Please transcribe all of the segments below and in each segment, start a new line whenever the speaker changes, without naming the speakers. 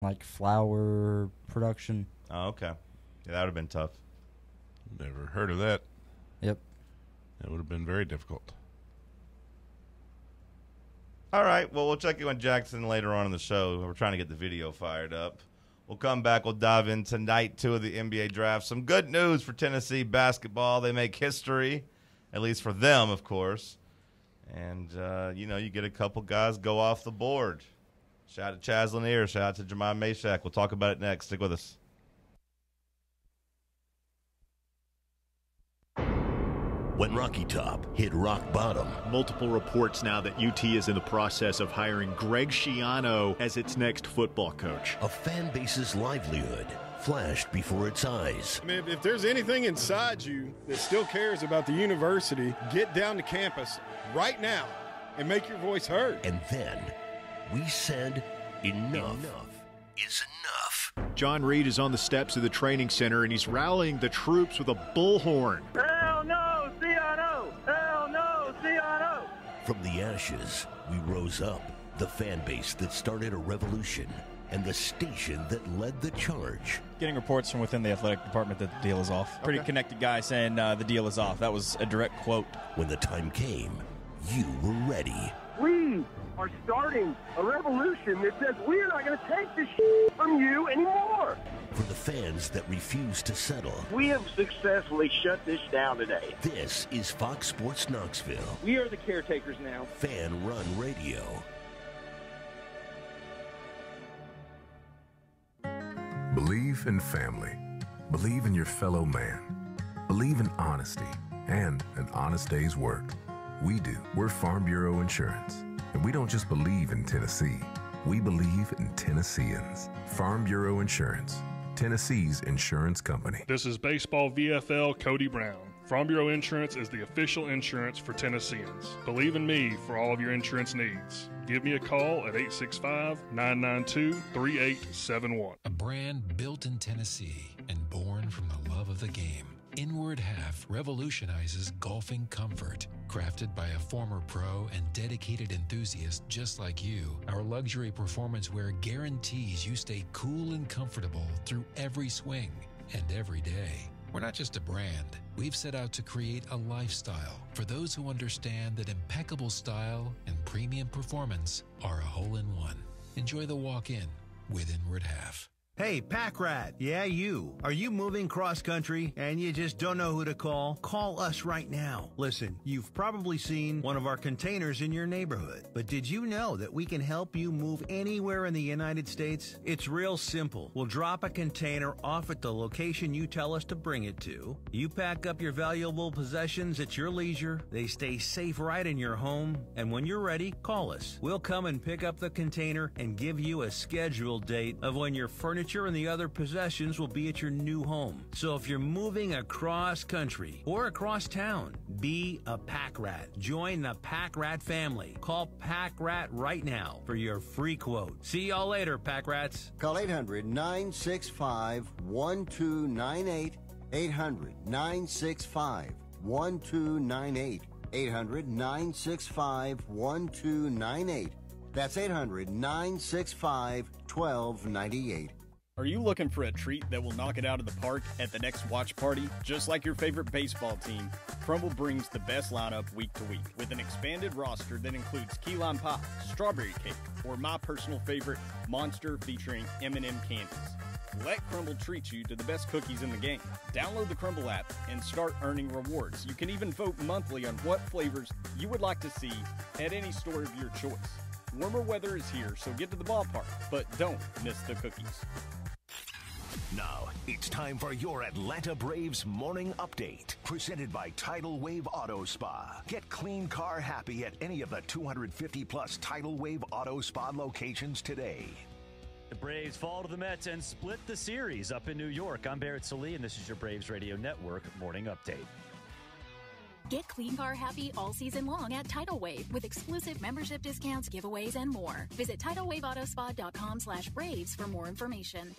like flower production.
Oh, okay. Yeah, that would have been tough.
Never heard of that.
Yep.
That would have been very difficult.
All right. Well, we'll check in with Jackson later on in the show. We're trying to get the video fired up. We'll come back. We'll dive into night 2 of the NBA draft. Some good news for Tennessee basketball. They make history, at least for them, of course. And, you get a couple guys go off the board. Shout out to Chaz Lanier. Shout out to Jahmai Mashack. We'll talk about it next. Stick with us.
When Rocky Top hit rock bottom.
Multiple reports now that UT is in the process of hiring Greg Schiano as its next football coach.
A fan base's livelihood flashed before its eyes.
I mean, if there's anything inside you that still cares about the university, get down to campus right now and make your voice heard.
And then we said enough is enough.
John Reed is on the steps of the training center, and he's rallying the troops with a bullhorn.
Hell no, Schiano! Hell no, Schiano!
From the ashes, we rose up, the fan base that started a revolution, and the station that led the charge.
Getting reports from within the athletic department that the deal is off. Pretty connected guy saying the deal is off. That was a direct quote.
When the time came, you were ready.
We are starting a revolution that says we are not going to take this shit from you anymore.
For the fans that refuse to settle.
We have successfully shut this down today.
This is Fox Sports Knoxville.
We are the caretakers now.
FANRUN Radio.
Believe in family. Believe in your fellow man. Believe in honesty and an honest day's work. We do. We're Farm Bureau Insurance. And we don't just believe in Tennessee. We believe in Tennesseans. Farm Bureau Insurance. Tennessee's insurance company.
This is Baseball VFL Cody Brown. Farm Bureau Insurance is the official insurance for Tennesseans. Believe in me for all of your insurance needs. Give me a call at 865-992-3871.
A brand built in Tennessee and born from the love of the game. Inward Half revolutionizes golfing comfort. Crafted by a former pro and dedicated enthusiast just like you, our luxury performance wear guarantees you stay cool and comfortable through every swing and every day. We're not just a brand. We've set out to create a lifestyle for those who understand that impeccable style and premium performance are a hole-in-one. Enjoy the walk-in with Inward Half.
Hey, Pack Rat. Yeah, you. Are you moving cross-country and you just don't know who to call? Call us right now. Listen, you've probably seen one of our containers in your neighborhood. But did you know that we can help you move anywhere in the United States? It's real simple. We'll drop a container off at the location you tell us to bring it to. You pack up your valuable possessions at your leisure. They stay safe right in your home. And when you're ready, call us. We'll come and pick up the container and give you a scheduled date of when your furniture and the other possessions will be at your new home. So if you're moving across country or across town, be a Pack Rat. Join the Pack Rat family. Call Pack Rat right now for your free quote. See y'all later, Pack Rats.
Call 800-965-1298. 800-965-1298. 800-965-1298. That's 800-965-1298.
Are you looking for a treat that will knock it out of the park at the next watch party? Just like your favorite baseball team, Crumble brings the best lineup week to week with an expanded roster that includes key lime pie, strawberry cake, or my personal favorite, Monster featuring M&M candies. Let Crumble treat you to the best cookies in the game. Download the Crumble app and start earning rewards. You can even vote monthly on what flavors you would like to see at any store of your choice. Warmer weather is here, so get to the ballpark, but don't miss the cookies.
Now, it's time for your Atlanta Braves morning update. Presented by Tidal Wave Auto Spa. Get clean car happy at any of the 250-plus Tidal Wave Auto Spa locations today.
The Braves fall to the Mets and split the series up in New York. I'm Barrett Salee, and this is your Braves Radio Network morning update.
Get clean car happy all season long at Tidal Wave with exclusive membership discounts, giveaways, and more. Visit TidalWaveAutoSpa.com/Braves for more information.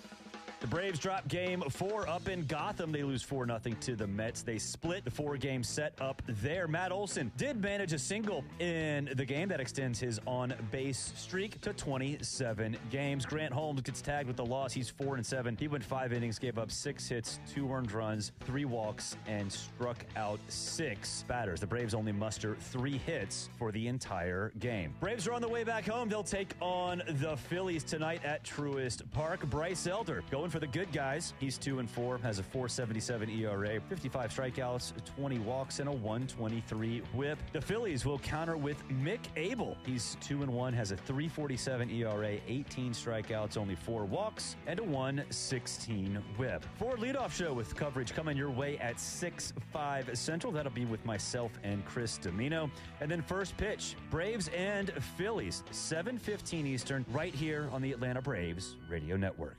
The Braves drop game 4 up in Gotham. They lose 4-0 to the Mets. They split the 4-game set up there. Matt Olson did manage a single in the game that extends his on-base streak to 27 games. Grant Holmes gets tagged with the loss. He's 4-7. He went 5 innings, gave up 6 hits, 2 earned runs, 3 walks, and struck out 6 batters. The Braves only muster 3 hits for the entire game. Braves are on the way back home. They'll take on the Phillies tonight at Truist Park. Bryce Elder going for the good guys. He's 2-4, has a 4.77 ERA, 55 strikeouts, 20 walks, and a 123 whip. The Phillies will counter with Mick Abel. He's 2-1, has a 3.47 ERA, 18 strikeouts, only 4 walks, and a 116 whip. Ford leadoff show with coverage coming your way at 6:05 Central. That'll be with myself and Chris Domino. And then first pitch, Braves and Phillies, 7:15 Eastern, right here on the Atlanta Braves Radio Network.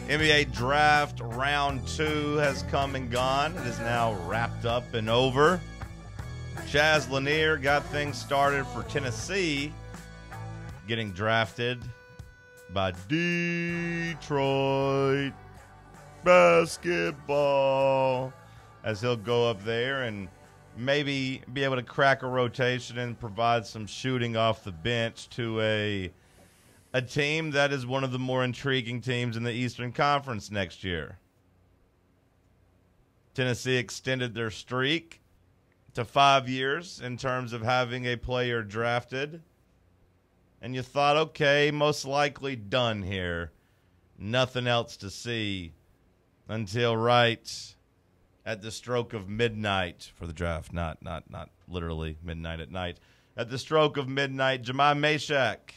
NBA Draft Round 2 has come and gone. It is now wrapped up and over. Chaz Lanier got things started for Tennessee, getting drafted by Detroit basketball, as he'll go up there and maybe be able to crack a rotation and provide some shooting off the bench to a team that is one of the more intriguing teams in the Eastern Conference next year. Tennessee extended their streak to 5 years in terms of having a player drafted. And you thought, okay, most likely done here. Nothing else to see until right at the stroke of midnight for the draft. Not literally midnight at night. At the stroke of midnight, Jahmai Mashack,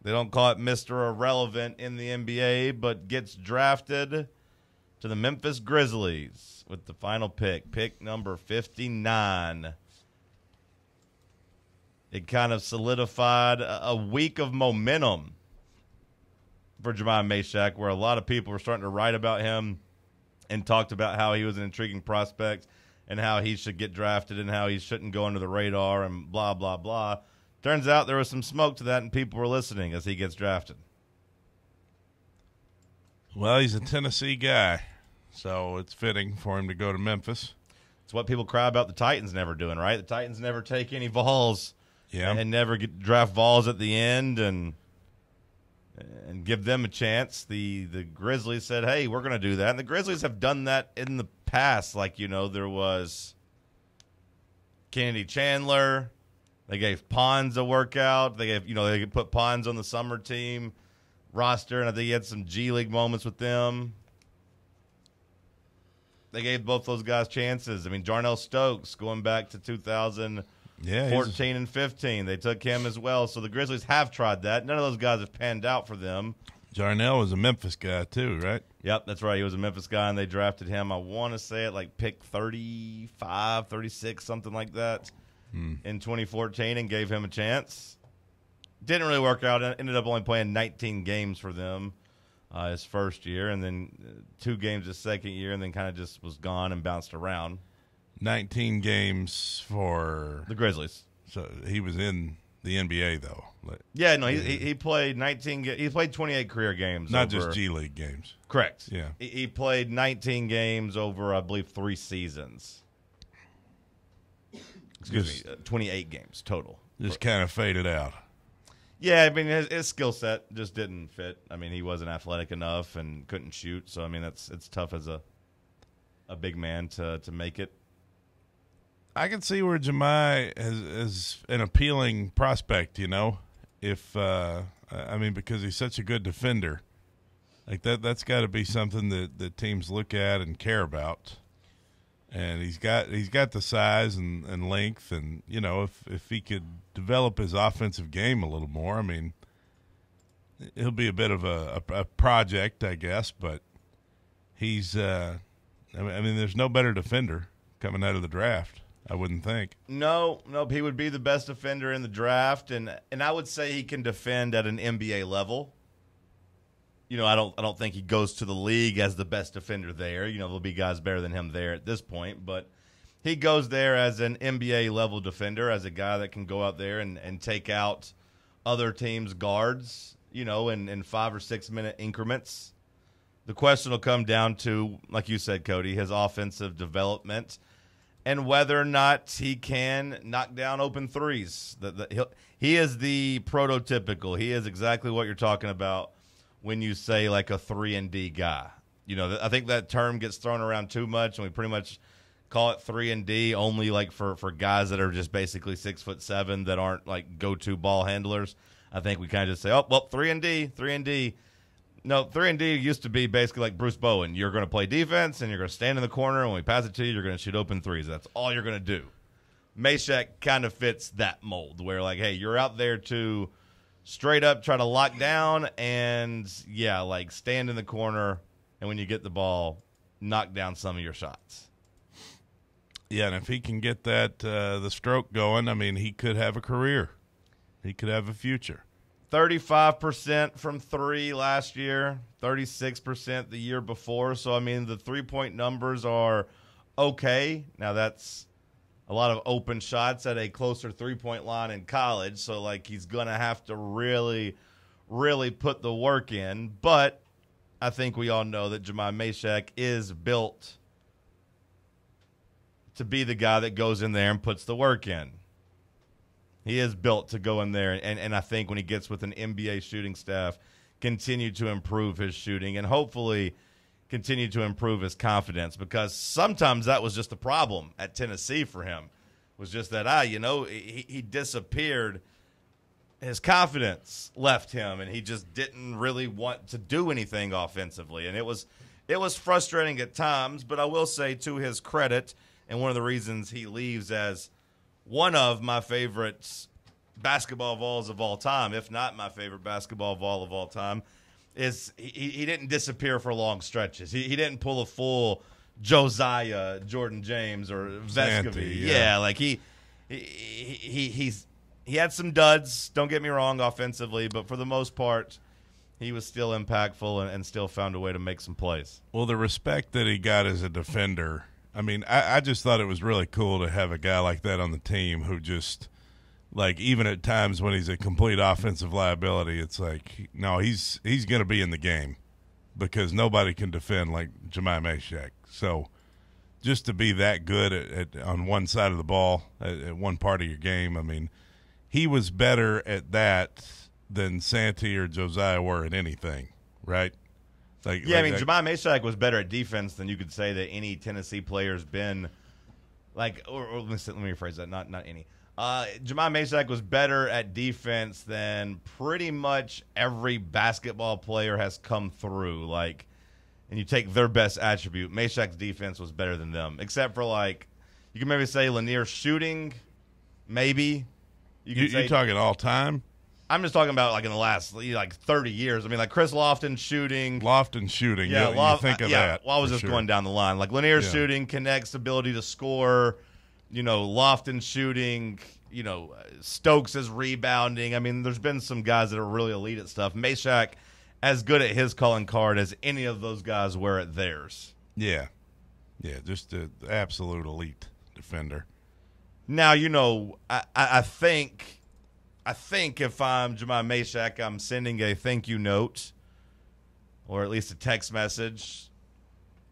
they don't call it Mr. Irrelevant in the NBA, but gets drafted to the Memphis Grizzlies with the final pick number 59. It kind of solidified a week of momentum for Jahmai Mashack, where a lot of people were starting to write about him and talked about how he was an intriguing prospect and how he should get drafted and how he shouldn't go under the radar and blah, blah, blah. Turns out there was some smoke to that, and people were listening as he gets drafted.
Well, he's a Tennessee guy, so it's fitting for him to go to Memphis.
It's what people cry about the Titans never doing, right? The Titans never take any Vols, and never draft Vols at the end and give them a chance. The Grizzlies said, hey, we're going to do that. And the Grizzlies have done that in the past. Like, there was Kennedy Chandler. They gave Pons a workout. They could put Pons on the summer team roster, and I think he had some G League moments with them. They gave both those guys chances. I mean, Jarnell Stokes going back to 2014 and 15. They took him as well. So the Grizzlies have tried that. None of those guys have panned out for them.
Jarnell was a Memphis guy too, right?
Yep, that's right. He was a Memphis guy, and they drafted him, I want to say, at like pick 35, 36, something like that. In 2014, and gave him a chance. Didn't really work out. Ended up only playing 19 games for them his first year, and then 2 games his second year, and then kind of just was gone and bounced around.
19 games for
the Grizzlies.
So he was in the NBA though.
Yeah, no, he played 19. He played 28 career games,
not just G League games.
Correct.
Yeah,
he played 19 games over, I believe, 3 seasons. Excuse me, 28 games total.
Just kind of faded out.
Yeah, I mean, his skill set just didn't fit. I mean, he wasn't athletic enough and couldn't shoot. So, I mean, it's tough as a big man to make it.
I can see where Jahmai is an appealing prospect, if because he's such a good defender. Like that's got to be something that teams look at and care about. And he's got the size and length, and if he could develop his offensive game a little more, I mean, he'll be a bit of a project, I guess. But he's, there's no better defender coming out of the draft, I wouldn't think.
No, he would be the best defender in the draft, and I would say he can defend at an NBA level. I don't think he goes to the league as the best defender there. There'll be guys better than him there at this point, but he goes there as an NBA level defender, as a guy that can go out there and take out other teams' guards, in 5 or 6 minute increments. The question will come down to, like you said, Cody, his offensive development and whether or not he can knock down open threes. He is the prototypical. He is exactly what you're talking about when you say like a 3-and-D guy. I think that term gets thrown around too much, and we pretty much call it 3-and-D only like for guys that are just basically 6'7" that aren't like go-to ball handlers. I think we kind of just say, 3-and-D. No, 3-and-D used to be basically like Bruce Bowen. You're going to play defense, and you're going to stand in the corner, and when we pass it to you, you're going to shoot open threes. That's all you're going to do. Mashack kind of fits that mold where, like, hey, you're out there to straight up try to lock down and, like stand in the corner, and when you get the ball, knock down some of your shots.
Yeah, and if he can get that the stroke going, I mean, he could have a career. He could have a future.
35% from three last year, 36% the year before. So, I mean, the three-point numbers are okay. Now, that's a lot of open shots at a closer three-point line in college. So, like, he's going to have to really, really put the work in. But I think we all know that Jahmai Mashack is built to be the guy that goes in there and puts the work in. He is built to go in there, and I think when he gets with an NBA shooting staff, continue to improve his shooting and hopefully continue to improve his confidence, because sometimes that was just the problem at Tennessee for him, was just that, he disappeared. His confidence left him, and he just didn't really want to do anything offensively, and it was frustrating at times, but I will say to his credit, and one of the reasons he leaves as one of my favorite basketball Vols of all time, if not my favorite basketball Vol of all time, is he didn't disappear for long stretches. He didn't pull a full Josiah, Jordan James, or Vescovy. Yeah, like he had some duds, don't get me wrong, offensively, but for the most part, he was still impactful and still found a way to make some plays.
Well, the respect that he got as a defender, I mean, I just thought it was really cool to have a guy like that on the team who just, like, even at times when he's a complete offensive liability, it's like, no, he's going to be in the game because nobody can defend like Jahmai Mashack. So just to be that good at on one side of the ball at one part of your game, I mean, he was better at that than Santee or Josiah were at anything, right?
Jahmai Mashack was better at defense than you could say that any Tennessee player's been. Like, or let me rephrase that. Not any. Jahmai Mashack was better at defense than pretty much every basketball player has come through. Like, and you take their best attribute, Mashack's defense was better than them, except for, like, you can maybe say Lanier's shooting, maybe.
You're talking all time?
I'm just talking about, like, in the last, 30 years. I mean, like, Chris Lofton shooting.
Yeah, you think of that.
Well, I was just going down the line. Like, Lanier's shooting, Connect's ability to score, Lofton shooting, Stokes is rebounding. I mean, there's been some guys that are really elite at stuff. Mashack, as good at his calling card as any of those guys were at theirs.
Yeah. Yeah, just an absolute elite defender.
Now, I think if I'm Jahmai Mashack, I'm sending a thank you note or at least a text message,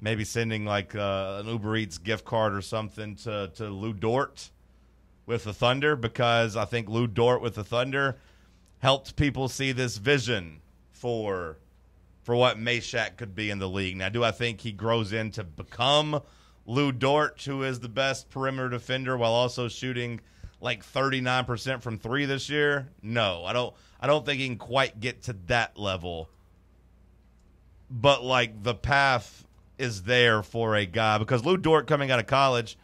maybe sending like an Uber Eats gift card or something to Lou Dort with the Thunder, because I think Lou Dort with the Thunder helped people see this vision for what Mashack could be in the league. Now, do I think he grows into become Lou Dort, who is the best perimeter defender while also shooting like 39% from three this year? No, I don't think he can quite get to that level. But like the path is there for a guy, because Lou Dort coming out of college,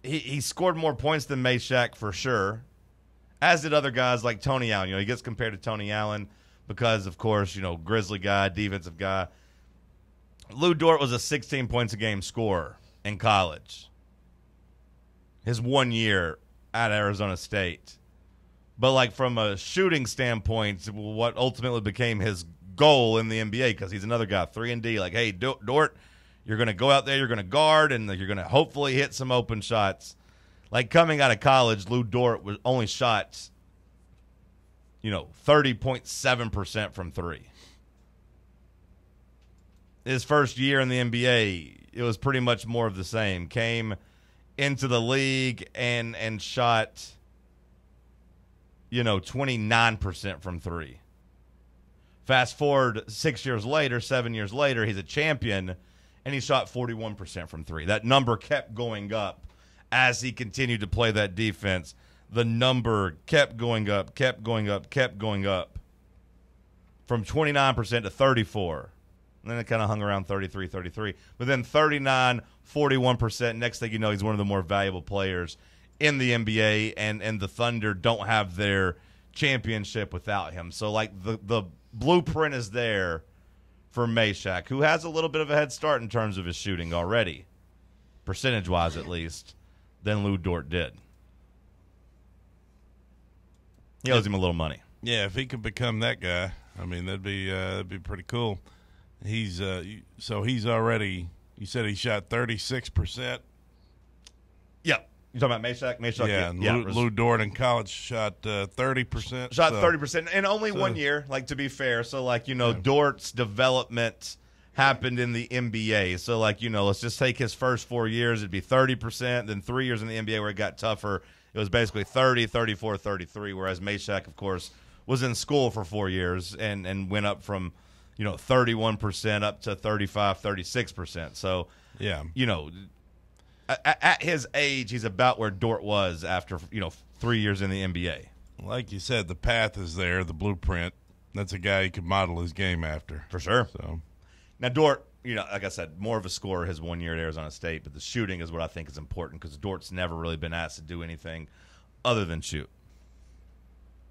he scored more points than Mashack for sure, as did other guys like Tony Allen. He gets compared to Tony Allen because, of course, Grizzly guy, defensive guy. Lou Dort was a 16 points a game scorer in college. His 1 year at Arizona State. But, like, from a shooting standpoint, what ultimately became his goal in the NBA, because he's another guy, 3-and-D, like, hey, Dort, you're going to go out there, you're going to guard, and you're going to hopefully hit some open shots. Like, coming out of college, Lou Dort was only shot, 30.7% from three. His first year in the NBA, it was pretty much more of the same. Came into the league and shot, 29% from three. Fast forward 7 years later, he's a champion, and he shot 41% from three. That number kept going up as he continued to play that defense. The number kept going up from 29% to 34%. And then it kind of hung around 33. But then 39, 41%. Next thing you know, he's one of the more valuable players in the NBA, and the Thunder don't have their championship without him. So, like, the blueprint is there for Mashack, who has a little bit of a head start in terms of his shooting already, percentage-wise at least, than Lou Dort did. He owes him a little money.
Yeah, if he could become that guy, I mean, that'd be pretty cool. He's already. You said he shot 36%.
Yep. You talking about Mashack?
Yeah, Lou Dort in college shot 30%.
Shot 30% in only 1 year. Like, to be fair, so like Dort's development happened in the NBA. So like let's just take his first 4 years. It'd be 30%. Then 3 years in the NBA where it got tougher. It was basically 30, 34, 33. Whereas Mashack, of course, was in school for 4 years and went up from 31% up to 35, 36%. So,
yeah,
at his age, he's about where Dort was after 3 years in the NBA.
Like you said, the path is there, the blueprint. That's a guy you could model his game after,
for sure.
So
now Dort, like I said, more of a scorer his 1 year at Arizona State, but the shooting is what I think is important because Dort's never really been asked to do anything other than shoot.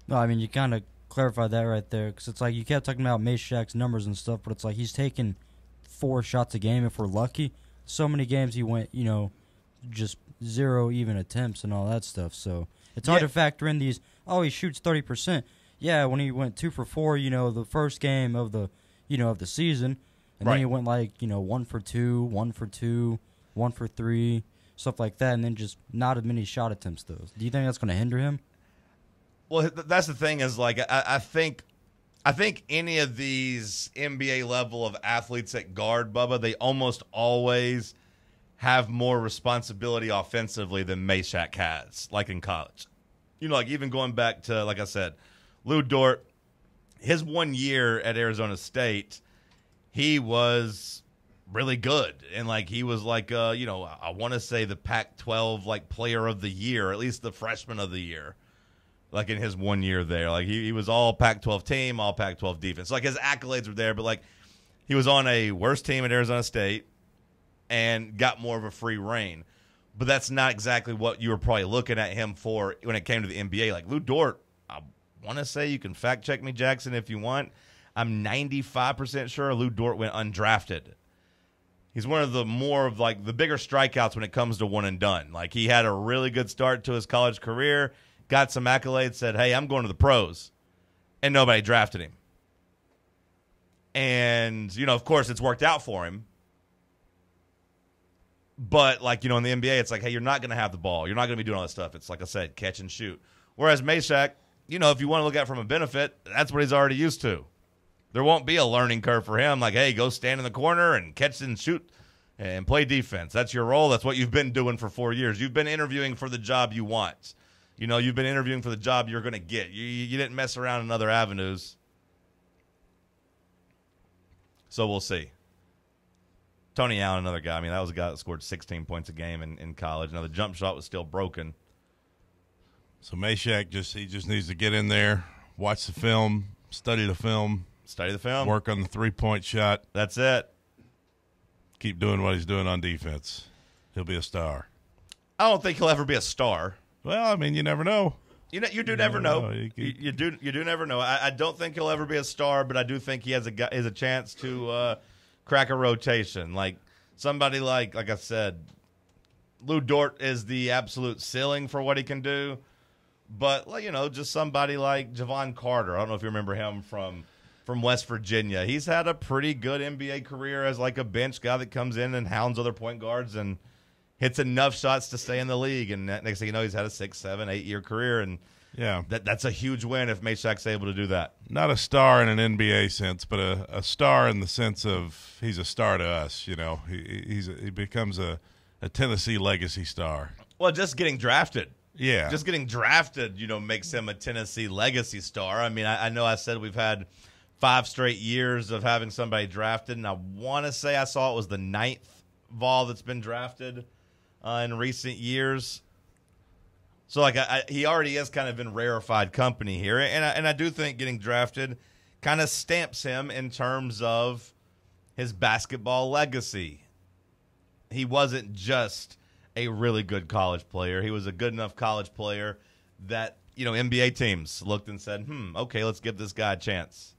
No, I mean, you kind of clarified that right there because it's like you kept talking about Mashack's numbers and stuff, but it's like he's taking 4 shots a game if we're lucky. So many games he went, just 0 even attempts and all that stuff. So it's hard to factor in these. Oh, he shoots 30%. Yeah, when he went 2 for 4, the first game of the, of the season, and then he went like 1 for 2, 1 for 2, 1 for 3, stuff like that, and then just not as many shot attempts. Though, do you think that's going to hinder him?
Well, that's the thing is, like, I think any of these NBA level of athletes at guard, Bubba, they almost always have more responsibility offensively than Mashack has, like in college. Like even going back to, like I said, Lou Dort, his 1 year at Arizona State, he was really good. And, like, he was like, I want to say the Pac-12, like, player of the year, at least the freshman of the year. Like, in his 1 year there. Like, he was all Pac-12 team, all Pac-12 defense. Like, his accolades were there, but, like, he was on a worse team at Arizona State and got more of a free reign. But that's not exactly what you were probably looking at him for when it came to the NBA. Like, Lou Dort, I want to say, you can fact-check me, Jackson, if you want. I'm 95% sure Lou Dort went undrafted. He's one of the the bigger strikeouts when it comes to one and done. Like, he had a really good start to his college career, got some accolades, said, hey, I'm going to the pros, and nobody drafted him. And, of course, it's worked out for him. But, like, in the NBA, it's like, hey, you're not going to have the ball. You're not going to be doing all that stuff. It's, like I said, catch and shoot. Whereas Mashack, if you want to look at it from a benefit, that's what he's already used to. There won't be a learning curve for him. Like, hey, go stand in the corner and catch and shoot and play defense. That's your role. That's what you've been doing for 4 years. You've been interviewing for the job you want. You've been interviewing for the job you're going to get. You didn't mess around in other avenues. So we'll see. Tony Allen, another guy. I mean, that was a guy that scored 16 points a game in college. Now, the jump shot was still broken.
So Mashack just needs to get in there, watch the film, study the film. Work on the three-point shot.
That's it.
Keep doing what he's doing on defense. He'll be a star.
I don't think he'll ever be a star.
Well, I mean, you never know.
You do never know. You do never know. I don't think he'll ever be a star, but I do think he has a chance to crack a rotation. Like somebody like I said, Lou Dort is the absolute ceiling for what he can do. But, just somebody like Javon Carter. I don't know if you remember him from West Virginia. He's had a pretty good NBA career as like a bench guy that comes in and hounds other point guards and hits enough shots to stay in the league. And next thing you know, he's had a 6, 7, 8-year career. And
yeah,
that's a huge win if Mashack's able to do that.
Not a star in an NBA sense, but a star in the sense of he's a star to us. He becomes a Tennessee legacy star.
Well, just getting drafted.
Yeah.
Just getting drafted, makes him a Tennessee legacy star. I mean, I know I said we've had 5 straight years of having somebody drafted, and I want to say I saw it was the 9th Vol that's been drafted in recent years. So, he already is kind of in rarefied company here, and I do think getting drafted kind of stamps him in terms of his basketball legacy. He wasn't just a really good college player. He was a good enough college player that, NBA teams looked and said, okay, let's give this guy a chance.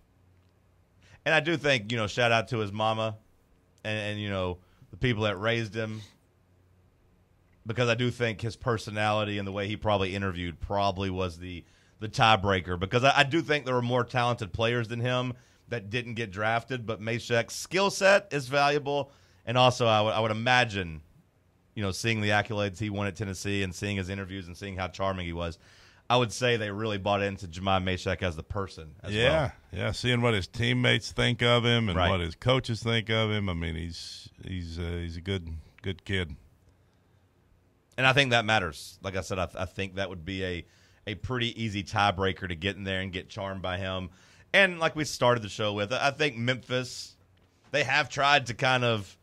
And I do think, shout out to his mama and the people that raised him, because I do think his personality and the way he probably interviewed probably was the tiebreaker, because I do think there were more talented players than him that didn't get drafted, but Mashack's skill set is valuable. And also I would imagine, seeing the accolades he won at Tennessee and seeing his interviews and seeing how charming he was, I would say they really bought into Jahmai Mashack as the person as well.
Yeah, seeing what his teammates think of him and
right.
what his coaches think of him. I mean, he's a good kid.
And I think that matters. Like I said, I think that would be a pretty easy tiebreaker to get in there and get charmed by him. And like we started the show with, I think Memphis, they have tried to kind of,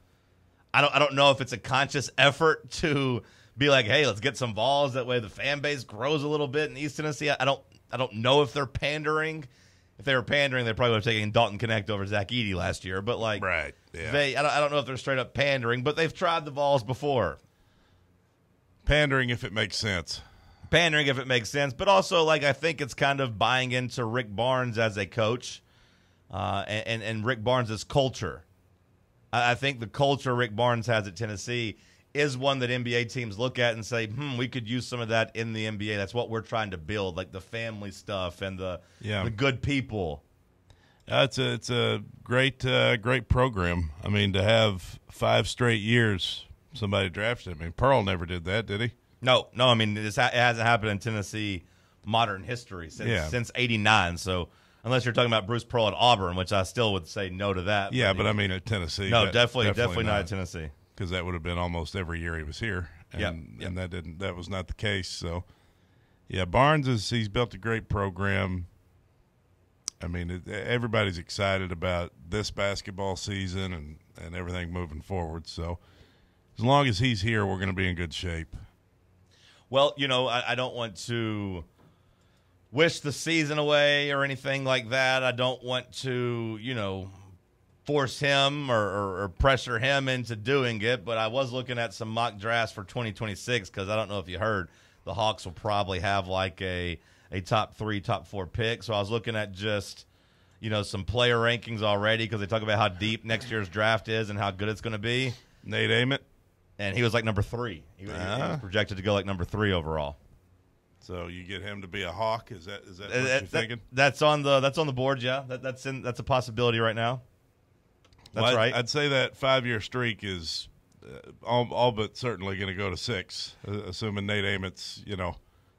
I don't know if it's a conscious effort to be like, hey, let's get some Vols. That way the fan base grows a little bit in East Tennessee. I don't know if they're pandering. If they were pandering, they probably would have taken Dalton Connect over Zach Edey last year. But
right, yeah.
I don't know if they're straight up pandering, but they've tried the Vols before.
Pandering if it makes sense.
Pandering if it makes sense, but also I think it's kind of buying into Rick Barnes as a coach, and Rick Barnes' culture. I think the culture Rick Barnes has at Tennessee is one that NBA teams look at and say, we could use some of that in the NBA. That's what we're trying to build, like the family stuff and the good people.
It's a great program. I mean, to have 5 straight years somebody drafted. I mean, Pearl never did that, did he?
No. I mean, it hasn't happened in Tennessee modern history since '89. So unless you're talking about Bruce Pearl at Auburn, which I still would say no to that.
Yeah, but I mean at Tennessee.
No, definitely not at Tennessee.
Because that would have been almost every year he was here, and that was not the case. So, yeah, Barnes he's built a great program. I mean, everybody's excited about this basketball season and everything moving forward. So, as long as he's here, we're going to be in good shape.
Well, I don't want to wish the season away or anything like that. I don't want to, force him or pressure him into doing it. But I was looking at some mock drafts for 2026 because I don't know if you heard, the Hawks will probably have a top 3, top 4 pick. So I was looking at just, some player rankings already because they talk about how deep next year's draft is and how good it's going to be.
Nate Ament.
And he was number 3. He was projected to go number 3 overall.
So you get him to be a Hawk? Is that what you're thinking?
That's on the board. Yeah, that's a possibility right now. That's right.
I'd say that 5-year streak is all but certainly going to go to 6, assuming Nate Ament's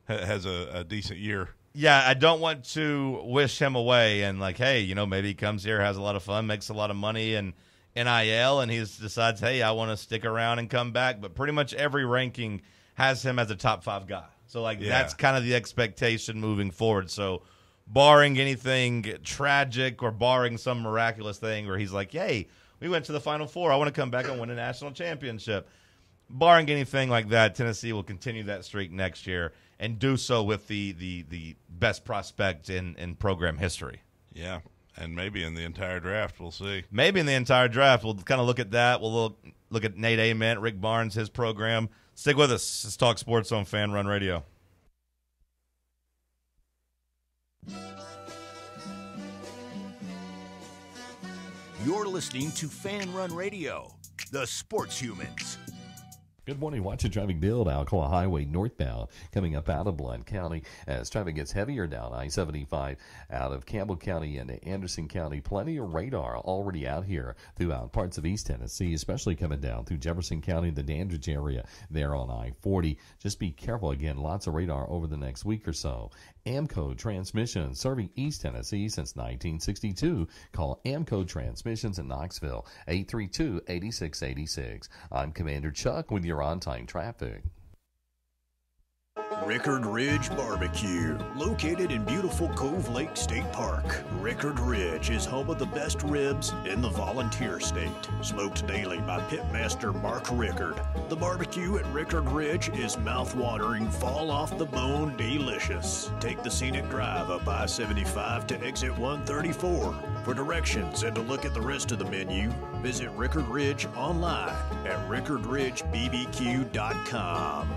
has a decent year.
Yeah, I don't want to wish him away and hey, maybe he comes here, has a lot of fun, makes a lot of money and NIL, and he decides, hey, I want to stick around and come back. But pretty much every ranking has him as a top 5 guy. So, that's kind of the expectation moving forward. So, barring anything tragic or barring some miraculous thing where he's like, hey, we went to the Final Four, I want to come back and win a national championship. Barring anything like that, Tennessee will continue that streak next year and do so with the best prospect in program history.
Yeah. And maybe in the entire draft, we'll see.
Maybe in the entire draft, we'll kind of look at that. We'll look at Nate Ament, Rick Barnes, his program. Stick with us. It's Talk Sports on FanRun Radio.
You're listening to FanRun Radio, the sports humans.
Good morning. Watch the traffic build Alcoa Highway northbound coming up out of Blount County as traffic gets heavier down I-75 out of Campbell County into Anderson County. Plenty of radar already out here throughout parts of East Tennessee, especially coming down through Jefferson County, the Dandridge area there on I-40. Just be careful. Again, lots of radar over the next week or so. Amco Transmission, serving East Tennessee since 1962. Call Amco Transmissions in Knoxville, 832-8686. I'm Commander Chuck with your on-time traffic.
Rickard Ridge Barbecue, located in beautiful Cove Lake State Park. Rickard Ridge is home of the best ribs in the volunteer state. Smoked daily by Pitmaster Mark Rickard. The barbecue at Rickard Ridge is mouth-watering, fall-off-the-bone delicious. Take the scenic drive up I-75 to exit 134. For directions and to look at the rest of the menu, visit Rickard Ridge online at rickardridgebbq.com.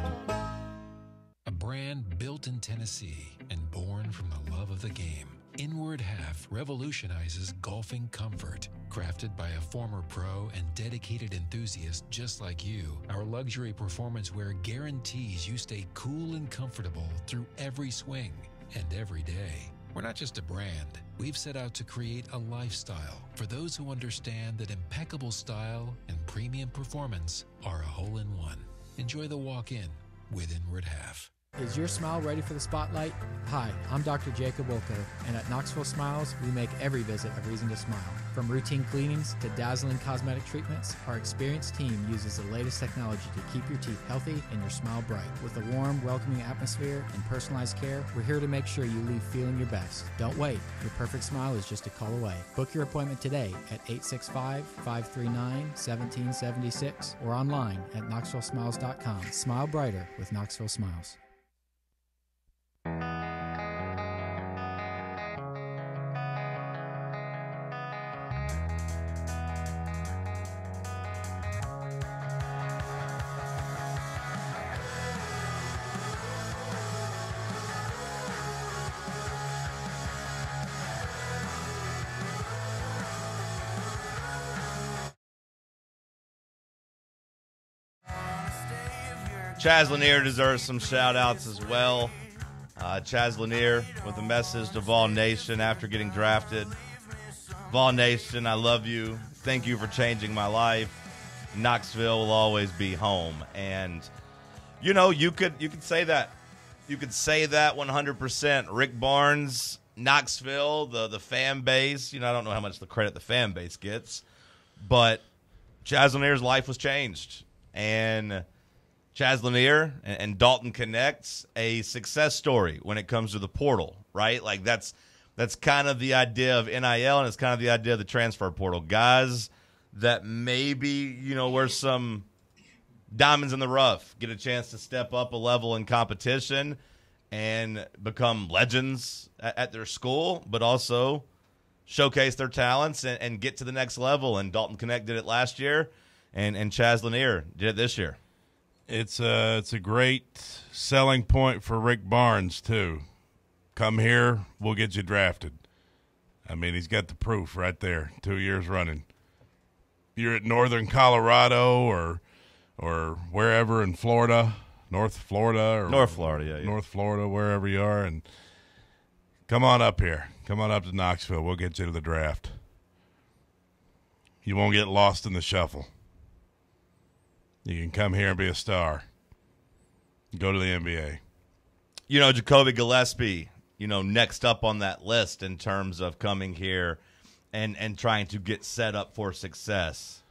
A brand built in Tennessee and born from the love of the game. Inward Half revolutionizes golfing comfort. Crafted by a former pro and dedicated enthusiast just like you, our luxury performance wear guarantees you stay cool and comfortable through every swing and every day. We're not just a brand. We've set out to create a lifestyle for those who understand that impeccable style and premium performance are a hole-in-one. Enjoy the walk-in with Inward Half.
Is your smile ready for the spotlight? Hi, I'm Dr. Jacob Wilco, and at Knoxville Smiles, we make every visit a reason to smile. From routine cleanings to dazzling cosmetic treatments, our experienced team uses the latest technology to keep your teeth healthy and your smile bright. With a warm, welcoming atmosphere and personalized care, we're here to make sure you leave feeling your best. Don't wait. Your perfect smile is just a call away. Book your appointment today at 865-539-1776 or online at knoxvillesmiles.com. Smile brighter with Knoxville Smiles.
Chaz Lanier deserves some shout-outs as well. Chaz Lanier with a message to Vol Nation after getting drafted. Vol Nation, I love you. Thank you for changing my life. Knoxville will always be home. And, you know, you could say that. You could say that 100%. Rick Barnes, Knoxville, the fan base. You know, I don't know how much the credit the fan base gets. But Chaz Lanier's life was changed. And Chaz Lanier and Dalton Connect's a success story when it comes to the portal, right? Like that's kind of the idea of NIL, and it's kind of the idea of the transfer portal. Guys that maybe, you know, were some diamonds in the rough, get a chance to step up a level in competition and become legends at their school, but also showcase their talents and get to the next level. And Dalton Connect did it last year, and Chaz Lanier did it this year.
It's a great selling point for Rick Barnes, too. Come here, we'll get you drafted. I mean, he's got the proof right there, 2 years running. You're at Northern Colorado or wherever in Florida, North Florida, wherever you are, and come on up here. Come on up to Knoxville. We'll get you to the draft. You won't get lost in the shuffle. You can come here and be a star. Go to the NBA.
You know, Jacoby Gillespie, you know, next up on that list in terms of coming here and trying to get set up for success.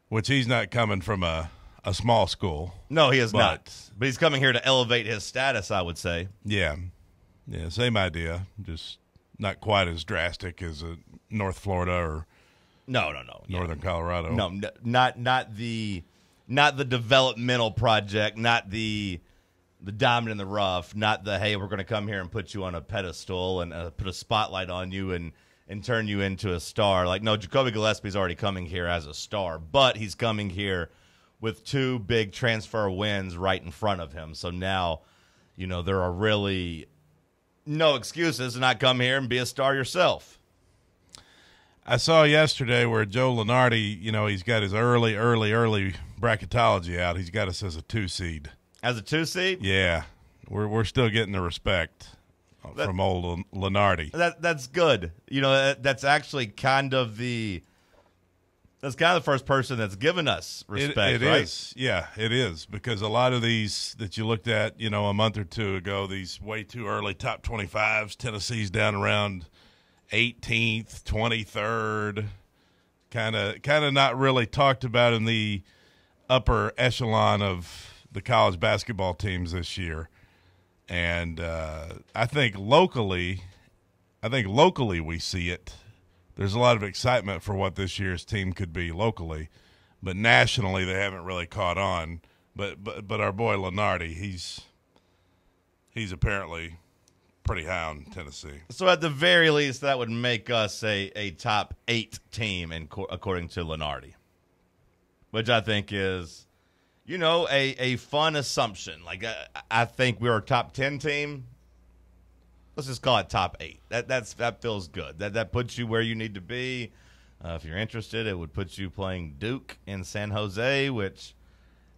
Which he's not coming from a small school.
No, he is not. But he's coming here to elevate his status, I would say.
Yeah. Yeah, same idea. Just not quite as drastic as a North Florida or Northern Colorado.
No, not the developmental project, not the diamond in the rough, not the, hey, we're going to come here and put you on a pedestal and put a spotlight on you and turn you into a star. Like, no, Jacoby Gillespie's already coming here as a star, but he's coming here with 2 big transfer wins right in front of him. So now, you know, there are really no excuses to not come here and be a star yourself.
I saw yesterday where Joe Lenardi, he's got his early bracketology out. He's got us as a 2 seed.
As a 2 seed?
Yeah. We're still getting the respect from old Lenardi.
That's good. That's actually kind of the first person that's given us respect,
It
right?
is. Yeah, it is. Because a lot of these that you looked at, a month or two ago, these way too early top 25s, Tennessee's down around 18th, 23rd, kind of not really talked about in the upper echelon of the college basketball teams this year. And I think locally we see it. There's a lot of excitement for what this year's team could be locally, but nationally they haven't really caught on. But our boy Lenardi, he's apparently pretty high on Tennessee.
So at the very least, that would make us a top 8 team, according to Lenardi, which I think is, a fun assumption. Like I think we're a top 10 team. Let's just call it top 8. That feels good. That puts you where you need to be. If you're interested, it would put you playing Duke in San Jose, which,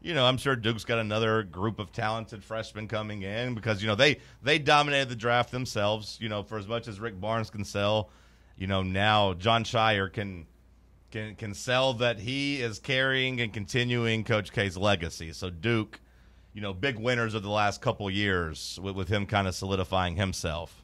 I'm sure Duke's got another group of talented freshmen coming in because, they dominated the draft themselves. For as much as Rick Barnes can sell, now John Shire can sell that he is carrying and continuing Coach K's legacy. So Duke, big winners of the last couple years with him kind of solidifying himself.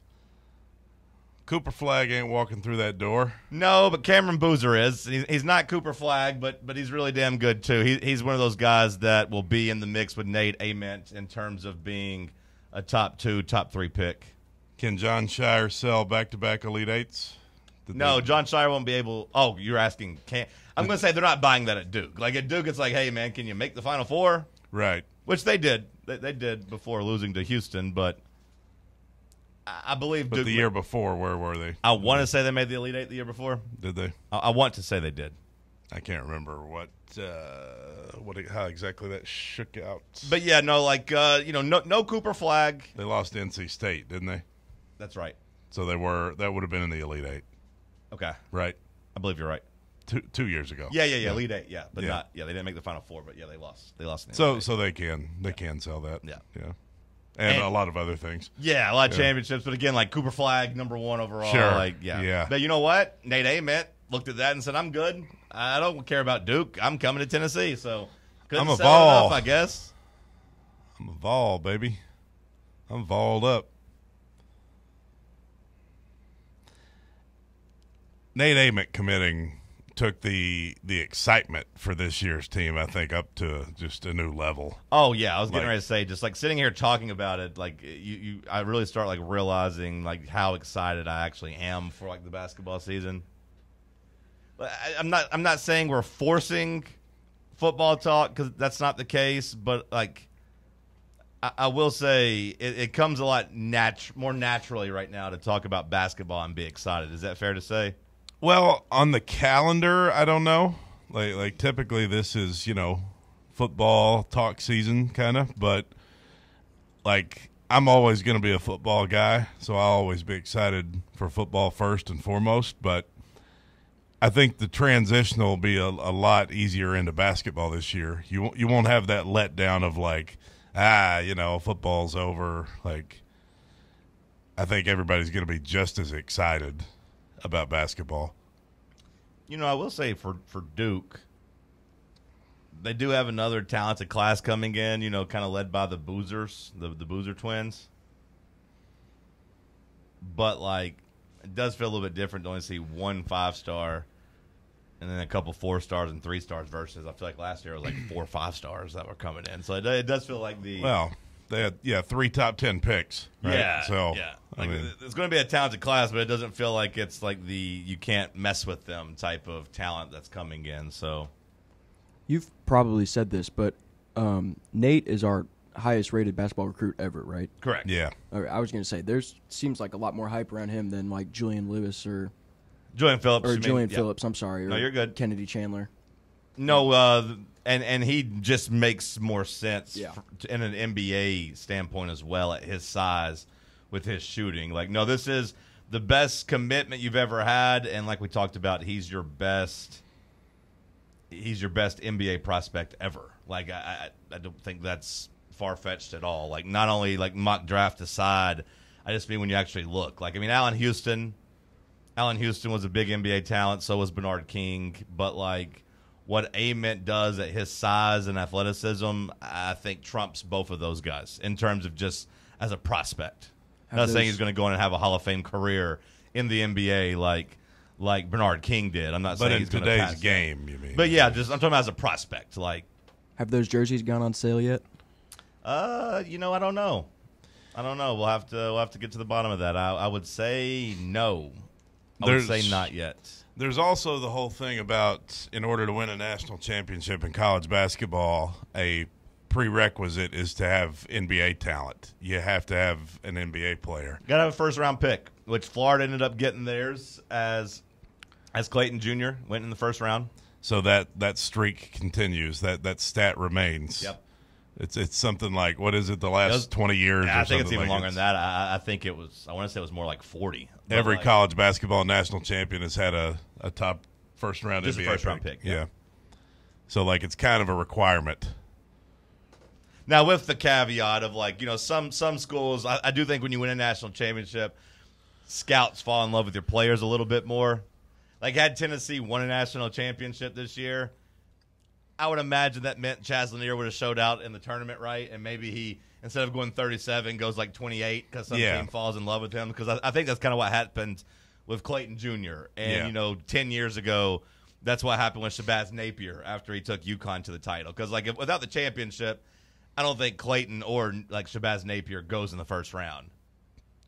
Cooper Flagg ain't walking through that door.
No, but Cameron Boozer is. He's not Cooper Flagg, but he's really damn good too. He's one of those guys that will be in the mix with Nate Ament in terms of being a top 2, top 3 pick.
Can John Shire sell back-to-back Elite Eights?
No, John Shire won't be able. Oh, you're asking? I'm going to say they're not buying that at Duke. Like at Duke, it's like, hey man, can you make the Final Four?
Right.
Which they did. They did before losing to Houston, but I believe
But
Duke.
the year before, where were they?
I want to say they made the Elite Eight the year before.
Did they?
I want to say they did.
I can't remember how exactly that shook out.
But yeah, no, no Cooper Flagg.
They lost to NC State, didn't they?
That's right.
So that would have been in the Elite Eight.
Okay.
Right.
I believe you're right.
2 years ago.
Yeah, Elite Eight, yeah, but not. Yeah, they didn't make the Final Four, but yeah, they lost. They lost.
So they can sell that.
Yeah.
And a lot of other things.
Yeah, a lot of championships, but again, like Cooper Flagg, number 1 overall.
Sure.
Yeah. But you know what? Nate Ament looked at that and said, "I'm good. I don't care about Duke. I'm coming to Tennessee." So
I'm a
sell
Vol,
enough, I guess.
I'm a Vol, baby. I'm Vol'd up. Nate Ament committing took the excitement for this year's team, I think, up to just a new level.
Oh yeah, I was getting ready to say, just like sitting here talking about it, like I really start like realizing like how excited I actually am for like the basketball season. I'm not saying we're forcing football talk because that's not the case, but like I will say it comes a lot more naturally right now to talk about basketball and be excited. Is that fair to say?
Well, on the calendar, I don't know. Like typically this is, football talk season kind of, but like I'm always going to be a football guy, so I'll always be excited for football first and foremost, but I think the transition will be a lot easier into basketball this year. You won't have that letdown of like, football's over. Like I think everybody's going to be just as excited about basketball.
I will say for Duke, they do have another talented class coming in, kind of led by the Boozers, the Boozer twins. But, like, it does feel a little bit different to only see 1 5-star and then a couple 4-stars and 3-stars versus I feel like last year it was like 4 5-stars that were coming in. So it does feel like the –
Well, they had 3 top 10 picks. Right?
Yeah.
So,
yeah. Like, it's going to be a talented class, but it doesn't feel like it's like the you can't mess with them type of talent that's coming in. So
you've probably said this, but Nate is our highest-rated basketball recruit ever, right?
Correct.
Yeah.
Okay, I was going to say seems like a lot more hype around him than like Julian Lewis or
Julian Phillips.
Or Julian Phillips. I'm sorry. Or
no, you're good.
Kennedy Chandler.
No, and he just makes more sense in an NBA standpoint as well at his size with his shooting. Like, no, this is the best commitment you've ever had, and like we talked about, he's your best NBA prospect ever. Like I don't think that's far-fetched at all. Like not only like mock draft aside, I just mean when you actually look. Like I mean Allen Houston was a big NBA talent, so was Bernard King, but like what Ament does at his size and athleticism, I think trumps both of those guys in terms of just as a prospect. I'm not saying he's going to go in and have a Hall of Fame career in the NBA like Bernard King did. I'm not saying he's going to pass
today's game, you mean?
But yeah, just I'm talking about as a prospect. Like,
have those jerseys gone on sale yet?
I don't know. We'll have to get to the bottom of that. I would say no. I would say not yet.
There's also the whole thing about in order to win a national championship in college basketball, a prerequisite is to have NBA talent. You have to have an NBA player.
Got to have a first-round pick, which Florida ended up getting theirs as Clayton Jr. went in the first round.
So that streak continues. That stat remains.
Yep.
It's something like, what is it, the last 20 years?
Yeah,
or
I think it's even
like
longer than that. I think it was. I want to say it was more like 40.
Every college basketball national champion has had a top first-round
just
NBA
a first-round pick.
Yeah. So like it's kind of a requirement.
Now, with the caveat of, like, some schools, I do think when you win a national championship, scouts fall in love with your players a little bit more. Like, had Tennessee won a national championship this year, I would imagine that meant Chaz Lanier would have showed out in the tournament, right? And maybe he, instead of going 37, goes like 28 because some team falls in love with him. Because I think that's kind of what happened with Clayton Jr. And, 10 years ago, that's what happened with Shabazz Napier after he took UConn to the title. Because, like, without the championship, I don't think Clayton or like Shabazz Napier goes in the first round.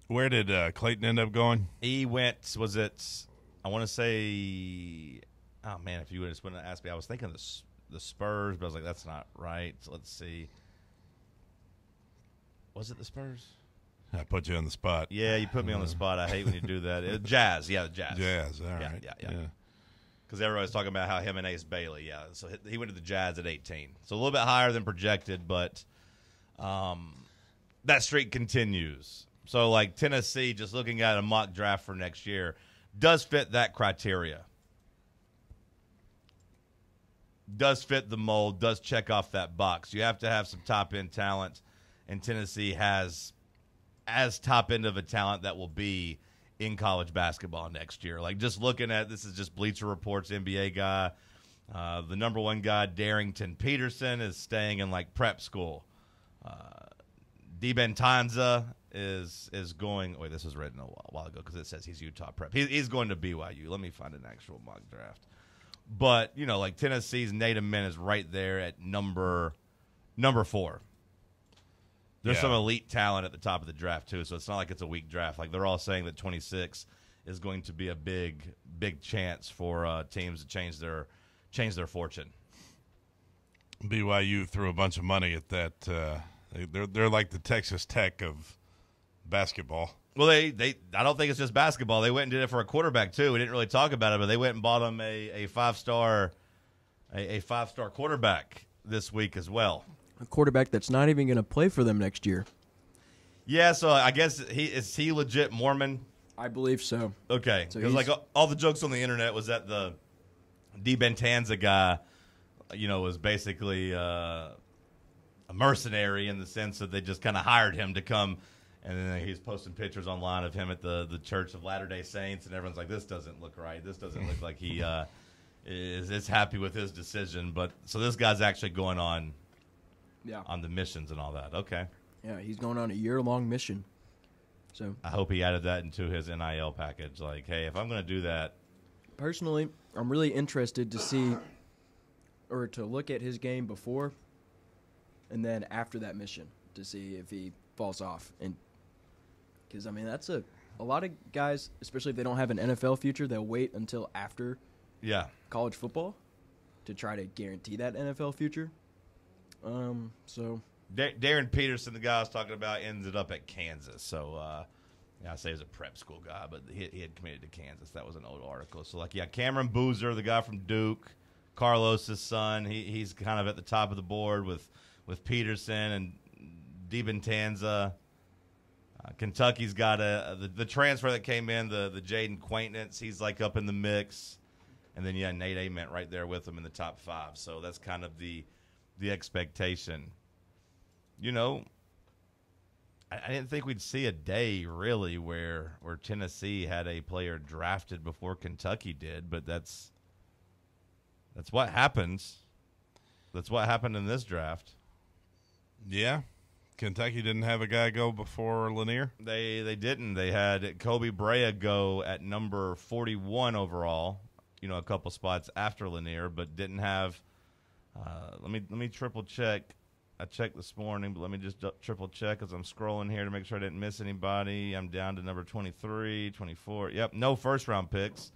Where did Clayton end up going?
He went. Was it? I want to say. Oh man, if you would have asked me, I was thinking the Spurs, but I was like, that's not right. So let's see. Was it the Spurs?
I put you on the spot.
Yeah, you put me on the spot. I hate when you do that. Jazz, yeah, Jazz.
Jazz, all right.
Yeah. Because everybody's talking about how him and Ace Bailey, so he went to the Jazz at 18. So a little bit higher than projected, but that streak continues. So, like, Tennessee, just looking at a mock draft for next year, does fit that criteria. Does fit the mold, does check off that box. You have to have some top-end talent, and Tennessee has as top-end of a talent that will be in college basketball next year. Like, just looking at, this is just Bleacher Report's NBA guy. The number one guy, Darrington Peterson, is staying in, like, prep school. DiBentanza is going – wait, this was written a while ago because it says he's Utah prep. He's going to BYU. Let me find an actual mock draft. But, like, Tennessee's Nate Amin is right there at number 4. There's some elite talent at the top of the draft, too, so it's not like it's a weak draft. Like, they're all saying that 26 is going to be a big chance for teams to change their fortune.
BYU threw a bunch of money at that. They're like the Texas Tech of basketball.
Well, I don't think it's just basketball. They went and did it for a quarterback, too. We didn't really talk about it, but they went and bought him a five-star quarterback this week as well.
A quarterback that's not even going to play for them next year.
Yeah, so I guess is he legit Mormon?
I believe so.
Okay, because like all the jokes on the internet was that the DiBentanza guy, was basically a mercenary in the sense that they just kind of hired him to come, and then he's posting pictures online of him at the Church of Latter-day Saints, and everyone's like, this doesn't look right. This doesn't look like he is happy with his decision. But so this guy's actually going on. Yeah. On the missions and all that. Okay.
Yeah, he's going on a year-long mission. So
I hope he added that into his NIL package. Like, hey, if I'm going to do that.
Personally, I'm really interested to see or to look at his game before and then after that mission to see if he falls off. And because, I mean, that's a lot of guys, especially if they don't have an NFL future, they'll wait until after college football to try to guarantee that NFL future. So
Darren Peterson, the guy I was talking about, ended up at Kansas. So I say he's a prep school guy, but he had committed to Kansas. That was an old article. So Cameron Boozer, the guy from Duke, Carlos's son, he's kind of at the top of the board with Peterson and DiBentanza. Kentucky's got the transfer that came in, the Jaden Quaintance. He's like up in the mix. And then, Nate Ament right there with him in the top 5. So that's kind of the expectation. I didn't think we'd see a day, really, where Tennessee had a player drafted before Kentucky did. But that's what happens. That's what happened in this draft.
Yeah. Kentucky didn't have a guy go before Lanier?
They didn't. They had Kobe Brea go at number 41 overall. A couple spots after Lanier, but didn't have. Let me triple check. I checked this morning, but let me just triple check as I'm scrolling here to make sure I didn't miss anybody. I'm down to number 23, 24. Yep, no first-round picks.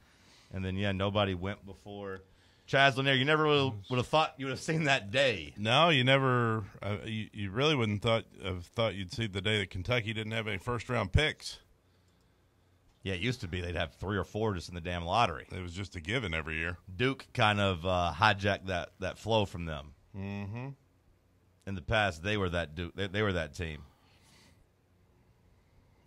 And then, nobody went before Chaz Lanier. You never would have thought you would have seen that day.
No, you never. You really wouldn't have thought you'd see the day that Kentucky didn't have any first-round picks.
Yeah, it used to be they'd have 3 or 4 just in the damn lottery.
It was just a given every year.
Duke kind of hijacked that flow from them.
Mm-hmm.
In the past, they were that Duke. They were that team.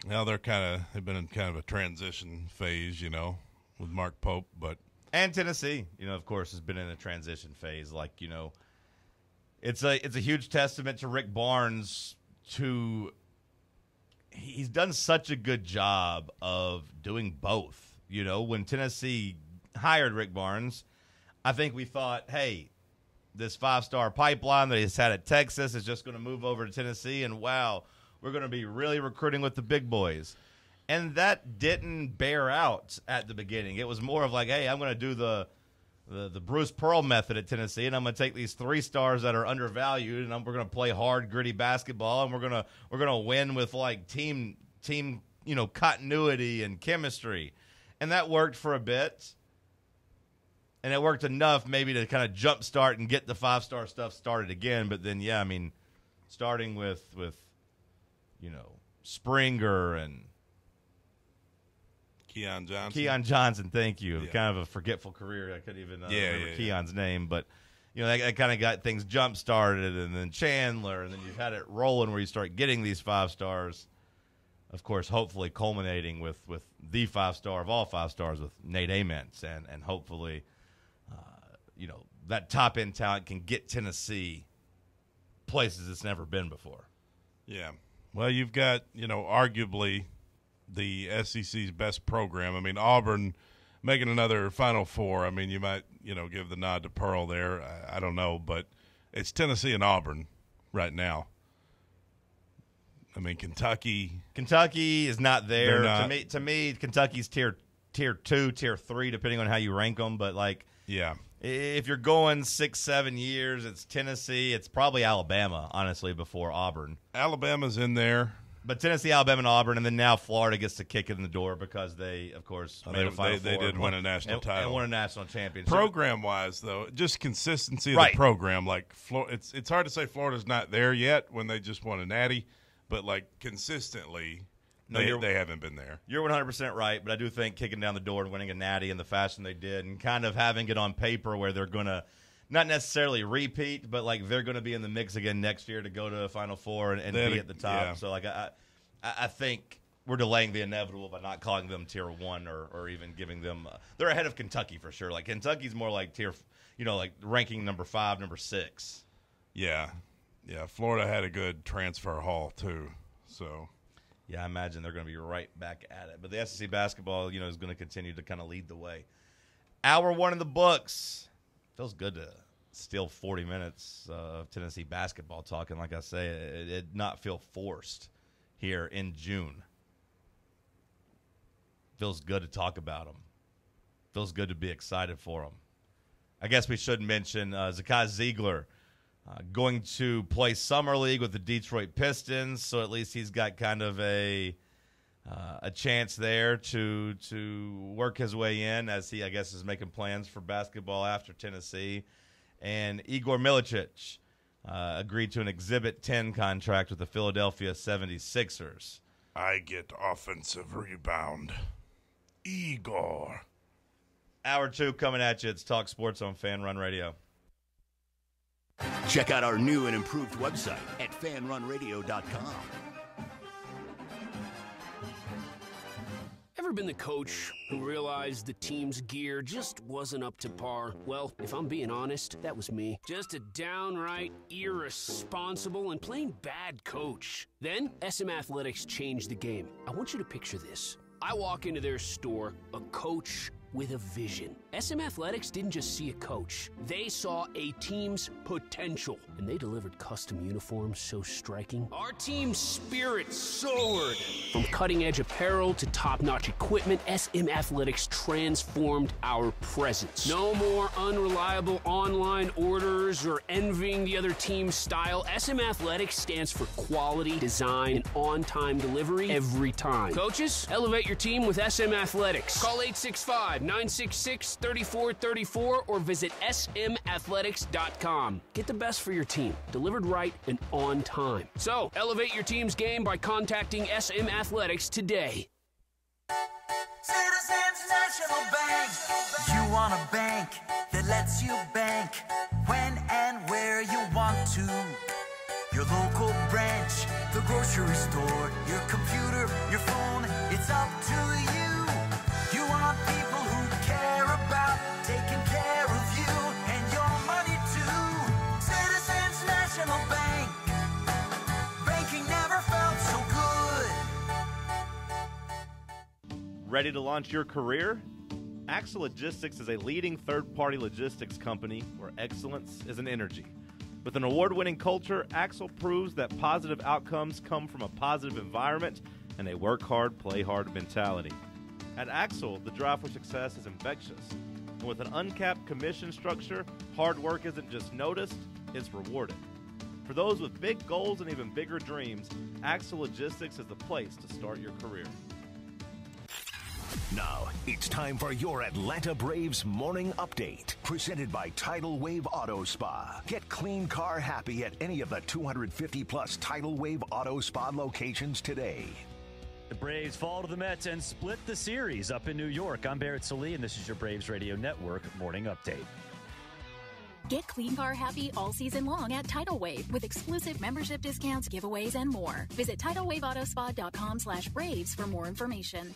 Now they've been in kind of a transition phase, with Mark Pope,
and Tennessee, of course, has been in a transition phase. It's a huge testament to Rick Barnes he's done such a good job of doing both. When Tennessee hired Rick Barnes, I think we thought, hey, this 5-star pipeline that he's had at Texas is just going to move over to Tennessee, and wow, we're going to be really recruiting with the big boys. And that didn't bear out at the beginning. It was more of like, hey, I'm going to do the Bruce Pearl method at Tennessee, and I'm going to take these 3 stars that are undervalued, and we're going to play hard, gritty basketball, and we're going to win with like team continuity and chemistry, and that worked for a bit, and it worked enough maybe to kind of jumpstart and get the 5-star stuff started again. But then, starting with Springer and
Keon
Johnson, thank you.
Yeah.
Kind of a forgetful career. I couldn't even remember Keon's name, but that kind of got things jump started, and then Chandler, and then you've had it rolling where you start getting these 5 stars. Of course, hopefully culminating with the 5-star of all 5 stars with Nate Ament, and hopefully, that top end talent can get Tennessee places it's never been before.
Yeah. Well, you've got arguably the SEC's best program. I mean, Auburn making another Final Four. I mean, you might, give the nod to Pearl there. I don't know, but it's Tennessee and Auburn right now. I mean, Kentucky
is not there.
Not.
To me, Kentucky's tier 2, tier 3, depending on how you rank them. But if you're going 6-7 years, it's Tennessee. It's probably Alabama, honestly, before Auburn.
Alabama's in there.
But Tennessee, Alabama, and Auburn, and then now Florida gets to kick it in the door because they, of course, made a Final Four.
They did win a national title.
And won a national championship.
Program-wise, though, just consistency of the program. It's hard to say Florida's not there yet when they just won a natty, but, consistently, they haven't been there.
You're 100% right, but I do think kicking down the door and winning a natty in the fashion they did and kind of having it on paper where they're going to not necessarily repeat, but they're going to be in the mix again next year to go to a Final Four and be at the top. Yeah. So I think we're delaying the inevitable by not calling them tier 1 or even giving them. They're ahead of Kentucky for sure. Kentucky's more like tier, ranking number 5, number 6.
Yeah, Florida had a good transfer haul too. So
yeah, I imagine they're going to be right back at it. But the SEC basketball, is going to continue to kind of lead the way. Hour 1 in the books. Feels good to steal 40 minutes of Tennessee basketball talk. And like I say, it did not feel forced here in June. Feels good to talk about them. Feels good to be excited for them. I guess we should mention Zakai Ziegler going to play Summer League with the Detroit Pistons. So at least he's got kind of a chance there to work his way in as he, I guess, is making plans for basketball after Tennessee. And Igor Milicic agreed to an Exhibit 10 contract with the Philadelphia 76ers.
I get offensive rebound. Igor.
Hour 2 coming at you. It's Talk Sports on FanRun Radio.
Check out our new and improved website at fanrunradio.com.
ever been the coach who realized the team's gear just wasn't up to par? Well, if I'm being honest, that was me. Just a downright irresponsible and plain bad coach. Then, SM Athletics changed the game. I want you to picture this. I walk into their store, a coach with a vision. SM Athletics didn't just see a coach. They saw a team's potential, and they delivered custom uniforms so striking. Our team's spirit soared. From cutting-edge apparel to top-notch equipment, SM Athletics transformed our presence. No more unreliable online orders or envying the other team's style. SM Athletics stands for quality, design, and on-time delivery every time. Coaches, elevate your team with SM Athletics. Call 865-966-3434 or visit smathletics.com. Get the best for your team, delivered right and on time. So, elevate your team's game by contacting SM Athletics today.
Citizens National Bank. You want a bank that lets you bank when and where you want to. Your local branch, the grocery store, your computer, your phone, it's up to you. You want people who care about taking care of you and your money too. Citizens National Bank. Banking never felt so good.
Ready to launch your career? Axle Logistics is a leading third-party logistics company where excellence is an energy. With an award-winning culture, Axle proves that positive outcomes come from a positive environment and a work hard, play hard mentality. At Axle, the drive for success is infectious. And with an uncapped commission structure, hard work isn't just noticed, it's rewarded. For those with big goals and even bigger dreams, Axle Logistics is the place to start your career.
Now, it's time for your Atlanta Braves Morning Update, presented by Tidal Wave Auto Spa. Get clean car happy at any of the 250-plus Tidal Wave Auto Spa locations today.
The Braves fall to the Mets and split the series up in New York. I'm Barrett Salee, and this is your Braves Radio Network Morning Update.
Get clean car happy all season long at Tidal Wave with exclusive membership discounts, giveaways, and more. Visit TidalWaveAutoSpa.com/Braves for more information.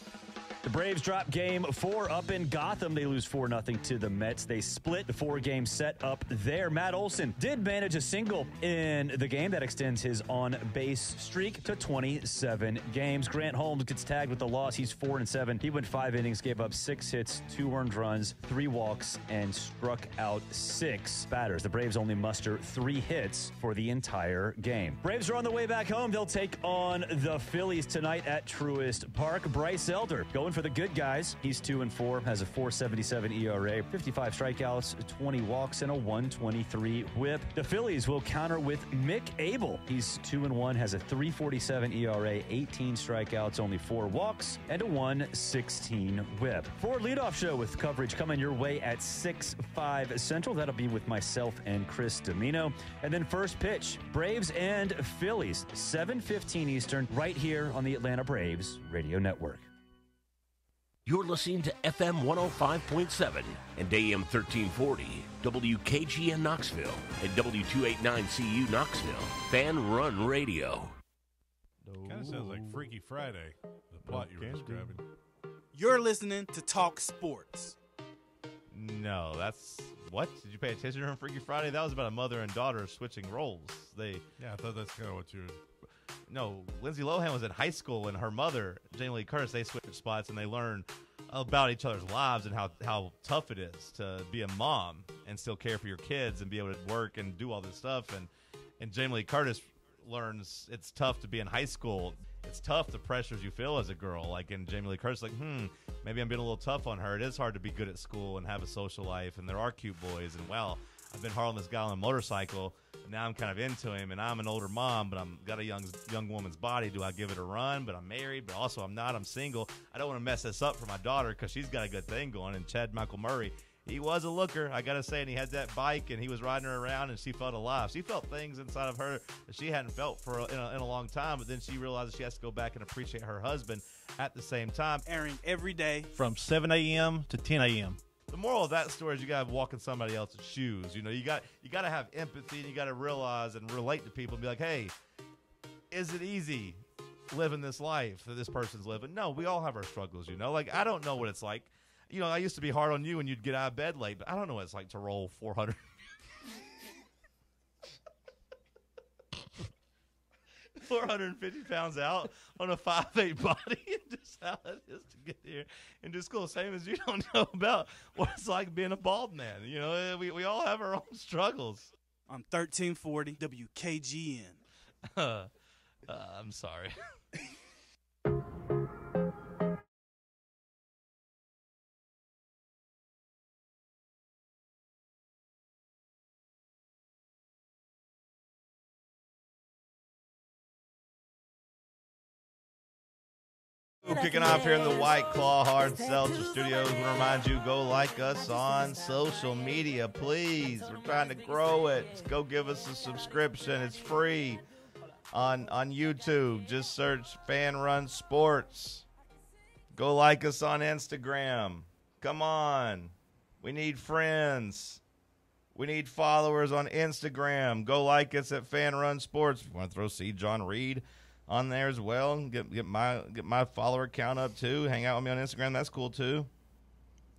The Braves drop Game 4 up in Gotham. They lose 4-0 to the Mets. They split the 4-game set up there. Matt Olson did manage a single in the game that extends his on-base streak to 27 games. Grant Holmes gets tagged with the loss. He's 4-7. He went 5 innings, gave up 6 hits, 2 earned runs, 3 walks, and struck out 6 batters. The Braves only muster 3 hits for the entire game. Braves are on the way back home. They'll take on the Phillies tonight at Truist Park. Bryce Elder going for the good guys. He's 2-4, has a 4.77 ERA, 55 strikeouts, 20 walks, and a 123 whip. The Phillies will counter with Mick Abel. He's 2-1, has a 3.47 ERA, 18 strikeouts, only 4 walks, and a 116 whip. Ford Leadoff Show with coverage coming your way at 6:05 Central. That'll be with myself and Chris Domino. And then first pitch, Braves and Phillies, 7:15 Eastern, right here on the Atlanta Braves Radio Network.
You're listening to FM 105.7 and AM 1340, WKGN Knoxville, and W289CU Knoxville, FANRUN Radio.
Kind of sounds like Freaky Friday, the plot you were describing.
You're listening to Talk Sports.
No, that's... What? Did you pay attention to Freaky Friday? That was about a mother and daughter switching roles.
Yeah, I thought that's kind of what you were...
No, Lindsay Lohan was in high school, and her mother, Jamie Lee Curtis, they switched spots, and they learned about each other's lives and how tough it is to be a mom and still care for your kids and be able to work and do all this stuff. And Jamie Lee Curtis learns it's tough to be in high school. It's tough, the pressures you feel as a girl. Like, and Jamie Lee Curtis, maybe I'm being a little tough on her. It is hard to be good at school and have a social life, and there are cute boys. And, well, I've been hard on this guy on a motorcycle. Now I'm kind of into him, and I'm an older mom, but I'm got a young woman's body. Do I give it a run? But I'm married, but also I'm not. I'm single. I don't want to mess this up for my daughter because she's got a good thing going. And Chad Michael Murray, he was a looker, I got to say, and he had that bike, and he was riding her around, and she felt alive. She felt things inside of her that she hadn't felt for in a long time, but then she realizes she has to go back and appreciate her husband at the same time.
Airing every day
from 7 a.m. to 10 a.m.
The moral of that story is you got to walk in somebody else's shoes. You know, you got to have empathy, and you got to realize and relate to people and be like, hey, is it easy living this life that this person's living. No, we all have our struggles, you know. Like, I don't know what it's like. You know, I used to be hard on you when you'd get out of bed late, but I don't know what it's like to roll 400. 450 pounds out on a 5'8" body, and just how it is to get here into school. Same as you don't know about what it's like being a bald man. You know, we all have our own struggles.
I'm 1340 WKGN.
I'm sorry. Kicking off here in the White Claw Hard Seltzer Studios. We remind you, go like us on social media, please. We're trying to grow it. Go give us a subscription. It's free on YouTube. Just search FANRUN Sports. Go like us on Instagram. Come on. We need friends. We need followers on Instagram. Go like us at FANRUN Sports. If you want to throw C. John Reed on there as well, and get my follower count up too. Hang out with me on Instagram. That's cool too.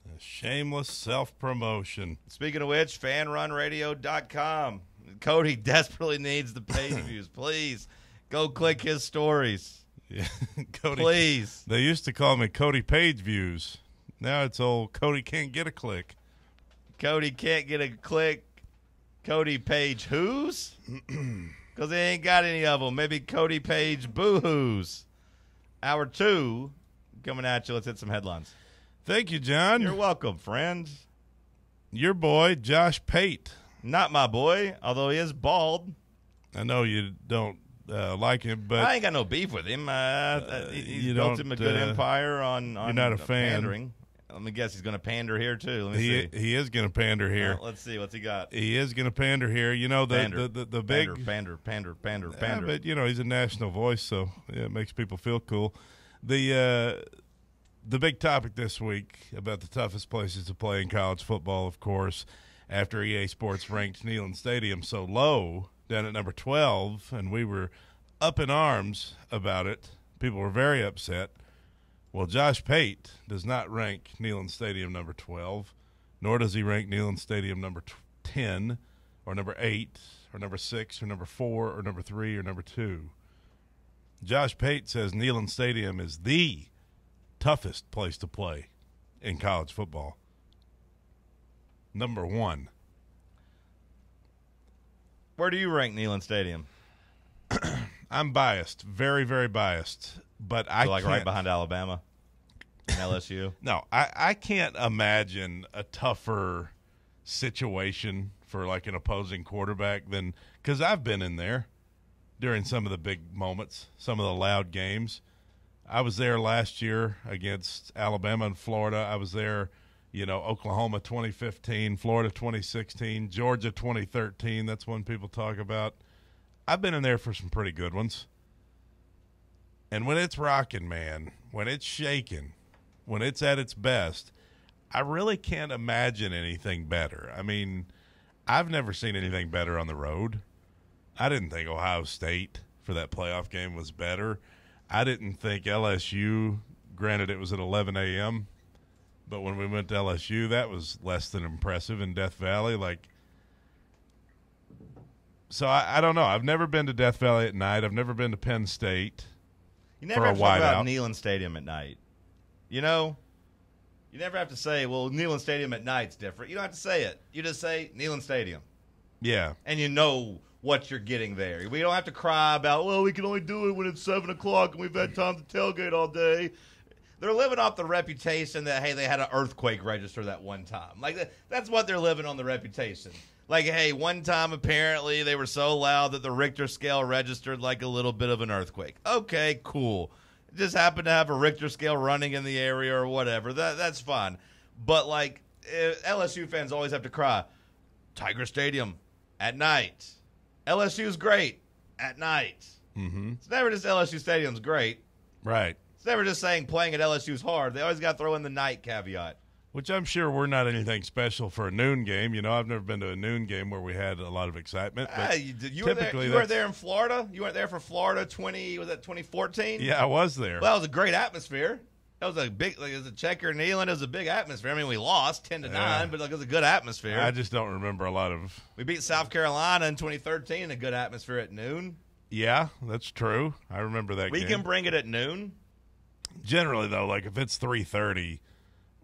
A shameless self-promotion.
Speaking of which, fanrunradio.com. Cody desperately needs the page views. Please go click his stories.
Yeah, Cody.
Please.
They used to call me Cody Page Views. Now it's old Cody can't get a click.
Cody can't get a click. Cody Page who's? Because they ain't got any of them. Maybe Cody Page boo-hoos. Hour 2 coming at you. Let's hit some headlines.
Thank you, John.
You're welcome, friend.
Your boy, Josh Pate.
Not my boy, although he is bald.
I know you don't like him, but
I ain't got no beef with him. He's built him a good empire on
you're not a fan.
Pandering. Let me guess, he's going to pander here too. Let me see.
He is going to pander here.
Let's see what's he got.
He is going to pander here. You know the big
pander.
But you know he's a national voice, so yeah, it makes people feel cool. The big topic this week about the toughest places to play in college football, of course, after EA Sports ranked Neyland Stadium so low down at number 12, and we were up in arms about it. People were very upset. Well, Josh Pate does not rank Neyland Stadium number 12, nor does he rank Neyland Stadium number 10 or number 8 or number 6 or number 4 or number 3 or number 2. Josh Pate says Neyland Stadium is the toughest place to play in college football. Number 1.
Where do you rank Neyland Stadium?
I'm biased, very, very biased. But I
like right behind Alabama and LSU.
No, I can't imagine a tougher situation for like an opposing quarterback than because I've been in there during some of the big moments, some of the loud games. I was there last year against Alabama and Florida. I was there, Oklahoma 2015, Florida 2016, Georgia 2013. That's one people talk about. I've been in there for some pretty good ones. And when it's rocking, man, when it's shaking, when it's at its best, I really can't imagine anything better. I mean, I've never seen anything better on the road. I didn't think Ohio State for that playoff game was better. I didn't think LSU, granted it was at 11 a.m., but when we went to LSU, that was less than impressive in Death Valley. So I don't know. I've never been to Death Valley at night. I've never been to Penn State.
You never have to talk about Neyland Stadium at night. You never have to say, well, Neyland Stadium at night's different. You don't have to say it. You just say Neyland Stadium.
Yeah.
And you know what you're getting there. We don't have to cry about, well, we can only do it when it's 7 o'clock and we've had time to tailgate all day. They're living off the reputation that, hey, they had an earthquake register that one time. That's what they're living on, the reputation. Hey, one time apparently they were so loud that the Richter scale registered like a little bit of an earthquake. Okay, cool. It just happened to have a Richter scale running in the area or whatever. That's fine. But, LSU fans always have to cry, Tiger Stadium at night. LSU's great at night.
Mm-hmm.
It's never just LSU Stadium's great.
Right.
It's never just saying playing at LSU's hard. They always got to throw in the night caveat.
Which I'm sure we're not anything special for a noon game. You know, I've never been to a noon game where we had a lot of excitement. But
you were there in Florida? You weren't there for Florida 2014?
Yeah, I was there.
Well, it was a great atmosphere. That was a big, it was a Checker and Neyland. It was a big atmosphere. I mean, we lost 10-9, but it was a good atmosphere.
I just don't remember a lot of.
We beat South Carolina in 2013 in a good atmosphere at noon.
Yeah, that's true. I remember that.
We can bring it at noon.
Generally, though, like if it's 3:30,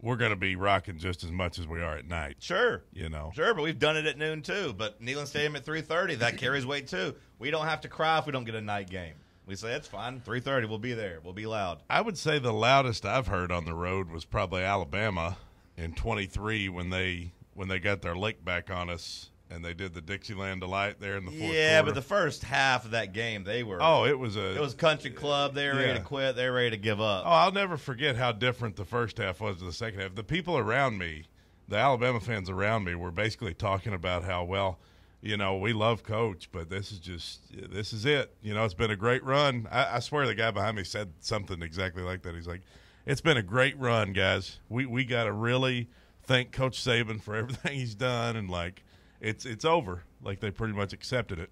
we're going to be rocking just as much as we are at night.
Sure.
You know.
Sure, but we've done it at noon too. But Neyland Stadium at 3:30, that carries weight too. We don't have to cry if we don't get a night game. We say, it's fine. 3:30, we'll be there. We'll be loud.
I would say the loudest I've heard on the road was probably Alabama in 23 when they got their lick back on us and they did the Dixieland Delight there in the fourth quarter.
Yeah, but the first half of that game, they were.
Oh, it was
country club. They were ready to quit. They were ready to give up.
Oh, I'll never forget how different the first half was to the second half. The people around me, the Alabama fans around me, were basically talking about how, well, you know, we love Coach, but this is it. You know, it's been a great run. I swear the guy behind me said something exactly like that. He's like, it's been a great run, guys. We got to really thank Coach Saban for everything he's done, and, like, it's over. Like, they pretty much accepted it.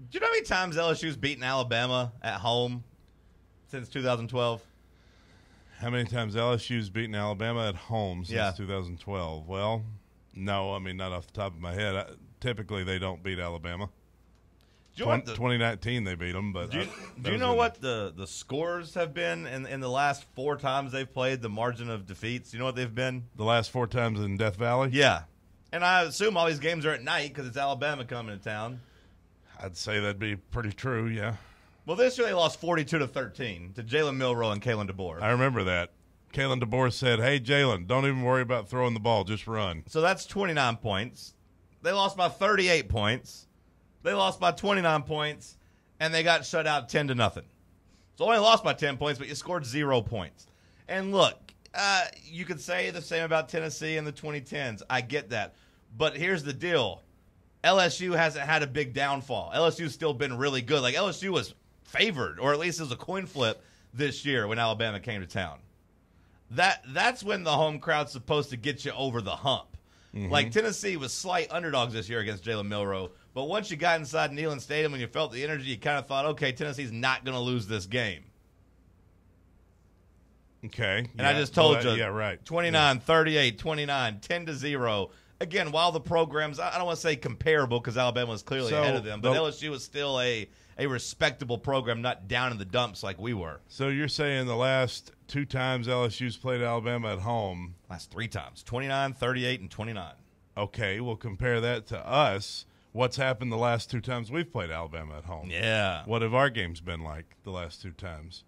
Do you know how many times LSU's beaten Alabama at home since 2012?
How many times LSU's beaten Alabama at home since 2012? Well, no, I mean, not off the top of my head. Typically, they don't beat Alabama. 2019, they beat them. But
do you know what the scores have been in the last 4 times they've played, the margin of defeats? You know what they've been?
The last 4 times in Death Valley?
Yeah. And I assume all these games are at night because it's Alabama coming to town.
I'd say that'd be pretty true, yeah.
Well, this year they lost 42-13 to Jalen Milroe and Kalen DeBoer.
I remember that. Kalen DeBoer said, hey, Jalen, don't even worry about throwing the ball. Just run.
So that's 29 points. They lost by 38 points. They lost by 29 points, and they got shut out 10-0. So only lost by 10 points, but you scored 0 points. And look, you could say the same about Tennessee in the 2010s. I get that. But here's the deal. LSU hasn't had a big downfall. LSU's still been really good. Like, LSU was favored, or at least it was a coin flip this year when Alabama came to town. That's when the home crowd's supposed to get you over the hump. Mm-hmm. Like, Tennessee was slight underdogs this year against Jalen Milroe, but once you got inside Neyland Stadium and you felt the energy, you kind of thought, okay, Tennessee's not going to lose this game.
Okay.
And I just told you,
yeah, right.
29, 38, 29, 10-0. Again, while the programs, I don't want to say comparable because Alabama was clearly ahead of them, but LSU was still a respectable program, not down in the dumps like we were.
So you're saying the last 2 times LSU's played Alabama at home.
Last 3 times, 29, 38, and 29.
Okay, we'll compare that to us. What's happened the last 2 times we've played Alabama at home?
Yeah.
What have our games been like the last 2 times?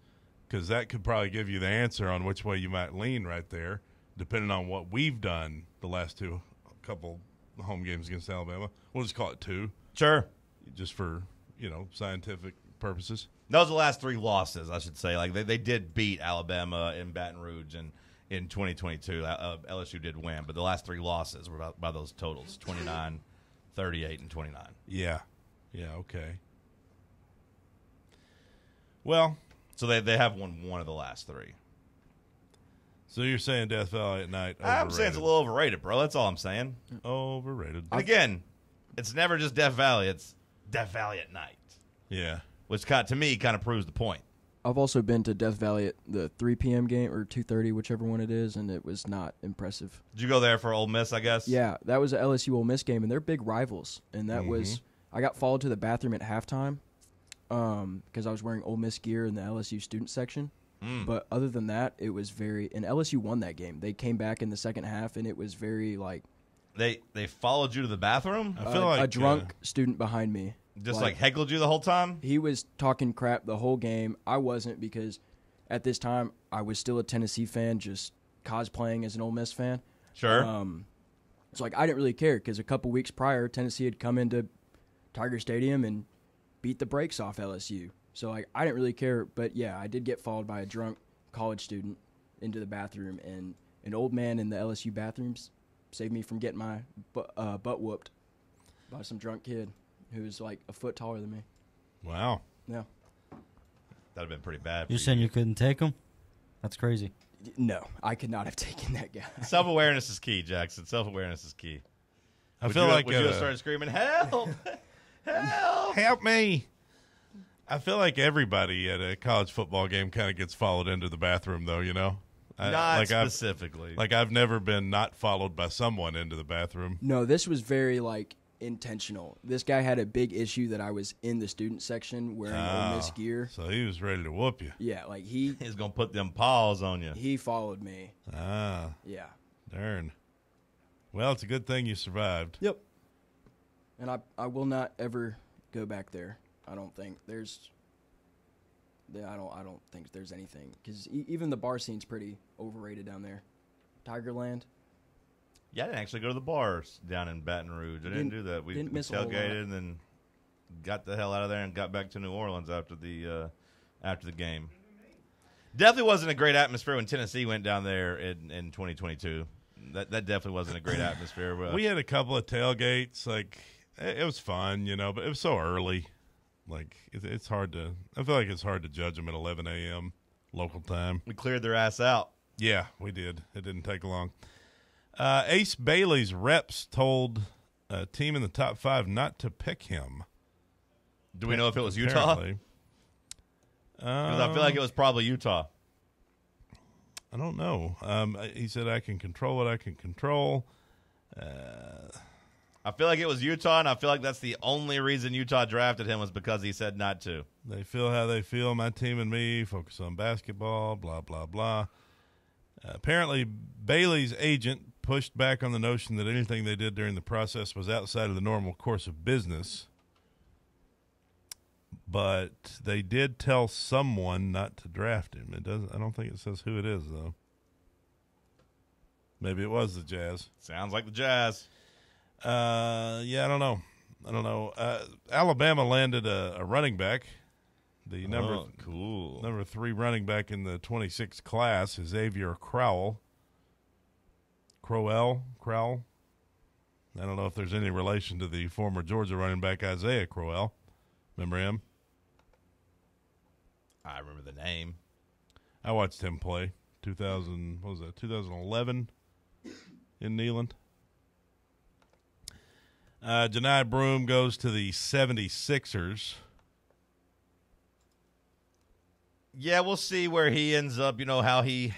Because that could probably give you the answer on which way you might lean right there, depending on what we've done the last couple home games against Alabama. We'll just call it 2.
Sure.
Just for, scientific purposes.
Those are the last 3 losses, I should say. Like, they did beat Alabama in Baton Rouge and in 2022. LSU did win, but the last 3 losses were by those totals, 29, 38, and 29.
Yeah. Yeah, okay. Well.
So they have won 1 of the last 3.
So you're saying Death Valley at night overrated.
I'm saying it's a little overrated, bro. That's all I'm saying.
Overrated.
And again, it's never just Death Valley. It's Death Valley at night.
Yeah.
Which, to me, kind of proves the point.
I've also been to Death Valley at the 3 p.m. game or 2:30, whichever one it is, and it was not impressive.
Did you go there for Ole Miss, I guess?
Yeah, that was an LSU Ole Miss game, and they're big rivals. And that was – I got followed to the bathroom at halftime because I was wearing Ole Miss gear in the LSU student section. But other than that, it was very – and LSU won that game. They came back in the second half, and it was very, like –
They followed you to the bathroom?
I feel like a drunk student behind me.
Just like heckled you the whole time?
He was talking crap the whole game. I wasn't because at this time I was still a Tennessee fan, just cosplaying as an Ole Miss fan.
Sure.
It's like I didn't really care because a couple weeks prior, Tennessee had come into Tiger Stadium and beat the brakes off LSU. So like I didn't really care. But yeah, I did get followed by a drunk college student into the bathroom, and an old man in the LSU bathrooms saved me from getting my butt whooped by some drunk kid who's like a foot taller than me.
Wow.
Yeah.
That would have been pretty bad.
You're saying you couldn't take him? That's crazy.
No, I could not have taken that guy.
Self-awareness is key, Jackson. Self-awareness is key.
I feel like
would you have started screaming, "Help! Help!
Help me!" I feel like everybody at a college football game kind of gets followed into the bathroom, though.
Not specifically.
I've never been not followed by someone into the bathroom.
No, this was very intentional. This guy had a big issue that I was in the student section wearing Ole Miss gear.
So he was ready to whoop you.
Yeah,
he's gonna put them paws on you.
He followed me.
Yeah. Darn. Well, it's a good thing you survived.
Yep. And I will not ever go back there. I don't think there's. I don't think there's anything, because even the bar scene's pretty overrated down there. Tigerland.
Yeah, I didn't actually go to the bars down in Baton Rouge. I didn't do that. We tailgated and then got the hell out of there and got back to New Orleans after the game. Definitely wasn't a great atmosphere when Tennessee went down there in 2022. That definitely wasn't a great atmosphere. But
we had a couple of tailgates. It was fun, but it was so early. It's hard to. I feel like it's hard to judge them at 11 a.m. local time.
We cleared their ass out.
Yeah, we did. It didn't take long. Ace Bailey's reps told a team in the top 5 not to pick him.
Do we know if it was Utah? Because I feel like it was probably Utah.
I don't know. He said, "I can control what I can control."
I feel like it was Utah, and I feel like that's the only reason Utah drafted him was because he said not to.
They feel how they feel. My team and me focus on basketball, blah, blah, blah. Apparently, Bailey's agent pushed back on the notion that anything they did during the process was outside of the normal course of business. But they did tell someone not to draft him. I don't think it says who it is, though. Maybe it was the Jazz.
Sounds like the Jazz.
Yeah, I don't know. Alabama landed a running back. The number 3 running back in the 26th class is Xavier Crowell. Crowell. I don't know if there's any relation to the former Georgia running back Isaiah Crowell. Remember him?
I remember the name.
I watched him play. 2011 in Neyland. Jahmai Broome goes to the 76ers.
Yeah, we'll see where he ends up, how he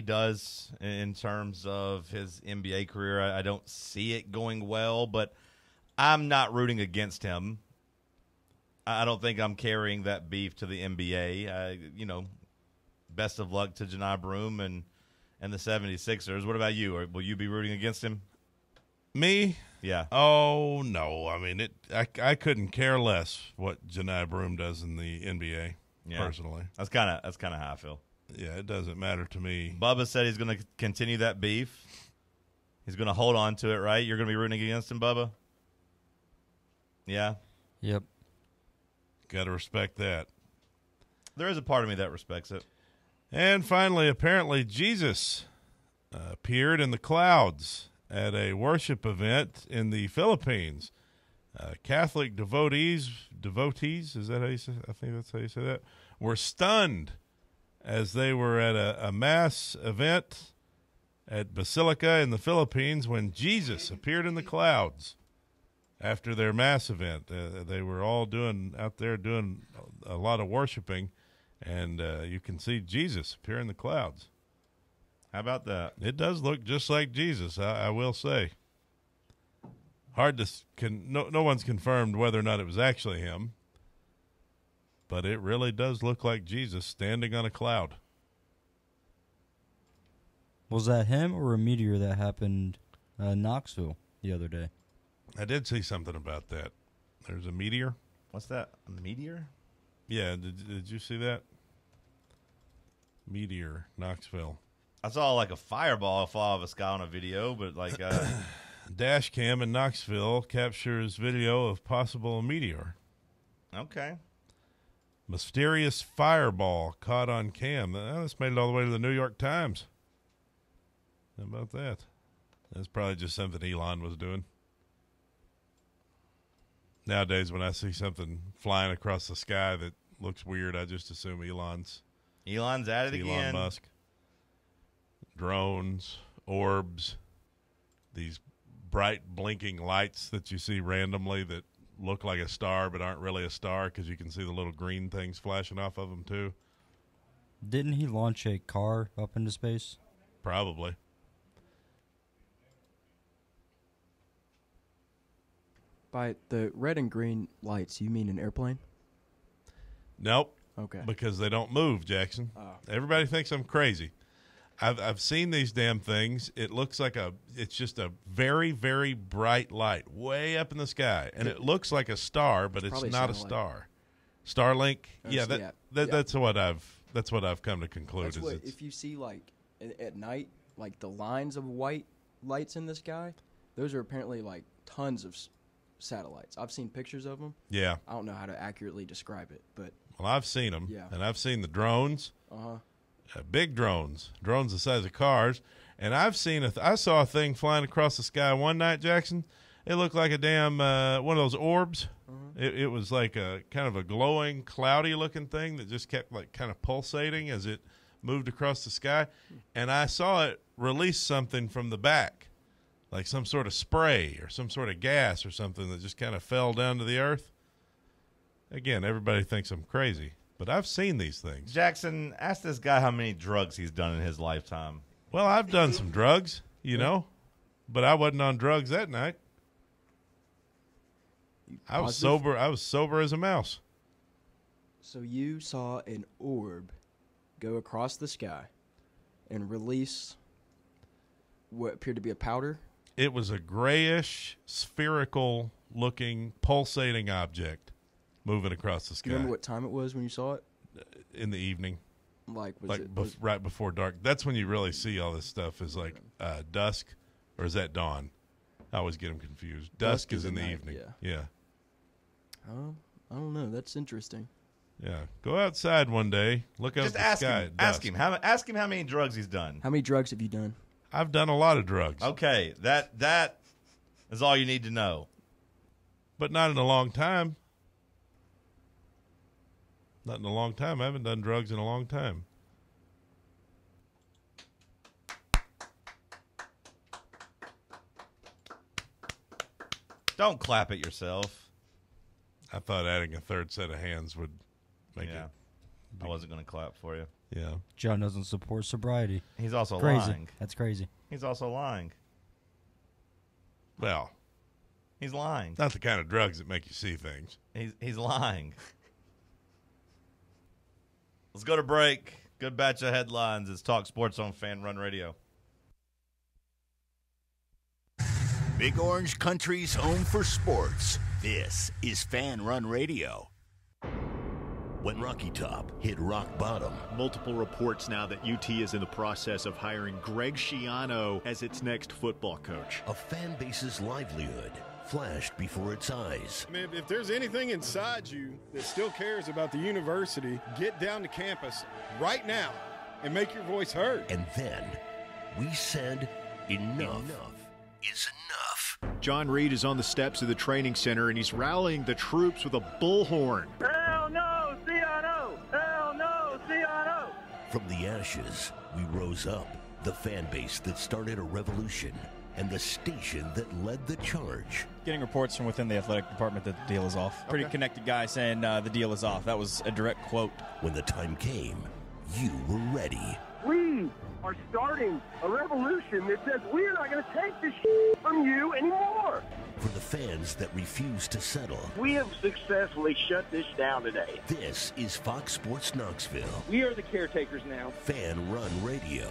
does in terms of his NBA career. I don't see it going well, but I'm not rooting against him. I don't think I'm carrying that beef to the NBA. Best of luck to Jahmai Broome and the 76ers. What about you? Will you be rooting against him?
Me?
Yeah.
Oh, no. I mean, I couldn't care less what Jahmai Broome does in the NBA, personally.
That's kind of how I feel.
Yeah, it doesn't matter to me.
Bubba said he's going to continue that beef. He's going to hold on to it, right? You're going to be rooting against him, Bubba? Yeah?
Yep.
Got to respect that.
There is a part of me that respects it.
And finally, apparently, Jesus appeared in the clouds at a worship event in the Philippines. Catholic devotees, is that how you say? I think that's how you say that. Were stunned as they were at a mass event at Basilica in the Philippines when Jesus appeared in the clouds after their mass event. They were all out there doing a lot of worshiping, and you can see Jesus appear in the clouds.
How about that?
It does look just like Jesus, I will say. Hard to no one's confirmed whether or not it was actually him, but it really does look like Jesus standing on a cloud.
Was that him or a meteor that happened in Knoxville the other day?
I did see something about that. There's a meteor.
What's that? A meteor?
Yeah, did you see that? Meteor, Knoxville.
I saw like a fireball fall off a sky on a video, but
dash cam in Knoxville captures video of possible meteor.
Okay.
Mysterious fireball caught on cam. That's made it all the way to the New York Times. How about that? That's probably just something Elon was doing. Nowadays, when I see something flying across the sky that looks weird, I just assume Elon's
at it again.
Elon Musk. drones, orbs, these bright blinking lights that you see randomly that look like a star but aren't really a star because you can see the little green things flashing off of them too.
Didn't he launch a car up into space?
Probably.
By the red and green lights, you mean an airplane?
Nope.
Okay.
Because they don't move, Jackson.
Oh.
Everybody thinks I'm crazy. I've seen these damn things. It looks like it's just a very, very bright light way up in the sky, and it looks like a star, but it's not a star. Starlink. Yeah, that's what I've come to conclude.
If you see like at night, like the lines of white lights in the sky, those are apparently like tons of satellites. I've seen pictures of them.
Yeah.
I don't know how to accurately describe it, but
well, I've seen them.
Yeah.
And I've seen the drones.
Uh-huh.
Big drones the size of cars, and I've seen I saw a thing flying across the sky one night, Jackson. It looked like a damn one of those orbs. It was like a kind of a glowing, cloudy-looking thing that just kept like kind of pulsating as it moved across the sky, and I saw it release something from the back, like some sort of spray or some sort of gas or something that just kind of fell down to the earth. Again, everybody thinks I'm crazy. But I've seen these things.
Jackson, ask this guy how many drugs he's done in his lifetime.
Well, I've done some drugs, you know, but I wasn't on drugs that night. I was sober. I was sober as a mouse.
So you saw an orb go across the sky and release what appeared to be a powder?
It was a grayish, spherical-looking, pulsating object moving across the sky.
Do you remember what time it was when you saw it?
In the evening.
Like,
right before dark. That's when you really see all this stuff is like dusk, or is that dawn? I always get them confused. Dusk is in the evening. Yeah.
I don't know. That's interesting.
Yeah. Go outside one day. Look up at the sky.
Ask him how many drugs he's done.
How many drugs have you done?
I've done a lot of drugs.
Okay, that is all you need to know.
But not in a long time. Not in a long time. I haven't done drugs in a long time.
Don't clap at yourself.
I thought adding a third set of hands would make it.
I wasn't going to clap for you.
Yeah.
John doesn't support sobriety.
He's also
crazy.
lying.
That's crazy.
He's also lying.
Well,
he's lying.
Not the kind of drugs that make you see things.
He's lying. Let's go to break. Good batch of headlines. It's Talk Sports on FanRun Radio.
Big Orange Country's home for sports. This is FanRun Radio. When Rocky Top hit rock bottom.
Multiple reports now that UT is in the process of hiring Greg Schiano as its next football coach.
A fan base's livelihood flashed before its eyes.
I mean, if there's anything inside you that still cares about the university, get down to campus right now and make your voice heard.
And then we said enough is enough.
John Reed is on the steps of the training center, and he's rallying the troops with a bullhorn.
Hell no, Schiano! Hell no, Schiano!
From the ashes, we rose up, the fan base that started a revolution, and the station that led the charge.
Getting reports from within the athletic department that the deal is off. Pretty connected guy saying the deal is off. That was a direct quote.
When the time came, you were ready.
We are starting a revolution that says we're not going to take this shit from you anymore.
For the fans that refuse to settle.
We have successfully shut this down today.
This is Fox Sports Knoxville.
We are the caretakers now.
Fan Run Radio.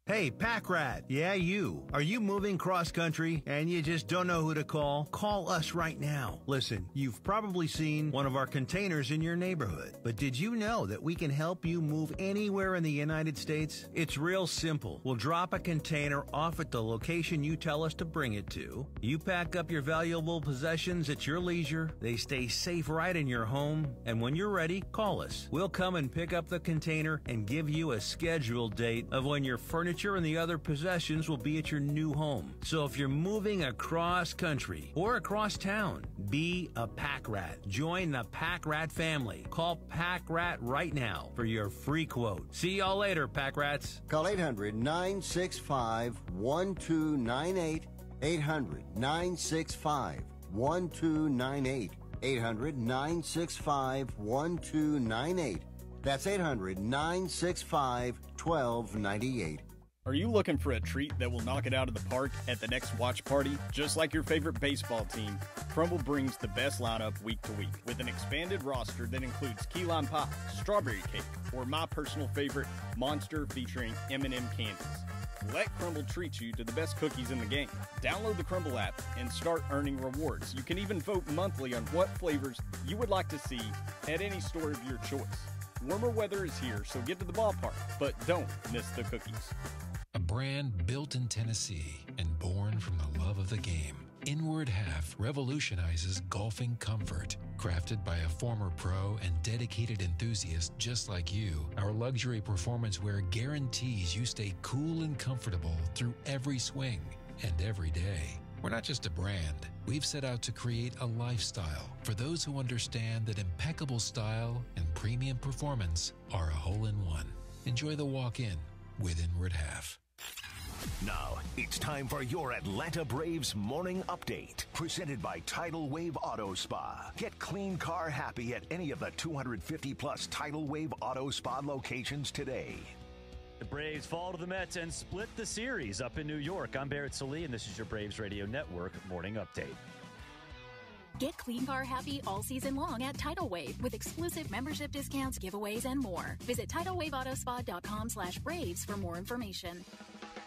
Hey, Pack Rat. Yeah, you. Are you moving cross country and you just don't know who to call? Call us right now. Listen, you've probably seen one of our containers in your neighborhood. But did you know that we can help you move anywhere in the United States? It's real simple. We'll drop a container off at the location you tell us to bring it to. You pack up your valuable possessions at your leisure. They stay safe right in your home. And when you're ready, call us. We'll come and pick up the container and give you a scheduled date of when your furniture furniture and the other possessions will be at your new home. So if you're moving across country or across town, be a pack rat. Join the Pack Rat family. Call Pack Rat right now for your free quote. See y'all later, Pack Rats.
Call 800-965-1298. 800-965-1298. 800-965-1298. That's 800-965-1298.
Are you looking for a treat that will knock it out of the park at the next watch party? Just like your favorite baseball team, Crumble brings the best lineup week to week with an expanded roster that includes key lime pie, strawberry cake, or my personal favorite, Monster featuring M&M candies. Let Crumble treat you to the best cookies in the game. Download the Crumble app and start earning rewards. You can even vote monthly on what flavors you would like to see at any store of your choice. Warmer weather is here, so get to the ballpark, but don't miss the cookies.
A brand built in Tennessee and born from the love of the game. Inward Half revolutionizes golfing comfort. Crafted by a former pro and dedicated enthusiast just like you, our luxury performance wear guarantees you stay cool and comfortable through every swing and every day. We're not just a brand. We've set out to create a lifestyle for those who understand that impeccable style and premium performance are a hole-in-one. Enjoy the walk-in with Inward Half.
Now, it's time for your Atlanta Braves morning update. Presented by Tidal Wave Auto Spa. Get clean car happy at any of the 250-plus Tidal Wave Auto Spa locations today.
The Braves fall to the Mets and split the series up in New York. I'm Barrett Salee, and this is your Braves Radio Network morning update.
Get clean car happy all season long at Tidal Wave with exclusive membership discounts, giveaways, and more. Visit TidalWaveAutoSpa.com/Braves for more information.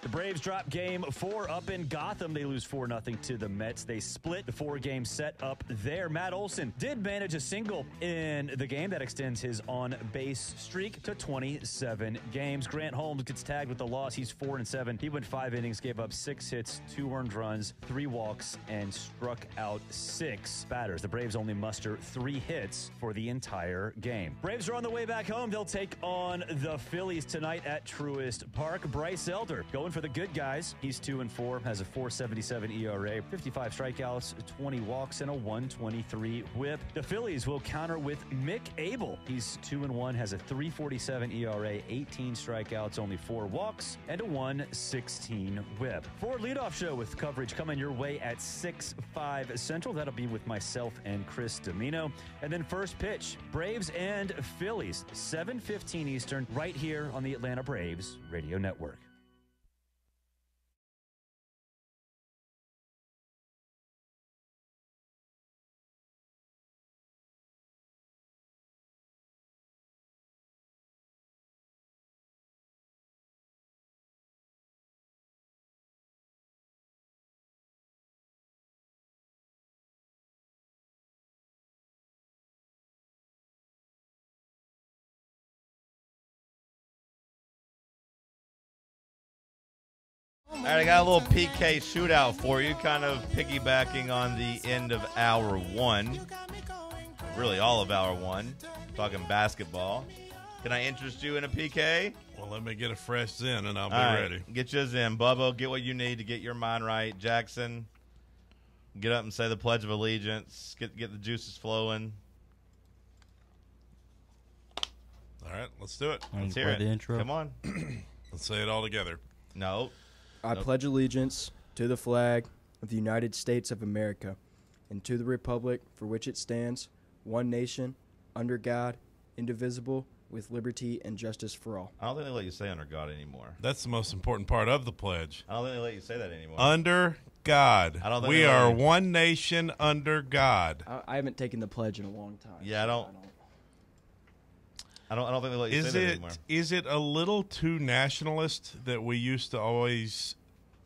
The Braves drop game 4 up in Gotham. They lose 4-0 to the Mets. They split the 4-game set up there. Matt Olson did manage a single in the game that extends his on-base streak to 27 games. Grant Holmes gets tagged with the loss. He's 4-7. He went 5 innings, gave up 6 hits, 2 earned runs, 3 walks, and struck out 6 batters. The Braves only muster 3 hits for the entire game. Braves are on the way back home. They'll take on the Phillies tonight at Truist Park. Bryce Elder going for the good guys. He's 2-4, has a 4.77 ERA, 55 strikeouts, 20 walks, and a 123 whip. The Phillies will counter with Mick Abel. He's 2-1, has a 3.47 ERA, 18 strikeouts, only 4 walks, and a 116 whip. Forward leadoff show with coverage coming your way at 6:05 Central. That'll be with myself and Chris Domino. And then first pitch, Braves and Phillies, 7:15 Eastern, right here on the Atlanta Braves Radio Network.
All right, I got a little PK shootout for you, kind of piggybacking on the end of hour 1. Really, all of hour 1. Talking basketball. Can I interest you in a PK?
Well, let me get a fresh Zen, and I'll be ready.
Get you a Zen. Bubba, get what you need to get your mind right. Jackson, get up and say the Pledge of Allegiance. Get the juices flowing.
All right, let's do it.
Let's hear it.
The intro.
Come on.
Let's say it all together.
No.
I pledge allegiance to the flag of the United States of America and to the republic for which it stands, one nation, under God, indivisible, with liberty and justice for all.
I don't think they let you say under God anymore.
That's the most important part of the pledge.
I don't think they let you say that anymore.
Under God.
I don't think
we are one nation under God.
I haven't taken the pledge in a long time.
Yeah, I don't think they let you say that anymore.
Is it a little too nationalist that we used to always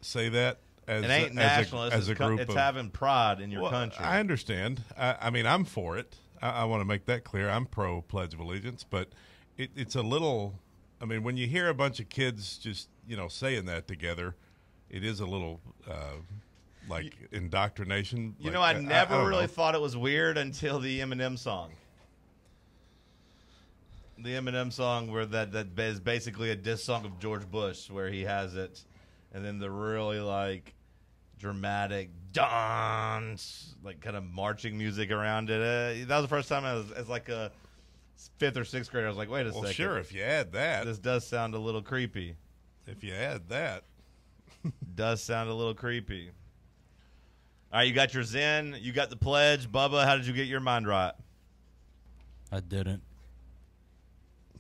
say that? It
ain't nationalist.
As a group
it's having pride in your country.
I understand. I mean, I'm for it. I want to make that clear. I'm pro Pledge of Allegiance, but it's a little. I mean, when you hear a bunch of kids just saying that together, it is a little like indoctrination.
I never really thought it was weird until the Eminem song. The Eminem song where that is basically a diss song of George Bush, where he has it, and then the really like dramatic dance, like kind of marching music around it. That was the first time as like a 5th or 6th grader. I was like, wait a second.
Well, sure, if you add that.
This does sound a little creepy.
If you add that.
Does sound a little creepy. All right, you got your Zen. You got the pledge. Bubba, how did you get your mind right?
I didn't.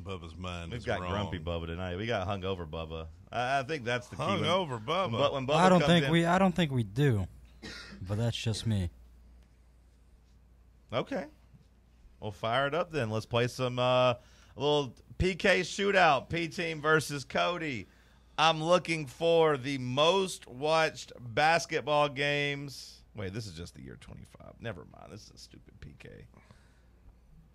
Bubba's mind
We've
is
got
wrong.
grumpy Bubba tonight. We got hungover Bubba. I think that's the key.
Hungover Bubba.
But when Bubba
I don't
comes
think we do, but that's just me.
Okay, we'll fire it up then. Let's play some a little PK shootout. P team versus Cody. I'm looking for the most watched basketball games. Wait, this is just the year 25. Never mind. This is a stupid PK.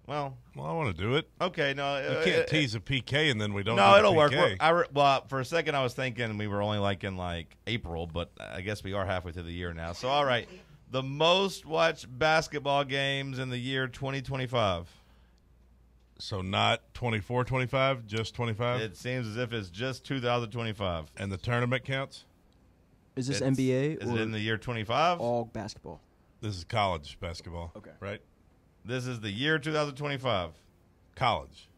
Well,
I want to do it.
Okay, no.
You can't tease a PK and then we don't
No,
do
it'll work.
PK.
Well, for a second I was thinking we were only like in like April, but I guess we are halfway through the year now. So, all right. The most watched basketball games in the year 2025.
So not 24-25, just 25?
It seems as if it's just 2025.
And the tournament counts?
Is this NBA?
Is
or
it in the year 25?
all basketball?
This is college basketball.
Okay.
Right?
This is the year 2025.
College.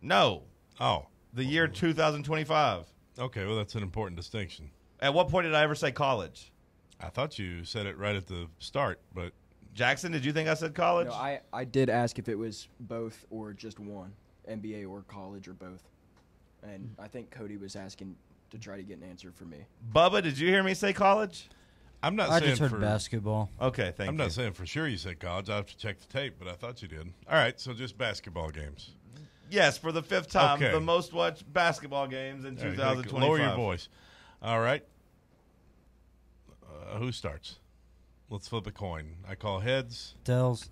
No.
Oh.
The year 2025.
Okay, well, that's an important distinction.
At what point did I ever say college?
I thought you said it right at the start, but...
Jackson, did you think I said college?
No, I did ask if it was both or just one, NBA or college or both. And I think Cody was asking to try to get an answer for me.
Bubba, did you hear me say college?
I'm not
I
saying
just heard
for
basketball.
Okay, thank you.
I'm not saying for sure you said college. I have to check the tape, but I thought you did. All right, so just basketball games.
Yes, for the 5th time,
Okay.
the most watched basketball games in 2025.
Lower your voice. All right. Who starts? Let's flip a coin. I call heads.
Tails.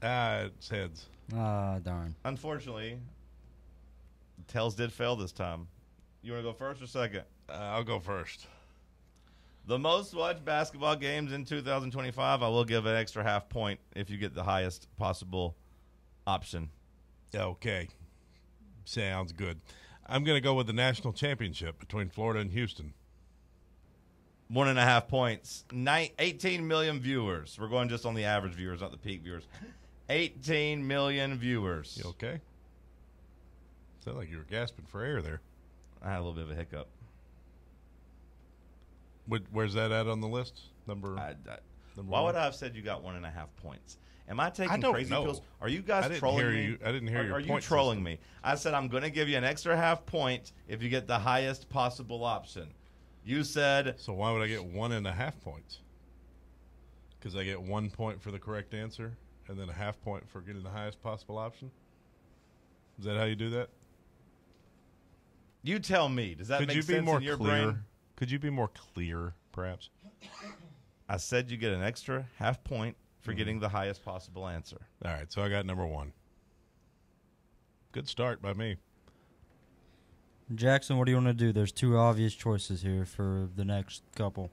It's heads.
Ah, darn.
Unfortunately, tails did fail this time. You want to go first or second?
I'll go first.
The most watched basketball games in 2025, I will give an extra half point if you get the highest possible option.
Okay. Sounds good. I'm going to go with the national championship between Florida and Houston.
1.5 points. 18 million viewers. We're going just on the average viewers, not the peak viewers. 18 million viewers.
You okay? Sounded like you were gasping for air there.
I had a little bit of a hiccup.
Where's that at on the list? Number
why would I have said you got 1.5 points? Am I taking
I don't
crazy
know.
pills? Are you guys
I didn't
trolling
hear
me?
you. I didn't hear your
Are you
point
trolling
system.
me? I said I'm going to give you an extra half point if you get the highest possible option. You said...
So why would I get 1.5 points? Because I get 1 point for the correct answer and then a half point for getting the highest possible option? Is that how you do that?
You tell me. Does that
Could
make
you be
sense
more
in your
clear?
brain?
Could you be more clear, perhaps?
I said you get an extra half point for getting the highest possible answer.
All right, so I got number 1. Good start by me.
Jackson, what do you want to do? There's 2 obvious choices here for the next couple.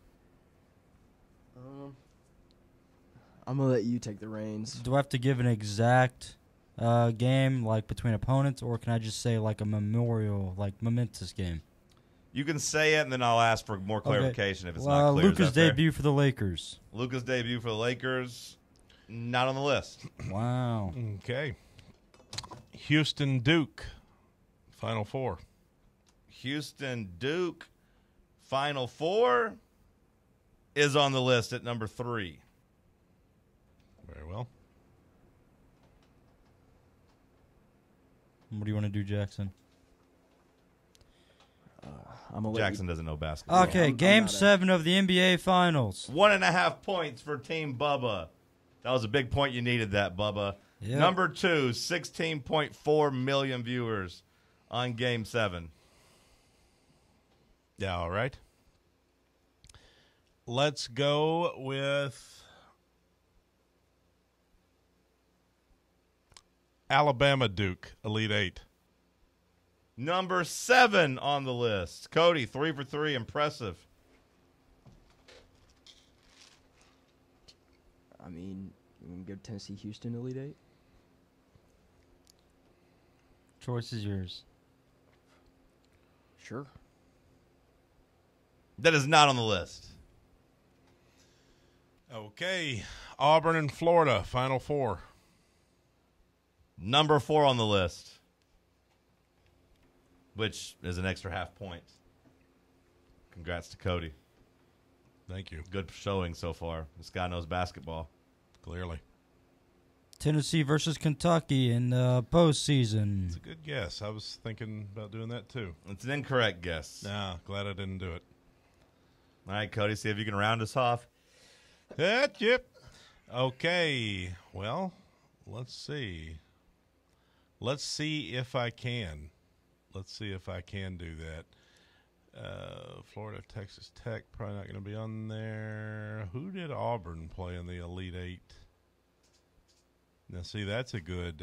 I'm going to let you take the reins.
Do I have to give an exact game, like between opponents, or can I just say like a memorial, like momentous game?
You can say it, and then I'll ask for more clarification if it's not clear.
Luka's
Is that fair?
debut for the Lakers.
Luka's debut for the Lakers, not on the list.
Wow.
Okay. Houston Duke, Final Four.
Houston Duke, Final Four, is on the list at number 3.
Very well.
What do you want to do, Jackson?
Jackson doesn't know basketball.
Okay, Game 7 of the NBA Finals.
1.5 points for Team Bubba. That was a big point. You needed that, Bubba.
Yep.
Number 2, 16.4 million viewers on Game 7.
Yeah, all right. Let's go with Alabama Duke, Elite 8.
Number 7 on the list. Cody, 3 for 3. Impressive.
I mean, you can go Tennessee, Houston, Elite 8.
Choice is yours.
Sure.
That is not on the list.
Okay. Auburn and Florida, Final Four.
Number 4 on the list, which is an extra half point. Congrats to Cody.
Thank you.
Good showing so far. This guy knows basketball.
Clearly.
Tennessee versus Kentucky in the postseason.
It's a good guess. I was thinking about doing that too.
It's an incorrect guess.
Nah, glad I didn't do it.
All right, Cody, see if you can round us off.
Yep. Okay. Well, let's see. Let's see if I can. Let's see if I can do that. Florida, Texas Tech, probably not going to be on there. Who did Auburn play in the Elite Eight? Now, see, that's a good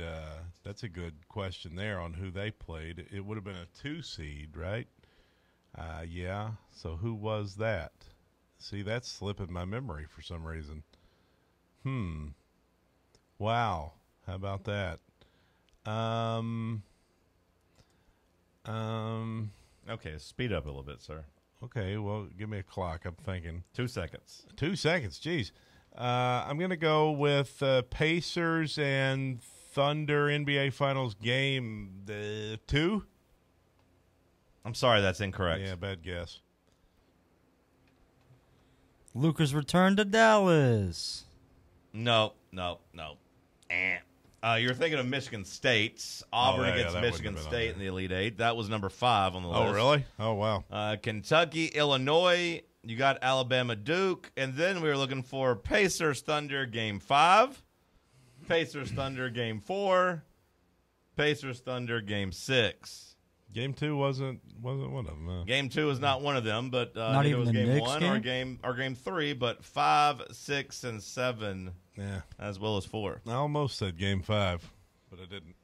question there on who they played. It would have been a 2 seed, right? Yeah. So who was that? See, that's slipping my memory for some reason. Wow. How about that?
Okay, speed up a little bit, sir.
Okay, well, give me a clock. I'm thinking.
2 seconds.
2 seconds, jeez. I'm going to go with Pacers and Thunder NBA Finals game 2.
I'm sorry, that's incorrect.
Yeah, bad guess.
Lucas returned to Dallas.
No. You're thinking of Michigan State. Auburn against Michigan State in the Elite Eight. That was number 5 on the list.
Oh, really? Oh, wow.
Kentucky, Illinois. You got Alabama, Duke. And then we were looking for Pacers, Thunder, Game 5. Pacers, Thunder, Game 4. Pacers, Thunder, Game 6.
Game 2 wasn't one of them.
Game 2 is not one of them, but
not even
it was
the
Game
Knicks
1
game?
or Game 3, but 5, 6, and 7,
yeah,
as well as 4.
I almost said Game 5, but I didn't.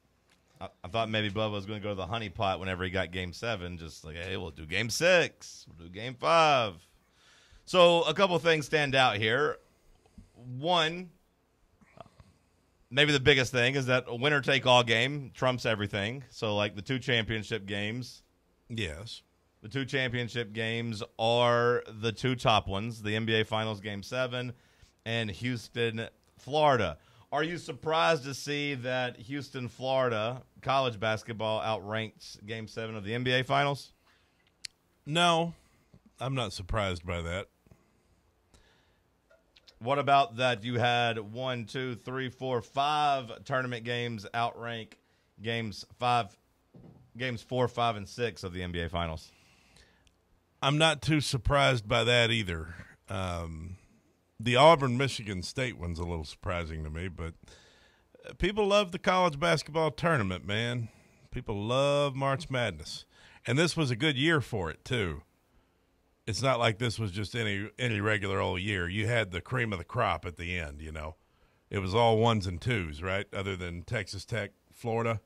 I thought maybe Bubba was going to go to the honey pot whenever he got Game 7, just like, hey, we'll do Game 6, we'll do Game 5. So a couple things stand out here. One, maybe the biggest thing is that a winner-take-all game trumps everything. So, like, the 2 championship games.
Yes.
The 2 championship games are the 2 top ones, the NBA Finals Game 7 and Houston, Florida. Are you surprised to see that Houston, Florida, college basketball outranked Game 7 of the NBA Finals?
No, I'm not surprised by that.
What about that you had 1, 2, 3, 4, 5 tournament games outrank games 4, 5, and 6 of the NBA Finals?
I'm not too surprised by that either. The Auburn-Michigan State one's a little surprising to me, but people love the college basketball tournament, man. People love March Madness. And this was a good year for it, too. It's not like this was just any regular old year. You had the cream of the crop at the end, you know. It was all 1s and 2s, right, other than Texas Tech, Florida.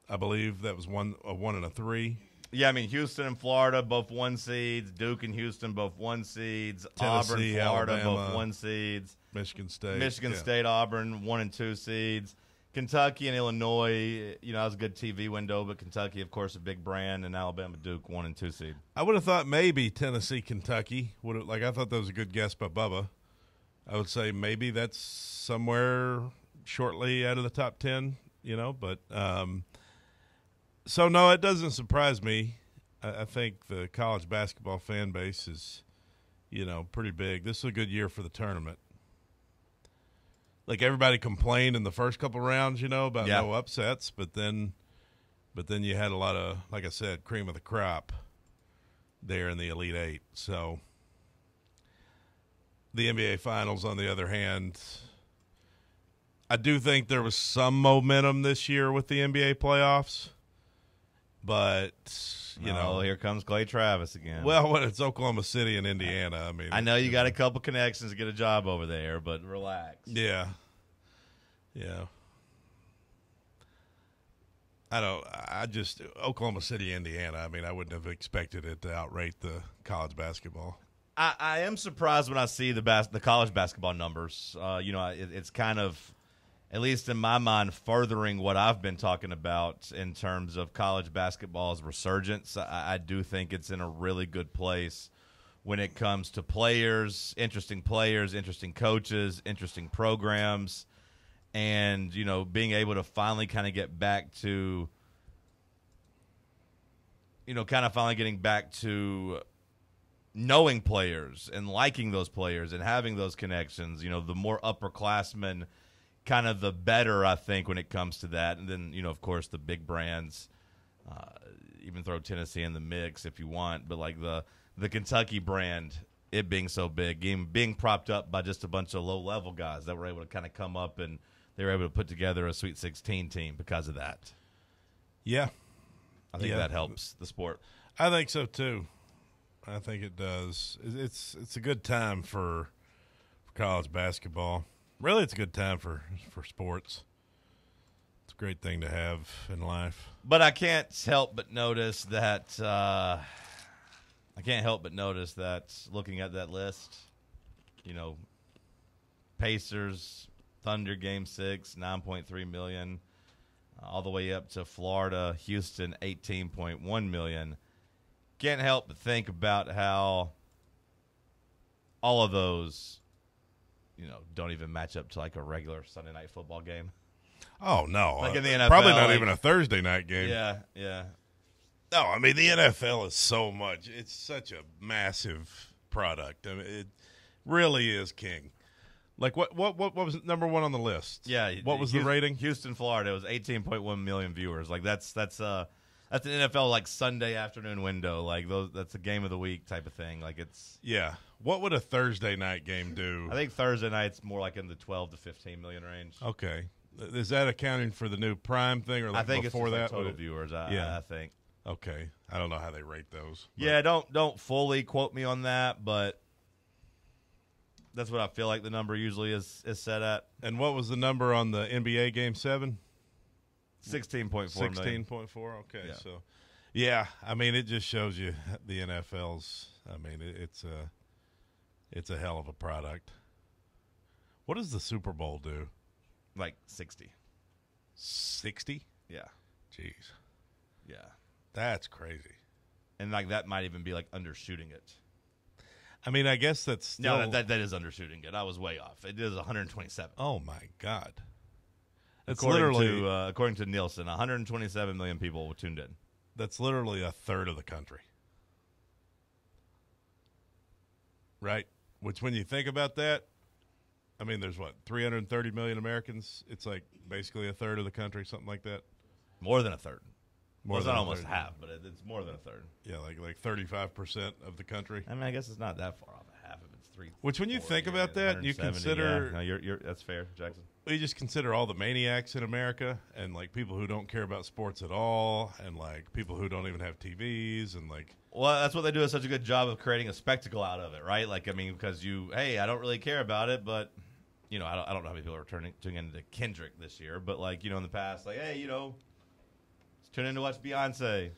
I believe that was a 1 and a 3.
Yeah, I mean, Houston and Florida, both 1 seeds. Duke and Houston, both 1 seeds.
Tennessee,
Auburn, Florida,
Alabama,
both 1 seeds.
Michigan State.
Michigan State, Auburn, 1 and 2 seeds. Kentucky and Illinois, you know, that was a good TV window, but Kentucky, of course, a big brand, and Alabama, Duke, 1 and 2 seed.
I would have thought maybe Tennessee, Kentucky. I thought that was a good guess by Bubba. I would say maybe that's somewhere shortly out of the top 10, you know, but so, no, it doesn't surprise me. I think the college basketball fan base is, you know, pretty big. This is a good year for the tournament. Like, everybody complained in the first couple rounds, you know, about no upsets, but then you had a lot of, like I said, cream of the crop there in the Elite Eight. So the NBA Finals, on the other hand, I do think there was some momentum this year with the NBA playoffs. But, you know.
Here comes Clay Travis again.
Well, when it's Oklahoma City and Indiana, I mean.
I know you got a couple connections to get a job over there, but relax.
Yeah. Oklahoma City, Indiana, I mean, I wouldn't have expected it to outrate the college basketball.
I am surprised when I see the college basketball numbers. You know, it's kind of at least in my mind, furthering what I've been talking about in terms of college basketball's resurgence. I do think it's in a really good place when it comes to players, interesting coaches, interesting programs, and, you know, being able to finally kind of get back to, you know, kind of finally getting back to knowing players and liking those players and having those connections. You know, the more upperclassmen, kind of the better, I think, when it comes to that. And then, you know, of course, the big brands, even throw Tennessee in the mix if you want, but like the Kentucky brand, it being so big, being propped up by just a bunch of low-level guys that were able to kind of come up, and they were able to put together a Sweet 16 team because of that.
Yeah.
I think that helps the sport.
I think so, too. I think it does. It's a good time for college basketball. Really, it's a good time for sports. It's a great thing to have in life.
But I can't help but notice that looking at that list, you know, Pacers, Thunder Game 6, $9.3 million, all the way up to Florida, Houston, $18.1 million. Can't help but think about how all of those, you know, don't even match up to like a regular Sunday night football game.
Oh, no.
Like in the NFL.
Probably not even a Thursday night game.
Yeah, yeah.
No, I mean, the NFL is so much. It's such a massive product. I mean, it really is king. Like, what was number one on the list?
Yeah.
What was the rating?
Houston, Florida. It was 18.1 million viewers. Like, that's an NFL, like, Sunday afternoon window. Like, that's a game of the week type of thing. Like, it's.
Yeah. What would a Thursday night game do?
I think Thursday night's more like in the 12 to 15 million range.
Okay. Is that accounting for the new Prime thing, or like
I think
before
it's just
that?
like total viewers, I think.
Okay. I don't know how they rate those. But.
Yeah, don't fully quote me on that, but that's what I feel like the number usually is set at.
And what was the number on the NBA Game 7?
16.4 million.
16.4, okay. Yeah. So, yeah, I mean, it just shows you the NFL's, I mean, it's a hell of a product. What does the Super Bowl do?
Like 60.
60?
Yeah.
Jeez.
Yeah.
That's crazy.
And like that might even be like undershooting it.
I mean, I guess that's still...
No, that is undershooting it. I was way off. It is 127.
Oh, my God. It's
according to Nielsen, 127 million people tuned in.
That's literally a third of the country. Right? Which, when you think about that, I mean, there's 330 million Americans? It's like basically a third of the country, something like that.
More than a third.
More
it's
than
not almost half, but it's more than a third.
Yeah, like 35% of the country.
I mean, I guess it's not that far off a half if it's 3.
Which, when you think about that, you consider.
Yeah. No, you're that's fair, Jackson.
You just consider all the maniacs in America, and like people who don't care about sports at all, and like people who don't even have TVs, and like.
Well, that's what they do such a good job of creating a spectacle out of it, right? Like, I mean, because I don't really care about it, but. You know, I don't know how many people are tuning into Kendrick this year, but like, you know, in the past, like, hey, you know, let's tune in to watch Beyonce.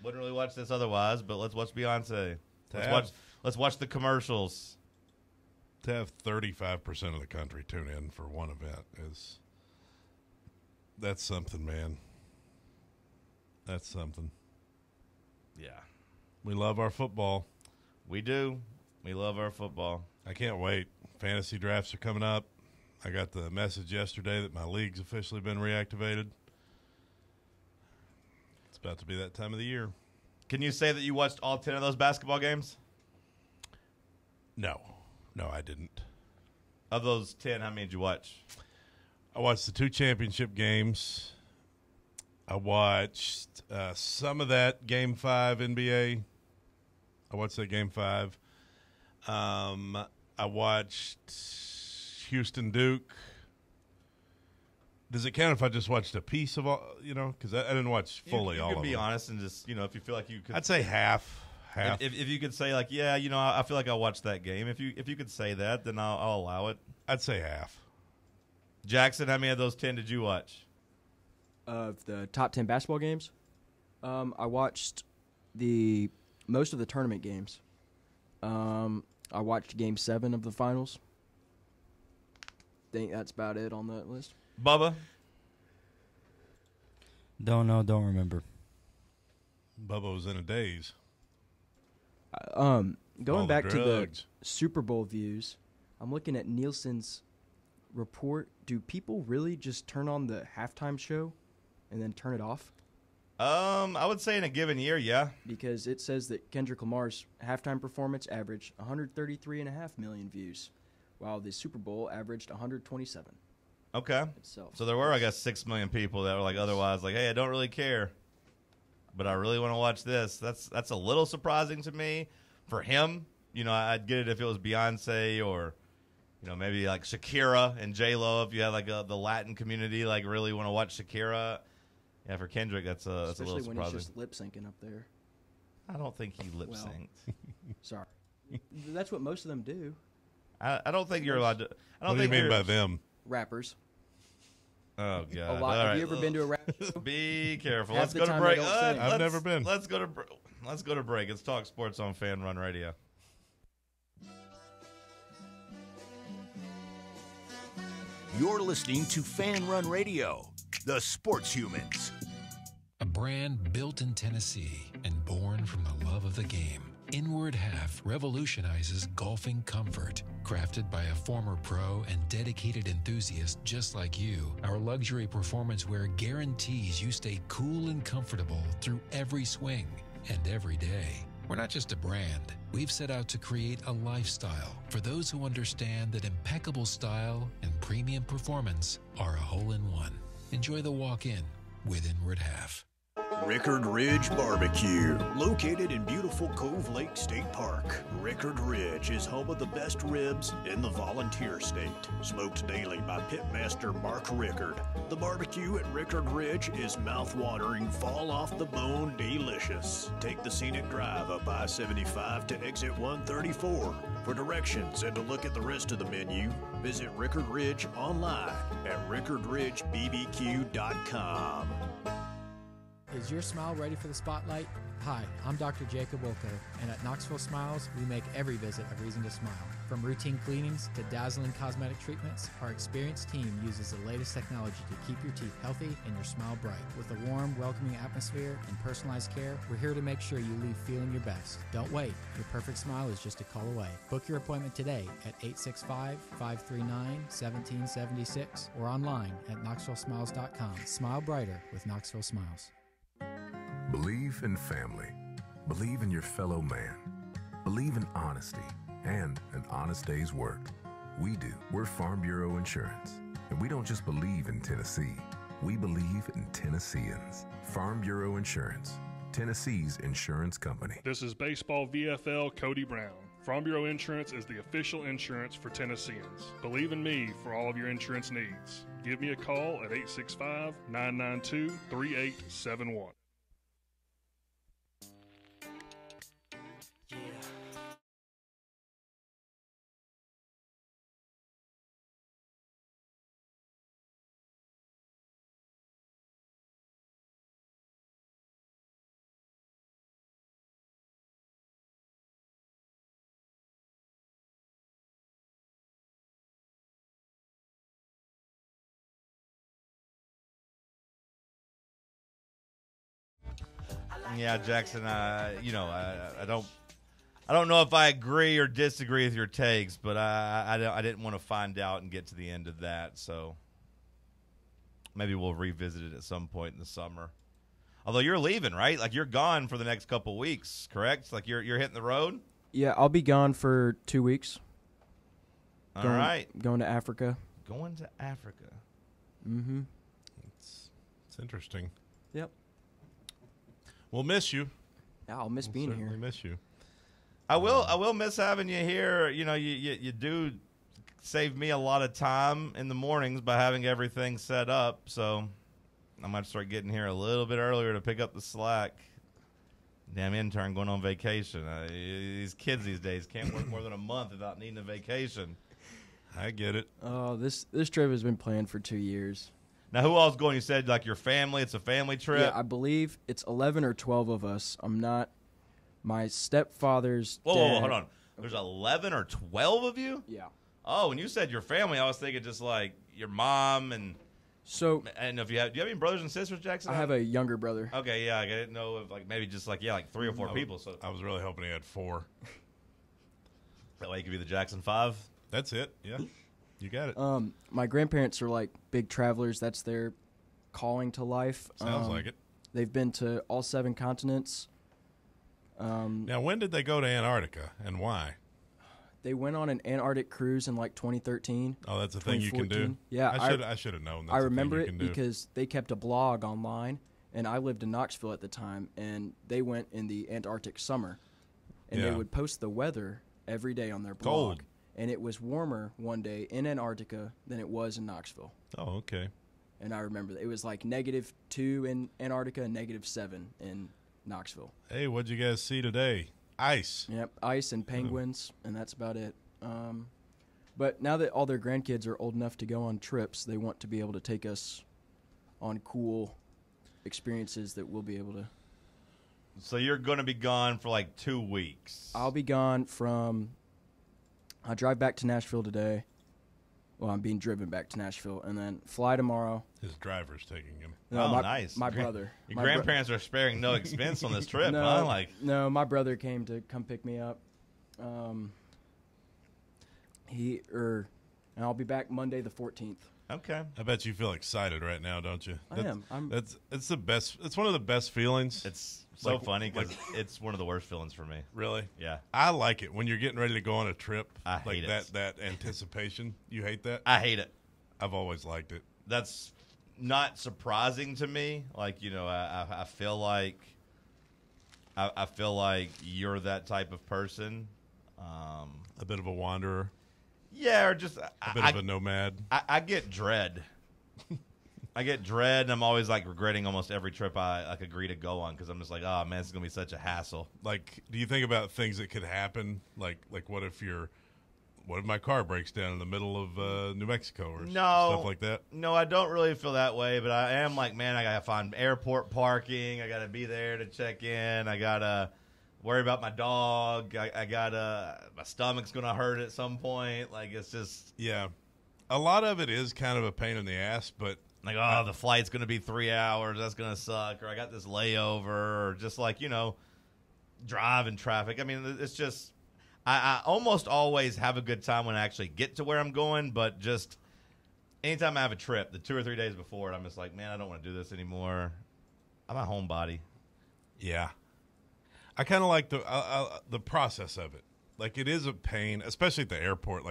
Wouldn't really watch this otherwise, but let's watch Beyonce. Let's watch the commercials.
To have 35% of the country tune in for one event that's something, man. That's something.
Yeah.
We love our football.
We do. We love our football.
I can't wait. Fantasy drafts are coming up. I got the message yesterday that my league's officially been reactivated. It's about to be that time of the year.
Can you say that you watched all 10 of those basketball games?
No, I didn't.
Of those 10, how many did you watch?
I watched the 2 championship games. I watched some of that Game 5 NBA. I watched that Game 5. I watched Houston Duke. Does it count if I just watched a piece of all, you know, because I didn't watch fully all of it.
You can be honest and just, you know, if you feel like you could.
I'd say half.
If you could say like, yeah, you know, I feel like I watched that game. If you could say that, then I'll allow it.
I'd say half.
Jackson, how many of those 10 did you watch?
Of the top 10 basketball games, I watched most of the tournament games. I watched Game 7 of the finals. Think that's about it on that list.
Bubba?
Don't know, don't remember.
Bubba was in a daze.
Going back to the
drugs.
Super Bowl views, I'm looking at Nielsen's report. Do people really just turn on the halftime show and then turn it off?
I would say in a given year, yeah.
Because it says that Kendrick Lamar's halftime performance averaged 133.5 million views, while the Super Bowl averaged 127.
Okay.
Itself.
So there were, I guess, 6 million people that were like otherwise like, hey, I don't really care, but I really want to watch this. That's a little surprising to me. For him, you know, I'd get it if it was Beyonce or, you know, maybe like Shakira and J-Lo. If you had like the Latin community like really want to watch Shakira. Yeah, for Kendrick, that's a little surprising.
Especially when he's just lip syncing up there.
I don't think he lip synced.
Sorry, that's what most of them do.
I don't think you're allowed to. I don't
What do you
think
mean by them?
Rappers.
Oh God!
A lot.
All
Have you ever been to a rap show?
Be careful.
Half
Let's
the
go to
time
break.
they don't sing.
I've never been.
Let's go to break. It's Talk Sports on FanRun Radio.
You're listening to FanRun Radio, the sports humans.
A brand built in Tennessee and born from the love of the game. Inward Half revolutionizes golfing comfort. Crafted by a former pro and dedicated enthusiast just like you, our luxury performance wear guarantees you stay cool and comfortable through every swing and every day. We're not just a brand. We've set out to create a lifestyle for those who understand that impeccable style and premium performance are a hole-in-one. Enjoy the walk-in with Inward Half.
Rickard Ridge Barbecue, located in beautiful Cove Lake State Park. Rickard Ridge is home of the best ribs in the Volunteer State. Smoked daily by Pitmaster Mark Rickard. The barbecue at Rickard Ridge is mouth-watering, fall-off-the-bone delicious. Take the scenic drive up I-75 to exit 134. For directions and to look at the rest of the menu, visit Rickard Ridge online at rickardridgebbq.com.
Is your smile ready for the spotlight? Hi, I'm Dr. Jacob Wilco, and at Knoxville Smiles, we make every visit a reason to smile. From routine cleanings to dazzling cosmetic treatments, our experienced team uses the latest technology to keep your teeth healthy and your smile bright. With a warm, welcoming atmosphere and personalized care, we're here to make sure you leave feeling your best. Don't wait. Your perfect smile is just a call away. Book your appointment today at 865-539-1776 or online at knoxvillesmiles.com. Smile brighter with Knoxville Smiles.
Believe in family. Believe in your fellow man. Believe in honesty and an honest day's work. We do. We're Farm Bureau Insurance. And we don't just believe in Tennessee. We believe in Tennesseans. Farm Bureau Insurance. Tennessee's insurance company.
This is Baseball VFL Cody Brown. Farm Bureau Insurance is the official insurance for Tennesseans. Believe in me for all of your insurance needs. Give me a call at 865-992-3871.
Yeah, Jackson. I don't know if I agree or disagree with your takes, but I didn't want to find out and get to the end of that. So maybe we'll revisit it at some point in the summer. Although you're leaving, right? Like you're gone for the next couple weeks, correct? Like you're hitting the road.
Yeah, I'll be gone for 2 weeks.
All right,
going to Africa.
Going to Africa.
Mm-hmm.
It's interesting.
Yep.
We'll miss you.
Yeah, I'll miss being here.
Miss you.
I will miss having you here. You know, you do save me a lot of time in the mornings by having everything set up. So I might start getting here a little bit earlier to pick up the slack. Damn intern going on vacation. These kids these days can't work more than a month without needing a vacation.
I get it.
Oh, this trip has been planned for 2 years.
Now, who all's going? You said like your family. It's a family trip.
Yeah, I believe it's 11 or 12 of us. I'm not. My stepfather's.
Whoa, hold on. There's 11 or 12 of you?
Yeah.
Oh, when you said your family, I was thinking just like your mom and
So
and if you have, do you have any brothers and sisters, Jackson?
I have a younger brother.
Okay, yeah, I didn't know if maybe just like 3 or 4 people. So
I was really hoping he had 4.
That way, you could be the Jackson 5.
That's it. Yeah, you got it.
My grandparents are like big travelers. That's their calling to life.
Sounds like it.
They've been to all 7 continents.
Now, when did they go to Antarctica and why?
They went on an Antarctic cruise in like 2013.
Oh, that's a thing you can do?
Yeah,
I should have known. That's
I
a
remember
thing you
it
can do.
because they kept a blog online, and I lived in Knoxville at the time, and they went in the Antarctic summer, and they
Yeah.
would post the weather every day on their blog.
Cold.
And it was warmer one day in Antarctica than it was in Knoxville.
Oh, okay.
And I remember that it was like -2 in Antarctica and -7 in Knoxville.
Hey, what'd you guys see today? Ice.
Yep, ice and penguins, and that's about it. But now that all their grandkids are old enough to go on trips, they want to be able to take us on cool experiences that we'll be able to.
So you're going to be gone for like 2 weeks.
I'll be gone from. I drive back to Nashville today. Well, I'm being driven back to Nashville, and then fly tomorrow.
His driver's taking him.
No,
nice.
My brother.
Your
My
grandparents are sparing no expense on this trip,
no,
huh?
No, my brother came to come pick me up. And I'll be back Monday the 14th.
Okay.
I bet you feel excited right now, don't you?
I am.
It's the best. It's one of the best feelings.
It's so funny because it's one of the worst feelings for me.
Really?
Yeah.
I like it when you're getting ready to go on a trip.
I hate it.
That anticipation. You hate that?
I hate it.
I've always liked it.
That's not surprising to me. I feel like I feel like you're that type of person.
A bit of a wanderer.
Yeah, or just
a bit of a nomad.
I get dread. I get dread, and I'm always regretting almost every trip I agree to go on because I'm just like, oh man, this is gonna be such a hassle.
Do you think about things that could happen? Like what if my car breaks down in the middle of New Mexico or stuff like that?
No, I don't really feel that way, but I am like, man, I gotta find airport parking. I gotta be there to check in. I gotta worry about my dog. I gotta, my stomach's gonna hurt at some point. It's just,
yeah. A lot of it is kind of a pain in the ass, but
the flight's gonna be 3 hours. That's gonna suck. Or I got this layover, or just driving traffic. I mean, it's just, I almost always have a good time when I actually get to where I'm going, but just anytime I have a trip, the 2 or 3 days before it, I'm just like, man, I don't want to do this anymore. I'm a homebody.
Yeah. I kind of like the process of it. It is a pain, especially at the airport.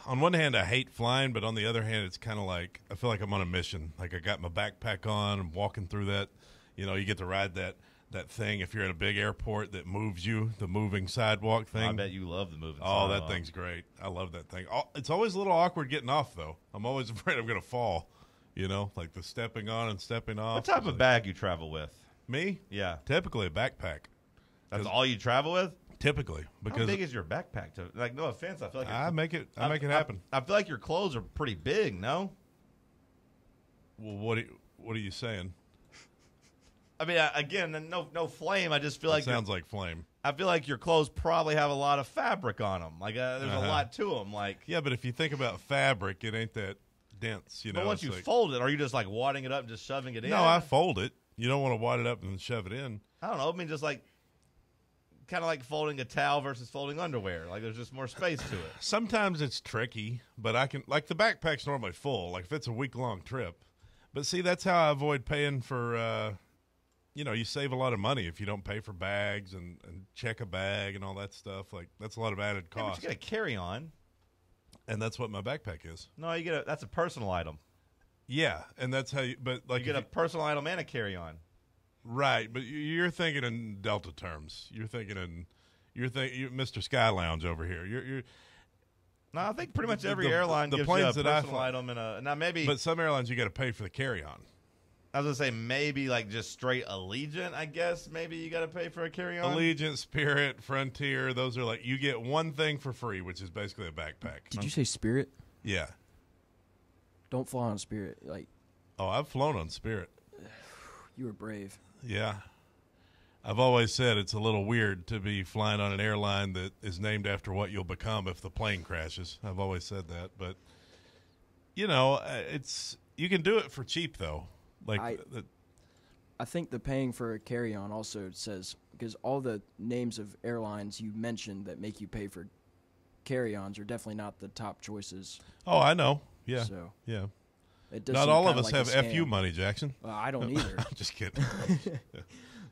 On one hand, I hate flying, but on the other hand, it's kind of I feel like I'm on a mission. I got my backpack on, I'm walking through that. You get to ride that thing if you're at a big airport that moves you, the moving sidewalk thing.
I bet you love the moving sidewalk.
Oh, that thing's great. I love that thing. It's always a little awkward getting off, though. I'm always afraid I'm going to fall, the stepping on and stepping off.
What type of bag you travel with?
Me?
Yeah.
Typically a backpack.
That's all you travel with?
Typically. Because
how big is your backpack? No offense. I feel like
I make it happen.
I feel like your clothes are pretty big, no?
Well, what are you saying?
I mean, again, no flame. I just feel like
sounds like flame.
I feel like your clothes probably have a lot of fabric on them. There's a lot to them.
Yeah, but if you think about fabric, it ain't that dense.
But once you fold it, are you just wadding it up and just shoving it in?
No, I fold it. You don't want to wad it up and shove it in.
I don't know. I mean, just kind of like folding a towel versus folding underwear. There's just more space to it.
Sometimes it's tricky, but I can the backpack's normally full. If it's a week-long trip. But see, that's how I avoid paying for. You save a lot of money if you don't pay for bags and check a bag and all that stuff. That's a lot of added cost.
Yeah, but you get a carry-on,
and that's what my backpack is.
No, that's a personal item.
Yeah, and that's how you. But
you get a personal item and a carry-on.
Right, but you're thinking in Delta terms. You're thinking Mr. Sky Lounge over here. You're.
No, I think pretty much every airline gives you a personal item and now maybe.
But some airlines you got to pay for the carry-on.
I was gonna say maybe just straight Allegiant. I guess maybe you got to pay for a carry-on.
Allegiant, Spirit, Frontier. Those are you get one thing for free, which is basically a backpack.
Did you say Spirit?
Yeah.
Don't fly on Spirit.
Oh, I've flown on Spirit.
You were brave.
Yeah. I've always said it's a little weird to be flying on an airline that is named after what you'll become if the plane crashes. I've always said that, but You know, you can do it for cheap though.
I think the paying for a carry-on also says, because all the names of airlines you mentioned that make you pay for carry-ons are definitely not the top choices.
Oh, I know. Yeah.
So
yeah.
It does
Not
seem
all of
kinda
us
like
have
a
FU
scam.
money, Jackson.
I don't either.
I'm just kidding.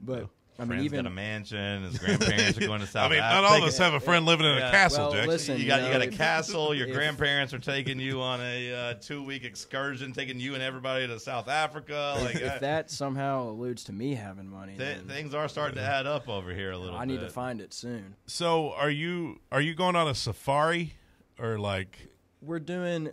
But I mean,
Friend's
even
got a mansion. His grandparents are going to South
I mean,
Africa.
not all of us have a friend living in a castle, Jackson.
listen,
you got a
if-
castle. Your
if-
grandparents are taking you on a 2-week excursion, taking you and everybody to South Africa. Like
if that somehow alludes to me having money, then
things are starting to add up over here a little.
I
bit.
need to find it soon.
So, are you going on a safari or like?
We're doing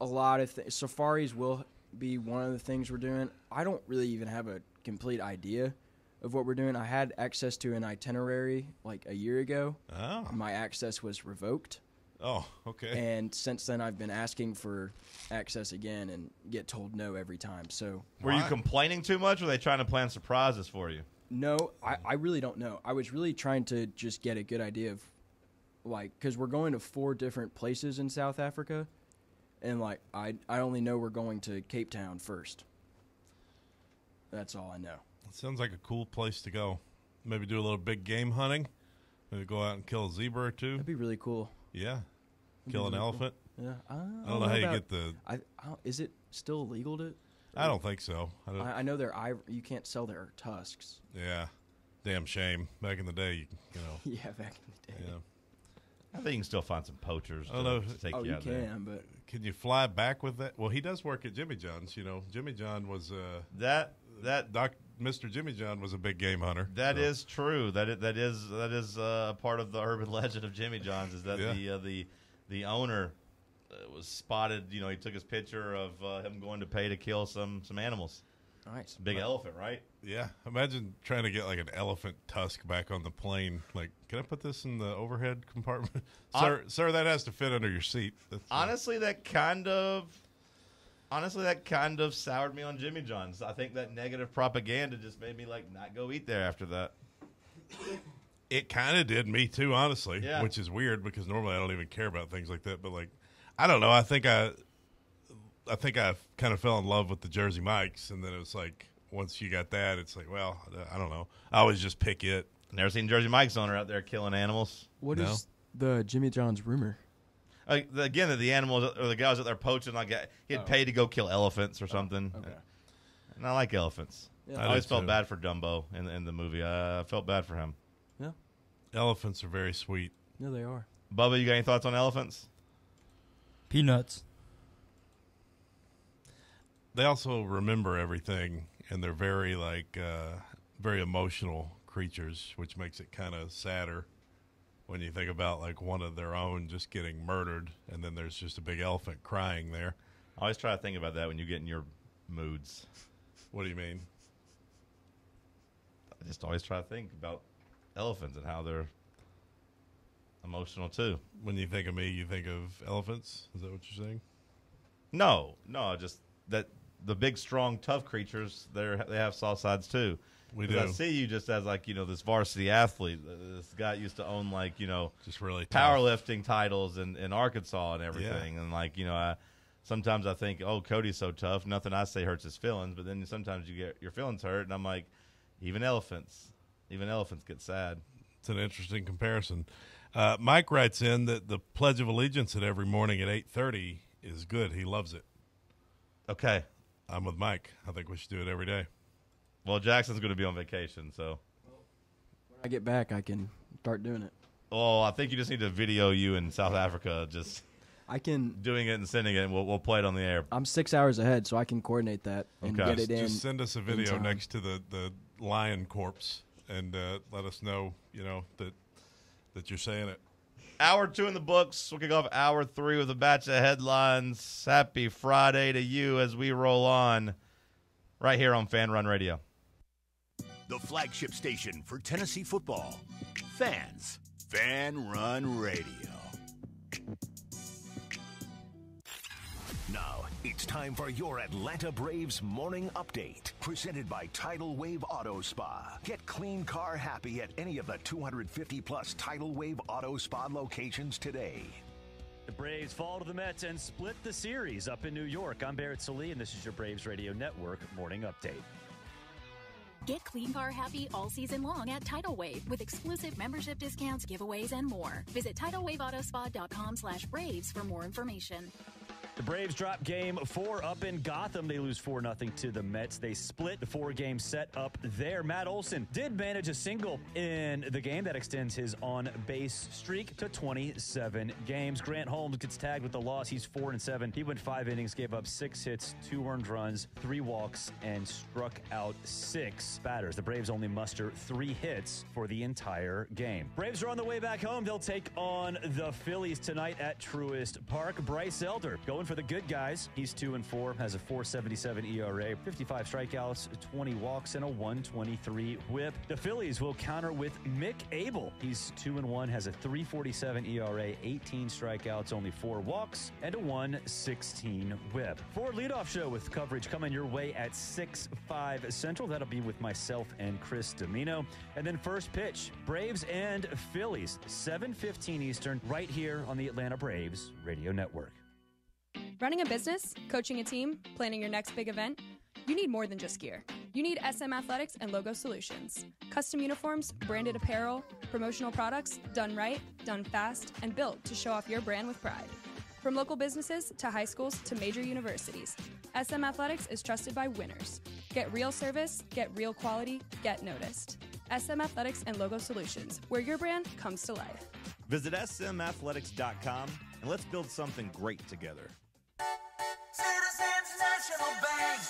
a lot of things. Safaris will be one of the things we're doing. I don't really even have a complete idea of what we're doing. I had access to an itinerary like a year ago.
Oh.
My access was revoked.
Oh, okay.
And since then, I've been asking for access again and get told no every time. So,
Were you complaining too much, or were they trying to plan surprises for you?
no, I really don't know. I was really trying to just get a good idea of, like, because we're going to 4 different places in South Africa, and, like, I only know we're going to Cape Town first. That's all I know.
It sounds like a cool place to go. Maybe do a little big game hunting. Maybe go out and kill a zebra or two.
That'd be really cool.
Yeah.
That'd
Kill
be
an
really
elephant.
Cool. Yeah. I
don't know how you
about-
get the.
Is it still illegal to?
I don't think so.
I know you can't sell their tusks.
Yeah. Damn shame. Back in the day, you know.
Yeah, back in the day.
Yeah.
I think you can still find some poachers
I don't know.
to take
Oh,
you
you
out there.
can, but
Can you fly back with that? Well, he does work at Jimmy John's. You know, Jimmy John was Mr. Jimmy John was a big game hunter.
That is true. That is part of the urban legend of Jimmy John's is that the owner was spotted. You know, he took his picture of him going to pay to kill some animals.
Nice.
Big elephant, right?
Yeah. Imagine trying to get like an elephant tusk back on the plane. Like, can I put this in the overhead compartment? Sir, that has to fit under your seat.
Honestly, that kind of soured me on Jimmy John's. I think that negative propaganda just made me like not go eat there after that.
It kind of did me too, honestly,
Yeah.
which is weird because normally I don't even care about things like that. But like, I don't know. I think I kind of fell in love with the Jersey Mikes, and then it was like once you got that, it's like, well, I don't know. I always just pick it.
Never seen Jersey Mike's owner out there killing animals.
What is the Jimmy John's rumor?
Again, the animals or the guys out there poaching, like he had paid to go kill elephants or something.
Okay.
And I like elephants.
Yeah.
I always felt bad for Dumbo in the movie. I felt bad for him.
Yeah.
Elephants are very sweet.
Yeah, they are.
Bubba, you got any thoughts on elephants?
Peanuts.
They also remember everything, and they're very very emotional creatures, which makes it kind of sadder when you think about like one of their own just getting murdered, and then there's just a big elephant crying there.
I always try to think about that when you get in your moods.
What do you mean?
I just always try to think about elephants and how they're emotional too.
When you think of me, you think of elephants? Is that what you're saying?
No, just that the big, strong, tough creatures, they have soft sides too.
We
'Cause
do.
I see you just as like, this varsity athlete. This guy used to own like,
just really tough.
powerlifting titles in Arkansas and everything.
Yeah.
And like, sometimes I think, oh, Cody's so tough. Nothing I say hurts his feelings. But then sometimes you get your feelings hurt. And I'm like, even elephants get sad.
It's an interesting comparison. Mike writes in that the Pledge of Allegiance at every morning at 8:30 is good. He loves it.
Okay.
I'm with Mike. I think we should do it every day.
Well, Jackson's going to be on vacation, so.
When I get back, I can start doing it.
Oh, I think you just need to video you in South Africa just doing it and sending it, and we'll play it on the air.
I'm 6 hours ahead, so I can coordinate that and get it in.
Just send us a
in
video
time.
next to the lion corpse and let us know, that you're saying it.
Hour 2 in the books. We'll kick off hour 3 with a batch of headlines. Happy Friday to you as we roll on right here on FanRun Radio.
The flagship station for Tennessee football. Fans. FanRun Radio.
Now, it's time for your Atlanta Braves morning update. Presented by Tidal Wave Auto Spa. Get clean car happy at any of the 250-plus Tidal Wave Auto Spa locations today.
The Braves fall to the Mets and split the series up in New York. I'm Barrett Salee, and this is your Braves Radio Network Morning Update.
Get Clean Car Happy all season long at Tidal Wave with exclusive membership discounts, giveaways, and more. Visit TidalWaveAutoSpa.com/Braves for more information.
The Braves drop Game 4 up in Gotham. They lose 4-0 to the Mets. They split the 4-game set up there. Matt Olson did manage a single in the game that extends his on-base streak to 27 games. Grant Holmes gets tagged with the loss. He's 4-7. He went 5 innings, gave up 6 hits, 2 earned runs, 3 walks, and struck out 6 batters. The Braves only muster 3 hits for the entire game. Braves are on the way back home. They'll take on the Phillies tonight at Truist Park. Bryce Elder going for the good guys. He's 2-4, has a 4.77 ERA, 55 strikeouts, 20 walks, and a 123 whip. The Phillies will counter with Mick Abel. He's 2-1, has a 3.47 ERA, 18 strikeouts, only 4 walks, and a 116 whip. Ford Leadoff Show with coverage coming your way at 6:05 Central. That'll be with myself and Chris Domino. And then first pitch, Braves and Phillies, 7:15 Eastern, right here on the Atlanta Braves Radio Network.
Running a business, coaching a team, planning your next big event, you need more than just gear. You need SM Athletics and Logo Solutions. Custom uniforms, branded apparel, promotional products, done right, done fast, and built to show off your brand with pride. From local businesses to high schools to major universities, SM Athletics is trusted by winners. Get real service, get real quality, get noticed. SM Athletics and Logo Solutions, where your brand comes to life.
Visit smathletics.com and let's build something great together.
Citizens National Bank.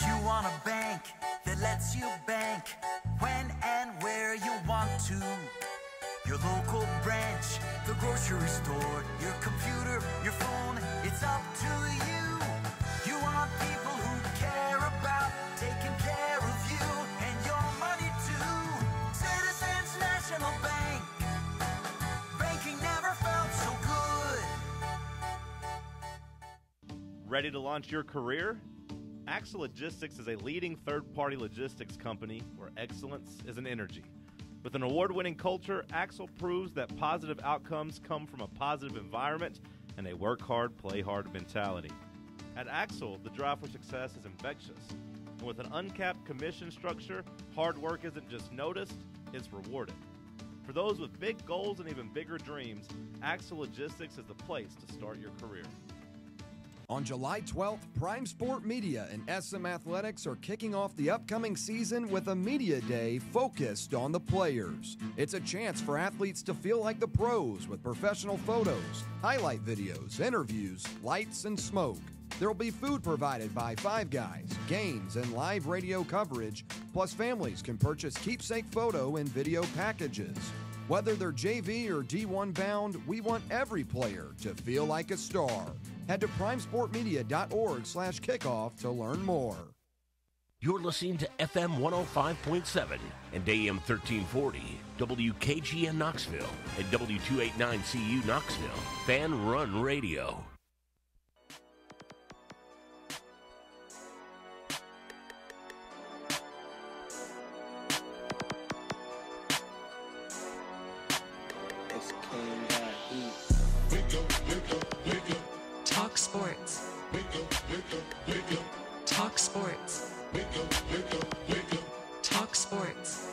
You want a bank that lets you bank when and where you want to. Your local branch, the grocery store, your computer, your phone, it's up to you. You want people who care about taking care of you and your money too. Citizens National Bank. Banking never felt so good.
Ready to launch your career? Axle Logistics is a leading third-party logistics company where excellence is an energy. With an award-winning culture, Axle proves that positive outcomes come from a positive environment and a work hard, play hard mentality. At Axle, the drive for success is infectious. And with an uncapped commission structure, hard work isn't just noticed, it's rewarded. For those with big goals and even bigger dreams, Axle Logistics is the place to start your career.
On July 12th, Prime Sport Media and SM Athletics are kicking off the upcoming season with a media day focused on the players. It's a chance for athletes to feel like the pros with professional photos, highlight videos, interviews, lights, and smoke. There will be food provided by Five Guys, games, and live radio coverage, plus families can purchase keepsake photo and video packages. Whether they're JV or D1 bound, we want every player to feel like a star. Head to primesportmedia.org/kickoff to learn more.
You're listening to FM 105.7 and AM 1340, WKGN Knoxville, and W289CU Knoxville, FANRUN Radio.
Talk Sports. Talk Sports. Talk Sports.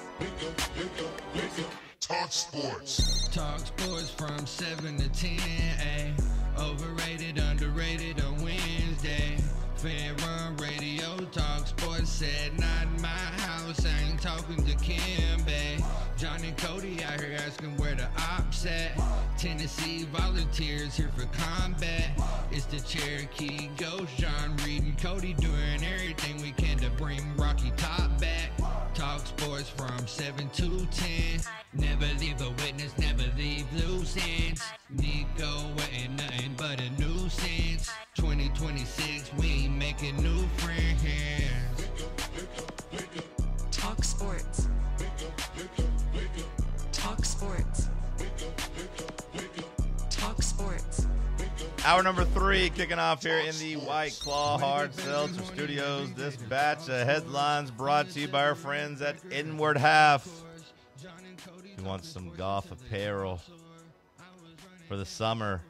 Talk Sports. Talk Sports from 7 to 10. Ay. Overrated, underrated on Wednesday. FANRUN Radio. Talk Sports said, not in my house. I ain't talking to Kim, babe. John and Cody out here asking where the ops at. Tennessee volunteers here for combat. It's the Cherokee Ghost. John Reed and Cody doing everything we can to bring Rocky Top back. Talk Sports from 7 to 10. Never leave a witness, never leave loose ends. Nico ain't nothing but a nuisance. 2026, we ain't making new friends.
Talk Sports. Talk Sports. Talk Sports.
Hour number 3 kicking off here in the White Claw Hard Seltzer Studios. This batch of headlines brought to you by our friends at Inward Half. If you want some golf apparel for the summer,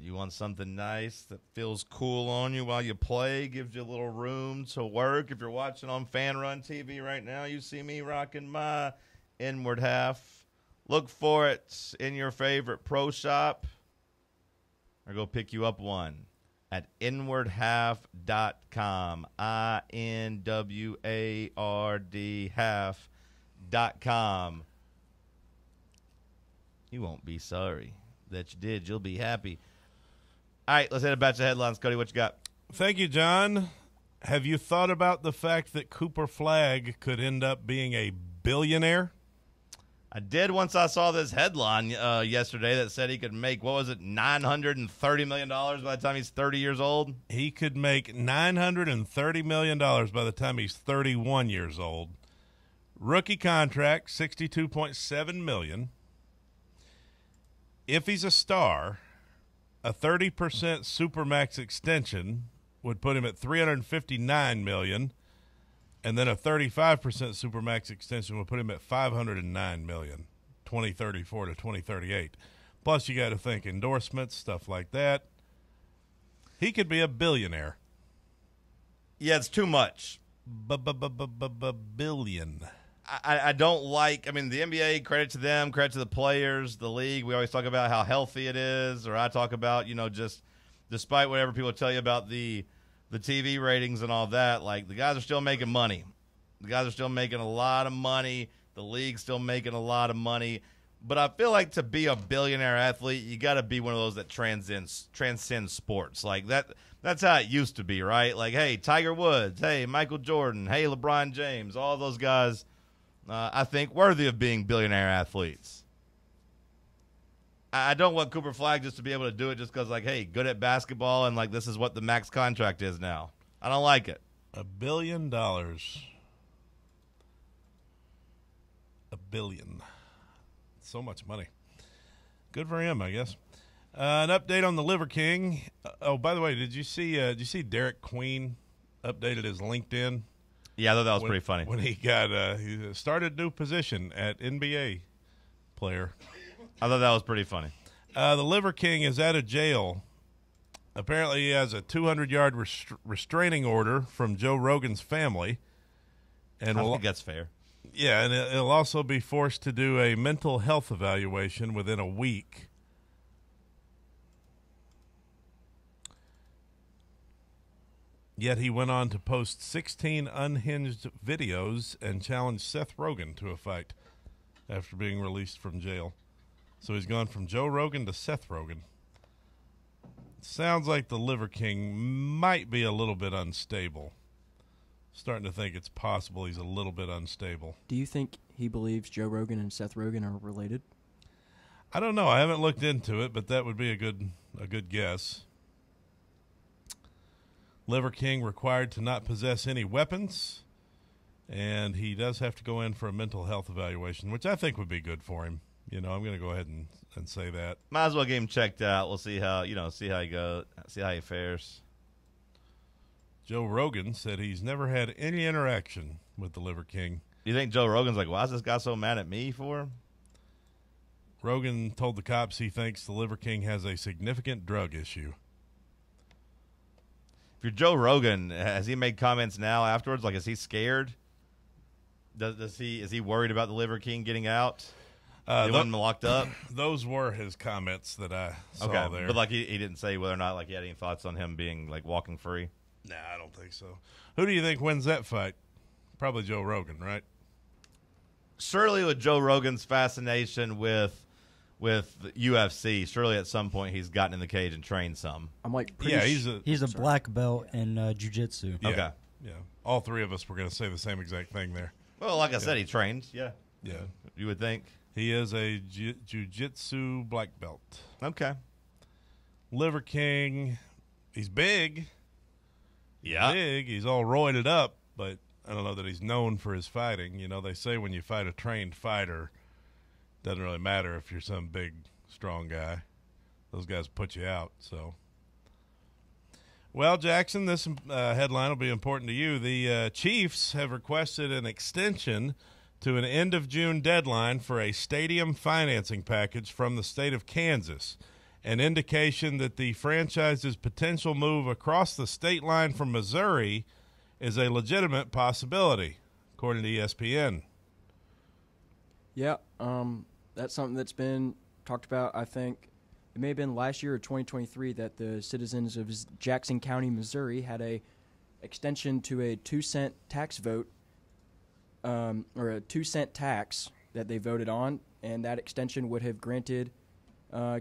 You want something nice that feels cool on you while you play, gives you a little room to work. If you're watching on FanRun TV right now, you see me rocking my Inward Half. Look for it in your favorite pro shop, or go pick you up one at inwardhalf.com. INWARD half.com. You won't be sorry that you did. You'll be happy. All right, let's hit a batch of headlines. Cody, what you got?
Thank you, John. Have you thought about the fact that Cooper Flagg could end up being a billionaire?
I did once I saw this headline yesterday that said he could make, what was it, $930 million by the time he's 30 years old?
He could make $930 million by the time he's 31 years old. Rookie contract, $62.7 million. If he's a star, a 30% Supermax extension would put him at $359 million, and then a 35% Supermax extension would put him at $509 million, 2034 to 2038. Plus, you got to think endorsements, stuff like that. He could be a billionaire.
Yeah, it's too much.
Billion.
I don't like, I mean, the NBA, credit to them, credit to the players, the league. We always talk about how healthy it is, or I talk about, you know, just despite whatever people tell you about the TV ratings and all that, like the guys are still making money. The guys are still making a lot of money. The league's still making a lot of money. But I feel like to be a billionaire athlete, you got to be one of those that transcends sports. Like that's how it used to be, right? Like, hey, Tiger Woods, hey, Michael Jordan, hey, LeBron James, all those guys, I think, worthy of being billionaire athletes. I don't want Cooper Flagg just to be able to do it just because, like, hey, good at basketball and, like, this is what the max contract is now. I don't like it.
$1 billion. $1 billion. So much money. Good for him, I guess. An update on the Liver King. Oh, by the way, did you see Derek Queen updated his LinkedIn?
Yeah, I thought that was pretty funny.
When he got he started a new position at NBA player.
I thought that was pretty funny.
The Liver King is out of jail. Apparently, he has a 200-yard restraining order from Joe Rogan's family. And
I think that's fair.
Yeah, and he'll also be forced to do a mental health evaluation within a week. Yet he went on to post 16 unhinged videos and challenge Seth Rogen to a fight after being released from jail. So he's gone from Joe Rogan to Seth Rogen. Sounds like the Liver King might be a little bit unstable. Starting to think it's possible he's a little bit unstable.
Do you think he believes Joe Rogan and Seth Rogen are related?
I don't know. I haven't looked into it, but that would be a good guess. Liver King required to not possess any weapons, and he does have to go in for a mental health evaluation, which I think would be good for him. You know, I'm going to go ahead and say that.
Might as well get him checked out. We'll see how he goes, see how he fares.
Joe Rogan said he's never had any interaction with the Liver King.
You think Joe Rogan's like, why is this guy so mad at me for?
Rogan told the cops he thinks the Liver King has a significant drug issue.
If you're Joe Rogan, has he made comments now afterwards? Like, is he scared? Is he worried about the Liver King getting out? They want him locked up?
Those were his comments that I saw there.
But like he didn't say whether or not like he had any thoughts on him being like walking free.
Nah, I don't think so. Who do you think wins that fight? Probably Joe Rogan, right?
Surely with Joe Rogan's fascination with UFC, surely at some point he's gotten in the cage and trained some.
I'm like,
he's a black belt in jiu-jitsu.
Yeah,
okay.
Yeah. All three of us were going to say the same exact thing there.
Well, like I said, he trained. Yeah.
Yeah.
You would think.
He is a jiu-jitsu black belt.
Okay.
Liver King, he's big.
Yeah.
Big. He's all roided up, but I don't know that he's known for his fighting. You know, they say when you fight a trained fighter, it doesn't really matter if you're some big, strong guy. Those guys put you out, so. Well, Jackson, this headline will be important to you. The Chiefs have requested an extension to an end-of-June deadline for a stadium financing package from the state of Kansas. an indication that the franchise's potential move across the state line from Missouri is a legitimate possibility, according to ESPN.
Yeah, that's something that's been talked about. I think it may have been last year or 2023 that the citizens of Jackson County, Missouri, had a extension to a 2-cent tax vote, or a 2-cent tax that they voted on, and that extension would have granted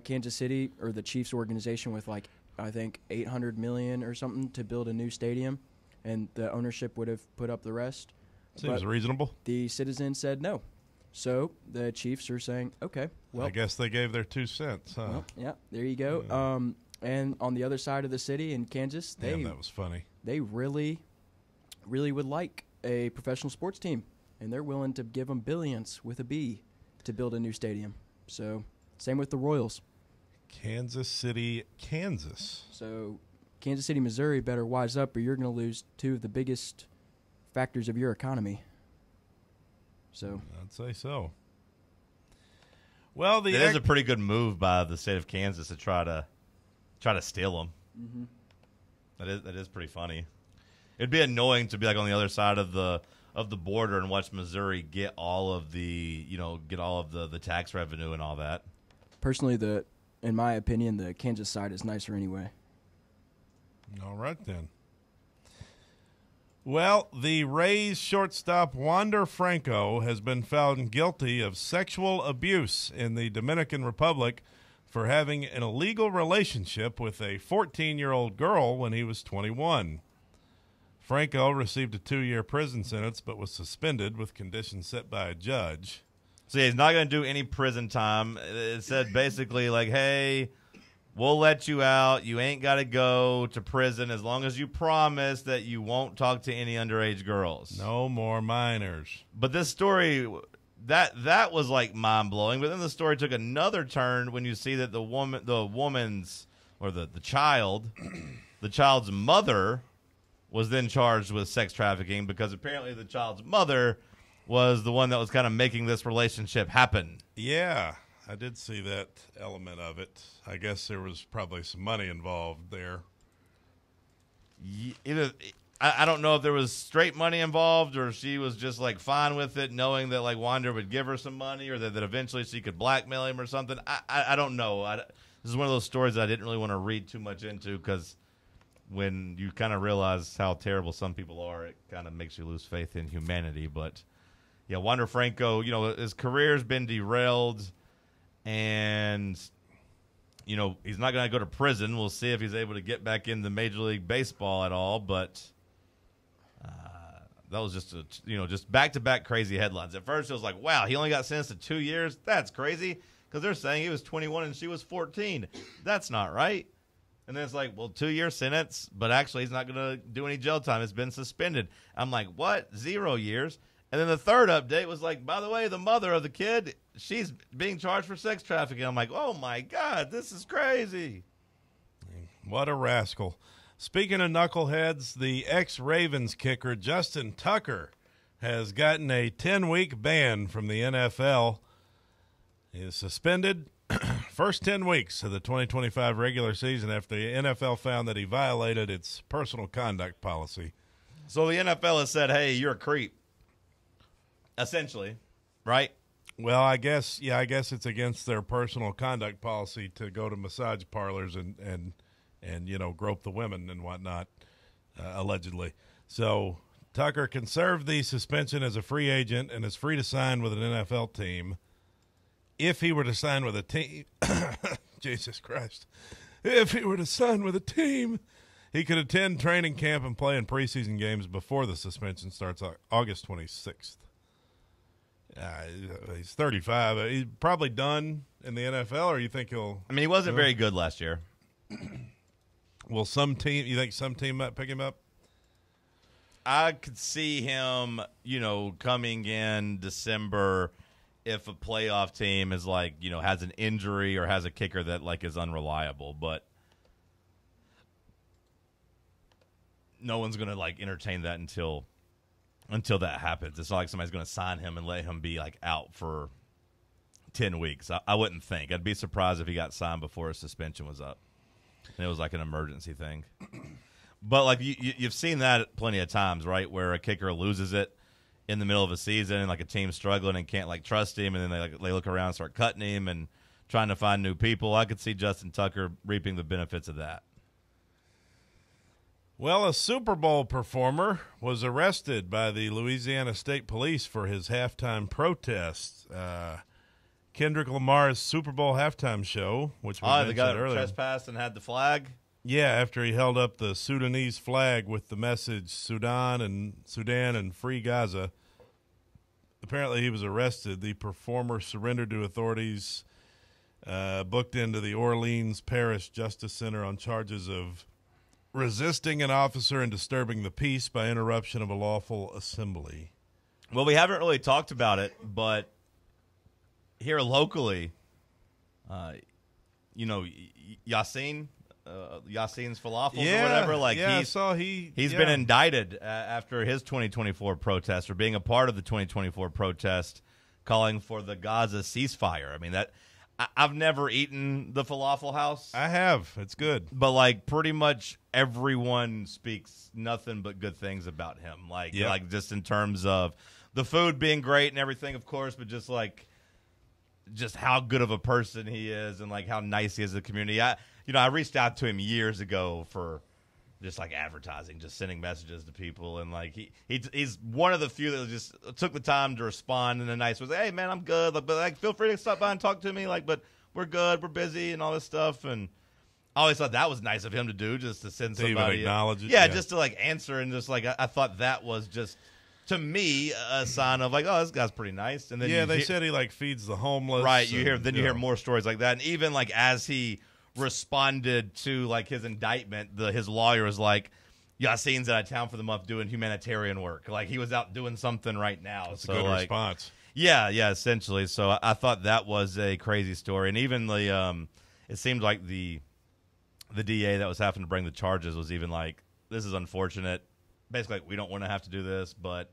Kansas City or the Chiefs organization with I think $800 million or something to build a new stadium, and the ownership would have put up the rest.
Seems reasonable.
The citizens said no. So the Chiefs are saying, okay, well.
I guess they gave their 2 cents, huh?
Well, yeah, there you go. And on the other side of the city in Kansas,
Damn, that was funny.
They really, really would like a professional sports team, and they're willing to give them billions with a B to build a new stadium. So same with the Royals.
Kansas City, Kansas.
So Kansas City, Missouri better wise up or you're going to lose two of the biggest factors of your economy. So
I'd say so. Well,
it is a pretty good move by the state of Kansas to try to steal them.
Mm-hmm.
That is pretty funny. It'd be annoying to be on the other side of the border and watch Missouri get all of the tax revenue and all that.
Personally, in my opinion, the Kansas side is nicer anyway.
All right then. Well, the Rays shortstop Wander Franco has been found guilty of sexual abuse in the Dominican Republic for having an illegal relationship with a 14-year-old girl when he was 21. Franco received a 2-year prison sentence but was suspended with conditions set by a judge.
So he's not going to do any prison time. It said basically hey, we'll let you out. You ain't got to go to prison as long as you promise that you won't talk to any underage girls.
No more minors.
But this story, that was mind-blowing. But then the story took another turn when you see that the child's mother was then charged with sex trafficking because apparently the child's mother was the one that was kind of making this relationship happen.
Yeah. I did see that element of it. I guess there was probably some money involved there.
I don't know if there was straight money involved or she was just fine with it, knowing that Wander would give her some money or that eventually she could blackmail him or something. I don't know. This is one of those stories that I didn't really want to read too much into because when you kind of realize how terrible some people are, it kind of makes you lose faith in humanity. But yeah, Wander Franco, his career's been derailed. And, he's not going to go to prison. We'll see if he's able to get back into Major League Baseball at all. But that was just, just back-to-back crazy headlines. At first, it was wow, he only got sentenced to 2 years. That's crazy because they're saying he was 21 and she was 14. That's not right. And then it's 2-year sentence, but actually he's not going to do any jail time. It's been suspended. I'm what? 0 years? And then the third update was by the way, the mother of the kid, she's being charged for sex trafficking. I'm oh my God, this is crazy.
What a rascal. Speaking of knuckleheads, the ex-Ravens kicker Justin Tucker has gotten a 10-week ban from the NFL. He is suspended first 10 weeks of the 2025 regular season after the NFL found that he violated its personal conduct policy.
So the NFL has said, hey, you're a creep. Essentially, right?
Well, I guess it's against their personal conduct policy to go to massage parlors and grope the women and whatnot, allegedly. So Tucker can serve the suspension as a free agent and is free to sign with an NFL team. If he were to sign with a team, Jesus Christ, if he were to sign with a team, he could attend training camp and play in preseason games before the suspension starts August 26th. He's 35. He's probably done in the NFL, or you think he'll...
I mean, he wasn't very good last year.
Will you think some team might pick him up?
I could see him, coming in December if a playoff team is has an injury or has a kicker that is unreliable, but no one's going to entertain that until that happens. It's not somebody's going to sign him and let him be out for 10 weeks. I wouldn't think. I'd be surprised if he got signed before his suspension was up. And it was like an emergency thing. But like you've seen that plenty of times, right, where a kicker loses it in the middle of a season and like a team's struggling and can't like trust him, and then they look around and start cutting him and trying to find new people. I could see Justin Tucker reaping the benefits of that.
Well, a Super Bowl performer was arrested by the Louisiana State Police for his halftime protest. Kendrick Lamar's Super Bowl halftime show, which we mentioned
the guy that
earlier.
trespassed and had the flag?
Yeah, after he held up the Sudanese flag with the message Sudan and Free Gaza. Apparently he was arrested. The performer surrendered to authorities, booked into the Orleans Parish Justice Center on charges of resisting an officer and disturbing the peace by interruption of a lawful assembly.
Well, we haven't really talked about it, but here locally, Yassine, Yassine's Falafels or whatever. Like
I saw he's
been indicted after his 2024 protest, or being a part of the 2024 protest calling for the Gaza ceasefire. I mean, I've never eaten the Falafel House.
I have. It's good.
But like pretty much everyone speaks nothing but good things about him. Like just in terms of the food being great and everything, of course, but just how good of a person he is and like how nice he is to the community. I reached out to him years ago for just like advertising, just sending messages to people, and like he's one of the few that just took the time to respond in a nice way. Hey man, I'm good, but like feel free to stop by and talk to me. Like, but we're good, we're busy, and all this stuff. And I always thought that was nice of him to do, just to send somebody,
even acknowledge it.
Yeah, just to like answer, and just like I thought that was just, to me, a sign of like, oh, this guy's pretty nice. And then
they said he like feeds the homeless.
Right. You hear more stories like that, and even like as he responded to like his indictment, his lawyer was like, Yassine's out of town for the month doing humanitarian work. Like he was out doing something right now.
That's a good response.
Yeah, essentially. So I thought that was a crazy story, and even the it seemed like the DA that was having to bring the charges was even like, this is unfortunate. Basically, like, we don't want to have to do this, but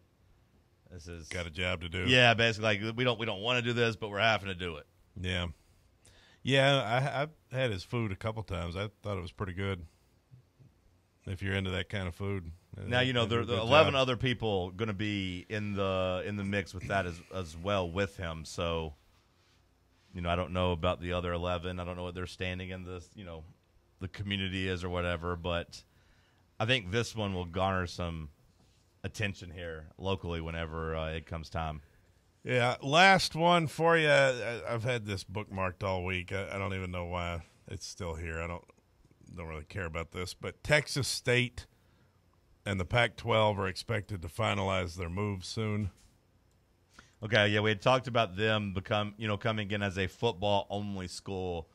this is
got a job to do.
Yeah, basically, like we don't want to do this, but we're having to do it.
Yeah. Yeah, I had his food a couple times. I thought it was pretty good. If you're into that kind of food.
Now there are 11 other people going to be in the mix with that as well with him. So, I don't know about the other 11. I don't know what their standing in this, the community is or whatever. But I think this one will garner some attention here locally whenever it comes time.
Yeah, last one for you. I've had this bookmarked all week. I don't even know why it's still here. I don't really care about this, but Texas State and the Pac-12 are expected to finalize their move soon.
Okay, yeah, we had talked about them coming in as a football-only school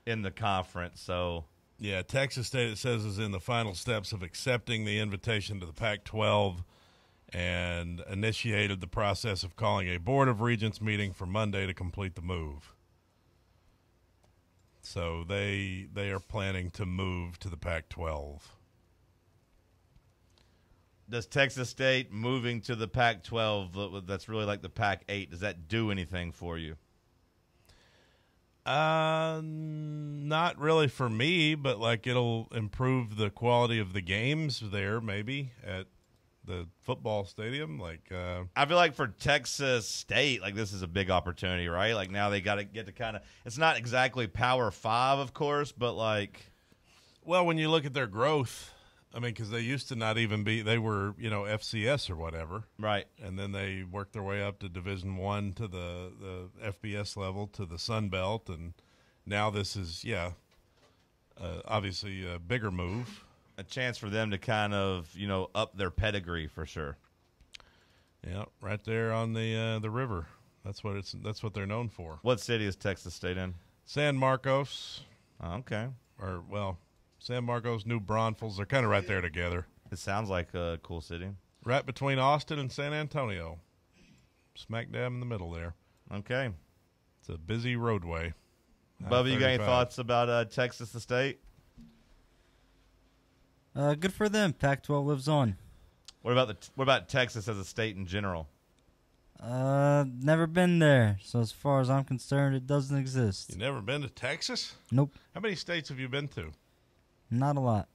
in the conference. So,
yeah, Texas State, it says, is in the final steps of accepting the invitation to the Pac-12 and initiated the process of calling a Board of Regents meeting for Monday to complete the move. So they are planning to move to the Pac-12.
Does Texas State moving to the Pac-12, that's really like the Pac-8, does that do anything for you?
Not really for me, but like it'll improve the quality of the games there maybe at the football stadium. Like
I feel like for Texas State, like this is a big opportunity, right? Like now they got to get to kind of, it's not exactly Power 5, of course, but like,
well, when you look at their growth, I mean, because they used to not even be, they were, FCS or whatever.
Right.
And then they worked their way up to Division I to the FBS level to the Sun Belt. And now this is, obviously a bigger move.
A chance for them to kind of, up their pedigree for sure.
Yeah, right there on the river. That's what they're known for.
What city is Texas State in?
San Marcos.
Oh, okay.
San Marcos, New Braunfels. They're kind of right there together.
It sounds like a cool city.
Right between Austin and San Antonio. Smack dab in the middle there.
Okay.
It's a busy roadway.
Bubba, you got any thoughts about Texas State?
Good for them. Pac-12 lives on.
What about Texas as a state in general?
Never been there. So as far as I'm concerned, it doesn't exist.
You never been to Texas?
Nope.
How many states have you been to?
Not a lot.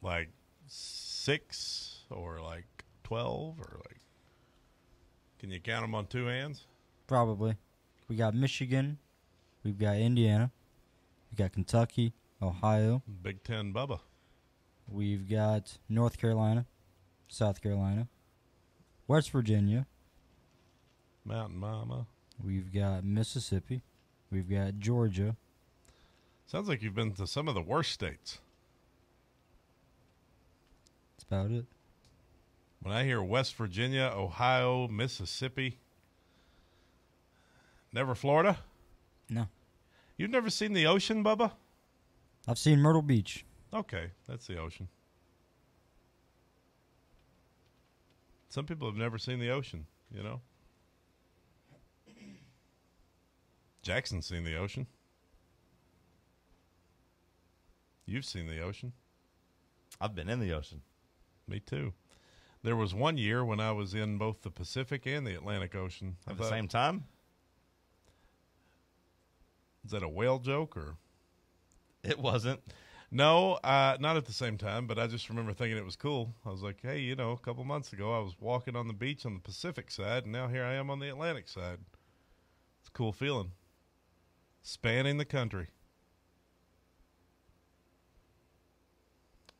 Like 6 or like 12 or like? Can you count them on 2 hands?
Probably. We got Michigan. We've got Indiana. We got Kentucky, Ohio.
Big Ten Bubba.
We've got North Carolina, South Carolina, West Virginia.
Mountain Mama.
We've got Mississippi. We've got Georgia.
Sounds like you've been to some of the worst states.
That's about it.
When I hear West Virginia, Ohio, Mississippi. Never Florida?
No.
You've never seen the ocean, Bubba?
I've seen Myrtle Beach.
Okay, that's the ocean. Some people have never seen the ocean, you know? Jackson's seen the ocean. You've seen the ocean.
I've been in the ocean.
Me too. There was one year when I was in both the Pacific and the Atlantic Ocean.
At the same time?
Is that a whale joke or?
It wasn't.
No, not at the same time, but I just remember thinking it was cool. I was like, hey, you know, a couple months ago I was walking on the beach on the Pacific side, and now here I am on the Atlantic side. It's a cool feeling. Spanning the country.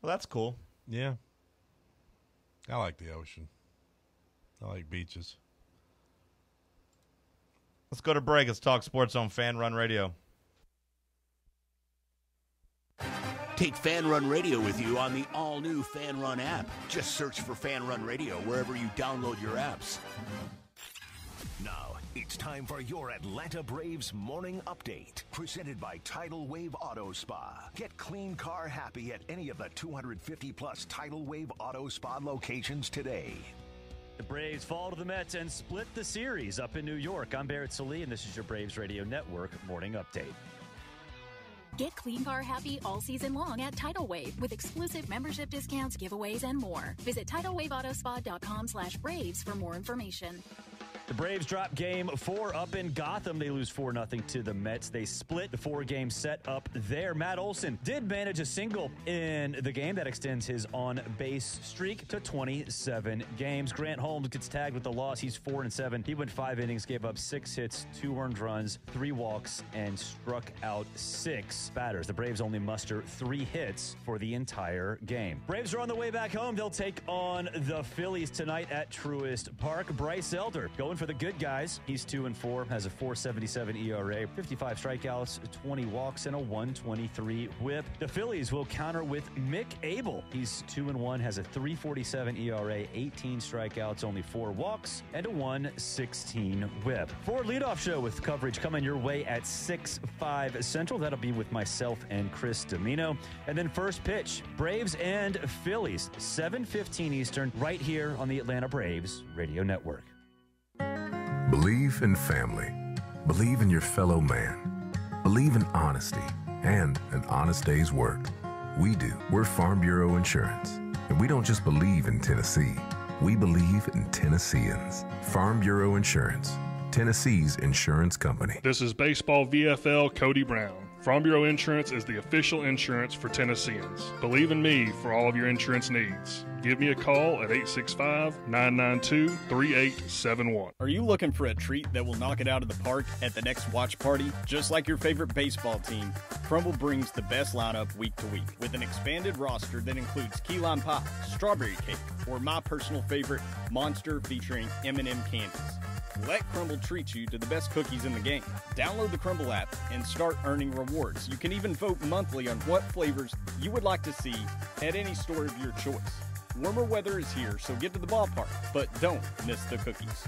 Well, that's cool.
Yeah. I like the ocean. I like beaches.
Let's go to break. Let's talk sports on FanRun Radio.
Take FanRun Radio with you on the all-new FanRun app. Just search for FanRun Radio wherever you download your apps.
Now, it's time for your Atlanta Braves morning update. Presented by Tidal Wave Auto Spa. Get clean car happy at any of the 250-plus Tidal Wave Auto Spa locations today.
The Braves fall to the Mets and split the series up in New York. I'm Barrett Salee, and this is your Braves Radio Network morning update.
Get clean car happy all season long at Tidal Wave with exclusive membership discounts, giveaways, and more. Visit TidalWaveAutoSpa.com/Braves for more information.
The Braves drop Game 4 up in Gotham. They lose 4-0 to the Mets. They split the 4-game set up there. Matt Olson did manage a single in the game that extends his on-base streak to 27 games. Grant Holmes gets tagged with the loss. He's 4-7. He went 5 innings, gave up 6 hits, 2 earned runs, 3 walks, and struck out 6 batters. The Braves only muster 3 hits for the entire game. Braves are on the way back home. They'll take on the Phillies tonight at Truist Park. Bryce Elder going for the good guys. He's 2-4, has a 4.77 ERA, 55 strikeouts, 20 walks, and a 123 whip. The Phillies will counter with Mick Abel. He's 2-1, has a 3.47 ERA, 18 strikeouts, only 4 walks, and a 116 whip. Ford leadoff show with coverage coming your way at 6:05 Central. That'll be with myself and Chris Domino. And then first pitch, Braves and Phillies, 7:15 Eastern, right here on the Atlanta Braves Radio Network.
Believe in family. Believe in your fellow man. Believe in honesty and an honest day's work. We do. We're Farm Bureau Insurance. And we don't just believe in Tennessee. We believe in Tennesseans. Farm Bureau Insurance. Tennessee's insurance company.
This is Baseball VFL Cody Brown. Farm Bureau Insurance is the official insurance for Tennesseans. Believe in me for all of your insurance needs. Give me a call at 865-992-3871.
Are you looking for a treat that will knock it out of the park at the next watch party? Just like your favorite baseball team, Crumble brings the best lineup week to week with an expanded roster that includes key lime pie, strawberry cake, or my personal favorite, Monster featuring M&M candies. Let Crumble treat you to the best cookies in the game. Download the Crumble app and start earning rewards. You can even vote monthly on what flavors you would like to see at any store of your choice. Warmer weather is here, so get to the ballpark, but don't miss the cookies.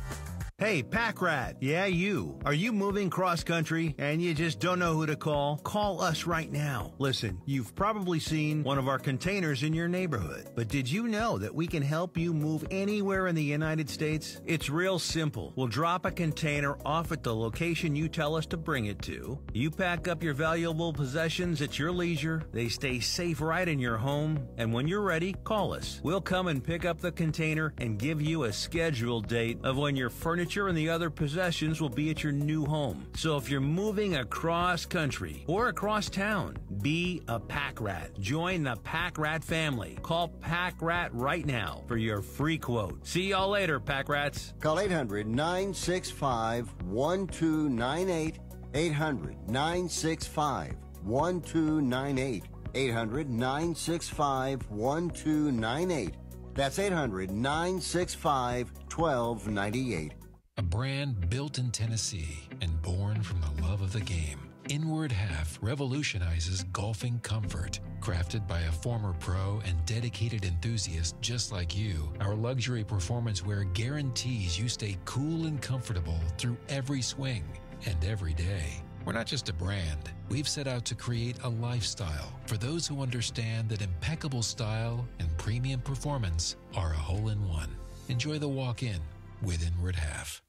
Hey, Pack Rat. Yeah, you. Are you moving cross country and you just don't know who to call? Call us right now. Listen, you've probably seen one of our containers in your neighborhood. But did you know that we can help you move anywhere in the United States? It's real simple. We'll drop a container off at the location you tell us to bring it to. You pack up your valuable possessions at your leisure. They stay safe right in your home. And when you're ready, call us. We'll come and pick up the container and give you a scheduled date of when your furniture and the other possessions will be at your new home. So if you're moving across country or across town, be a Pack Rat. Join the Pack Rat family. Call Pack Rat right now for your free quote. See y'all later, Pack Rats.
Call 800-965-1298. 800-965-1298. 800-965-1298. That's 800-965-1298.
A brand built in Tennessee and born from the love of the game. Inward Half revolutionizes golfing comfort. Crafted by a former pro and dedicated enthusiast just like you, our luxury performance wear guarantees you stay cool and comfortable through every swing and every day. We're not just a brand. We've set out to create a lifestyle for those who understand that impeccable style and premium performance are a hole-in-one. Enjoy the walk-in with Inward Half.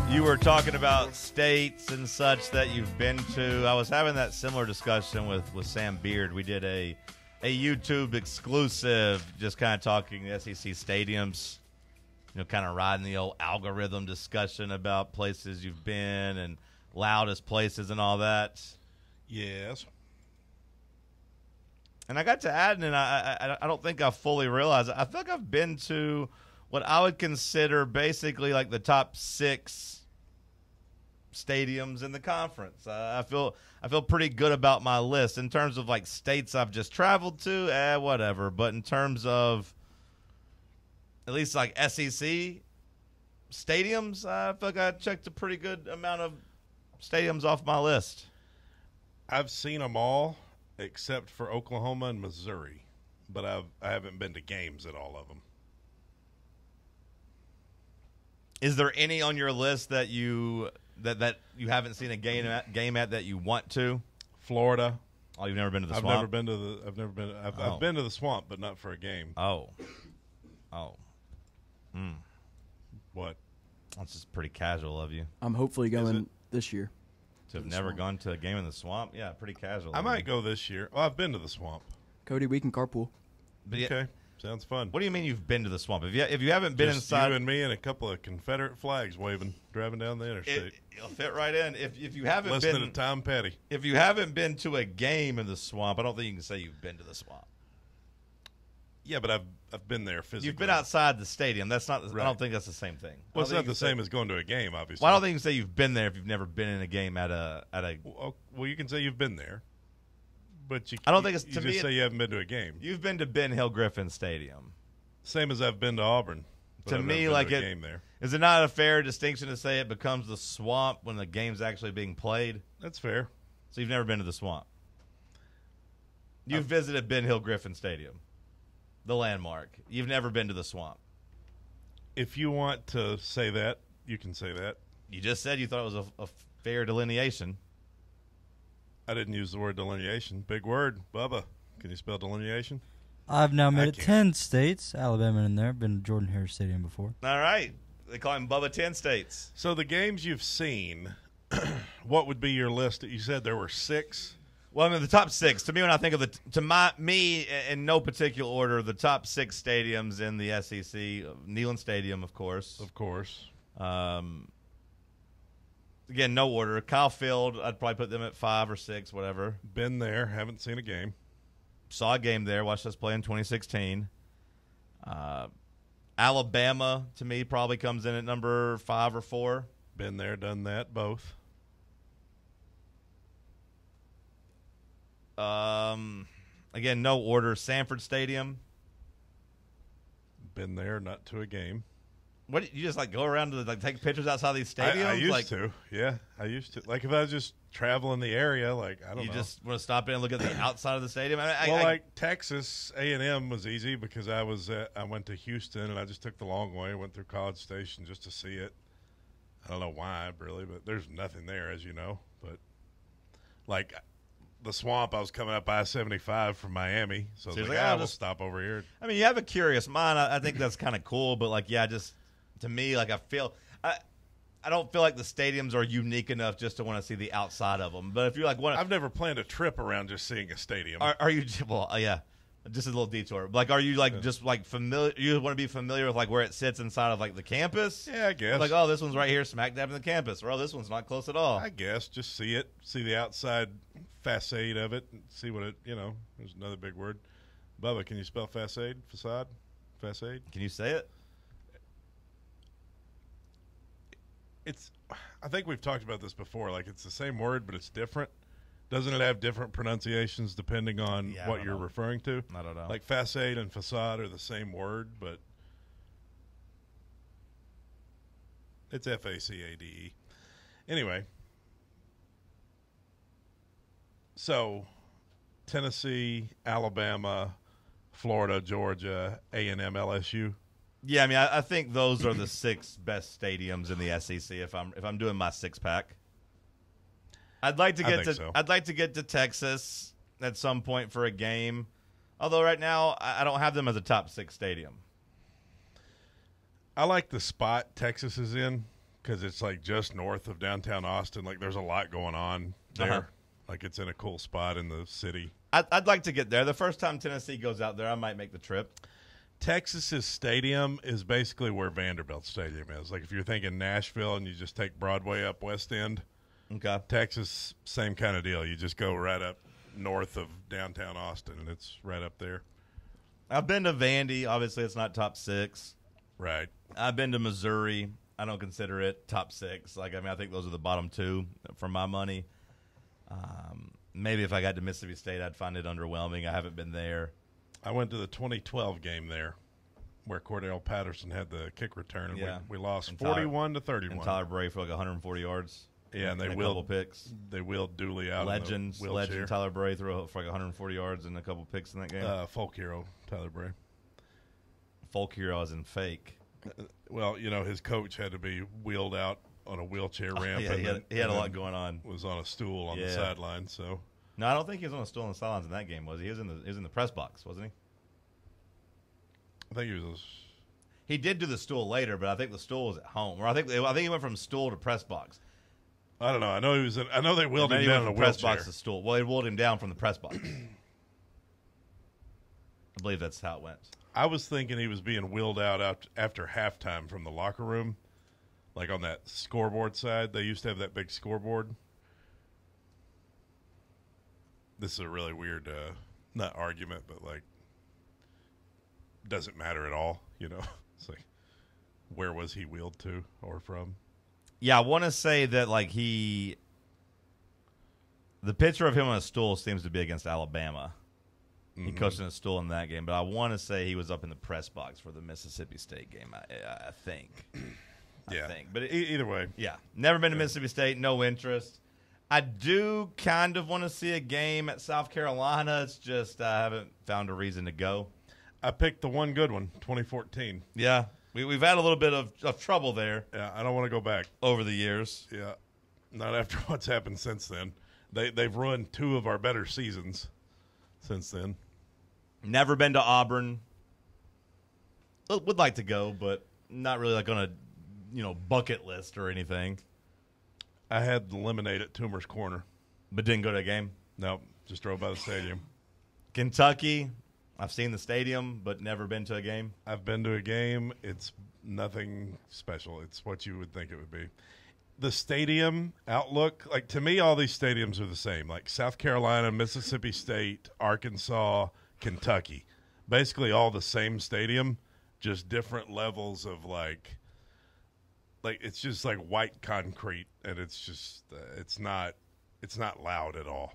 You were talking about states and such that you've been to. I was having that similar discussion with Sam Beard. We did a YouTube exclusive, just kind of talking SEC stadiums, kind of riding the old algorithm discussion about places you've been and loudest places and all that.
Yes.
And I got to adding, and I don't think I fully realized it. I feel like I've been to what I would consider basically like the top 6 stadiums in the conference. I feel pretty good about my list in terms of like states I've just traveled to. Whatever. But in terms of at least like SEC stadiums, I feel like I checked a pretty good amount of stadiums off my list.
I've seen them all except for Oklahoma and Missouri, but I haven't been to games at all of them.
Is there any on your list that you haven't seen a game at that you want to?
Florida.
Oh, you've never been to the Swamp?
I've been to the Swamp, but not for a game.
Oh.
What?
That's just pretty casual of you.
I'm hopefully going this year.
To have never gone to a game in the Swamp? Yeah, pretty casual.
I might go this year. Oh, I've been to the Swamp.
Cody, we can carpool.
But
okay. Sounds fun.
What do you mean you've been to the Swamp? If you haven't been
just
inside,
you and me and a couple of Confederate flags waving, driving down the interstate.
It'll fit right in. If you haven't
listening to Tom Petty,
if you haven't been to a game in the Swamp, I don't think you can say you've been to the Swamp.
Yeah, but I've been there physically.
You've been outside the stadium. That's not. Right. I don't think that's the same thing.
Well, it's not the same as going to a game, obviously.
Well, I don't think you can say you've been there if you've never been in a game at a.
Well, you can say you've been there, but
I don't think it's
you just say you haven't been to a game.
You've been to Ben Hill Griffin Stadium.
Same as I've been to Auburn.
To me, like game there. Is it not a fair distinction to say it becomes the Swamp when the game's actually being played?
That's fair.
So you've never been to the Swamp. You've visited Ben Hill Griffin Stadium, the landmark. You've never been to the Swamp.
If you want to say that, you can say that.
You just said you thought it was a fair delineation.
I didn't use the word delineation. Big word. Bubba, can you spell delineation?
I've now made it 10 states. Alabama in there. Been to Jordan Hare Stadium before.
All right. They call him Bubba 10 states.
So the games you've seen, what would be your list? You said there were 6.
Well, I mean, the top 6. To me, when I think of me in no particular order, the top 6 stadiums in the SEC, Neyland Stadium, of course.
Of course.
Again, no order. Kyle Field, I'd probably put them at 5 or 6, whatever.
Been there, haven't seen a game.
Saw a game there, watched us play in 2016. Alabama, to me, probably comes in at number 5 or 4.
Been there, done that, both.
Again, no order. Sanford Stadium.
Been there, not to a game.
What, you just like go around to take pictures outside these stadiums?
I used to. Yeah, I used to. Like if I was just traveling the area, like I don't know.
You just want to stop in and look at the outside of the stadium?
Like Texas A&M was easy because I went to Houston and I just took the long way. Went through College Station just to see it. I don't know why, really, but there's nothing there, as you know. But like the Swamp, I was coming up I-75 from Miami, so I was like, we'll stop over here.
I mean, you have a curious mind. I think that's kind of cool, but like, yeah, just to me, like I don't feel like the stadiums are unique enough just to want to see the outside of them. But if you're like,
I've never planned a trip around just seeing a stadium.
Are you? Well, yeah, just a little detour. Like, are you like just like familiar? You want to be familiar with like where it sits inside of like the campus?
Yeah, I guess.
Like, oh, this one's right here, smack dab in the campus, or oh, this one's not close at all.
I guess just see it, see the outside facade of it, and see what it. There's another big word. Bubba, can you spell facade? Facade? Facade?
Can you say it?
I think we've talked about this before. Like, it's the same word, but it's different. Doesn't it have different pronunciations depending on what you're referring to?
I don't know.
Like facade and facade are the same word, but it's F-A-C-A-D-E. Anyway, so Tennessee, Alabama, Florida, Georgia, A&M, LSU.
Yeah, I mean, I think those are the 6 best stadiums in the SEC. If I'm doing my 6-pack, I'd like to get to Texas at some point for a game. Although right now I don't have them as a top 6 stadium.
I like the spot Texas is in because it's like just north of downtown Austin. Like there's a lot going on there. Like it's in a cool spot in the city.
I'd like to get there. The first time Tennessee goes out there, I might make the trip.
Texas's stadium is basically where Vanderbilt Stadium is. Like if you're thinking Nashville and you just take Broadway up West End,
okay.
Texas, same kind of deal. You just go right up north of downtown Austin, and it's right up there.
I've been to Vandy. Obviously, it's not top 6.
Right.
I've been to Missouri. I don't consider it top 6. Like, I mean, I think those are the bottom 2 for my money. Maybe if I got to Mississippi State, I'd find it underwhelming. I haven't been there.
I went to the 2012 game there where Cordell Patterson had the kick return, and we lost 41-31.
And Tyler Bray for like 140 yards.
Yeah, and they wheeled picks. They wheeled Dooley out.
Legend Tyler Bray threw for like 140 yards and a couple picks in that game.
Folk hero Tyler Bray.
Folk hero as in fake.
Well, his coach had to be wheeled out on a wheelchair ramp.
Yeah, he had a lot going on.
Was on a stool on the sideline. So
no, I don't think he was on a stool on the sidelines in that game. Was he? He was in the press box, wasn't he?
I think he was.
He did do the stool later, but I think the stool was at home. Or I think he went from stool to press box.
I don't know. I know he was. I know they wheeled him down in a wheelchair.
Press box to stool. Well, they wheeled him down from the press box. I believe that's how it went.
I was thinking he was being wheeled out after halftime from the locker room, like on that scoreboard side. They used to have that big scoreboard. This is a really weird, not argument, but like, doesn't matter at all. It's like, where was he wheeled to or from?
Yeah, I want to say that like the picture of him on a stool seems to be against Alabama. He coached in a stool in that game, but I want to say he was up in the press box for the Mississippi State game. I think.
Yeah.
I think. But
either way,
yeah, never been to Mississippi State. No interest. I do kind of want to see a game at South Carolina. It's just I haven't found a reason to go.
I picked the one good one, 2014.
Yeah, we've had a little bit of trouble there.
Yeah, I don't want to go back
over the years.
Yeah, not after what's happened since then. They've ruined 2 of our better seasons since then.
Never been to Auburn. Would like to go, but not really like on a bucket list or anything.
I had the lemonade at Toomer's Corner.
But didn't go to a game?
Nope, just drove by the stadium.
Kentucky, I've seen the stadium, but never been to a game.
I've been to a game. It's nothing special. It's what you would think it would be. The stadium outlook, like to me, all these stadiums are the same. Like South Carolina, Mississippi State, Arkansas, Kentucky. Basically all the same stadium, just different levels of like it's just like white concrete, and it's just it's not loud at all.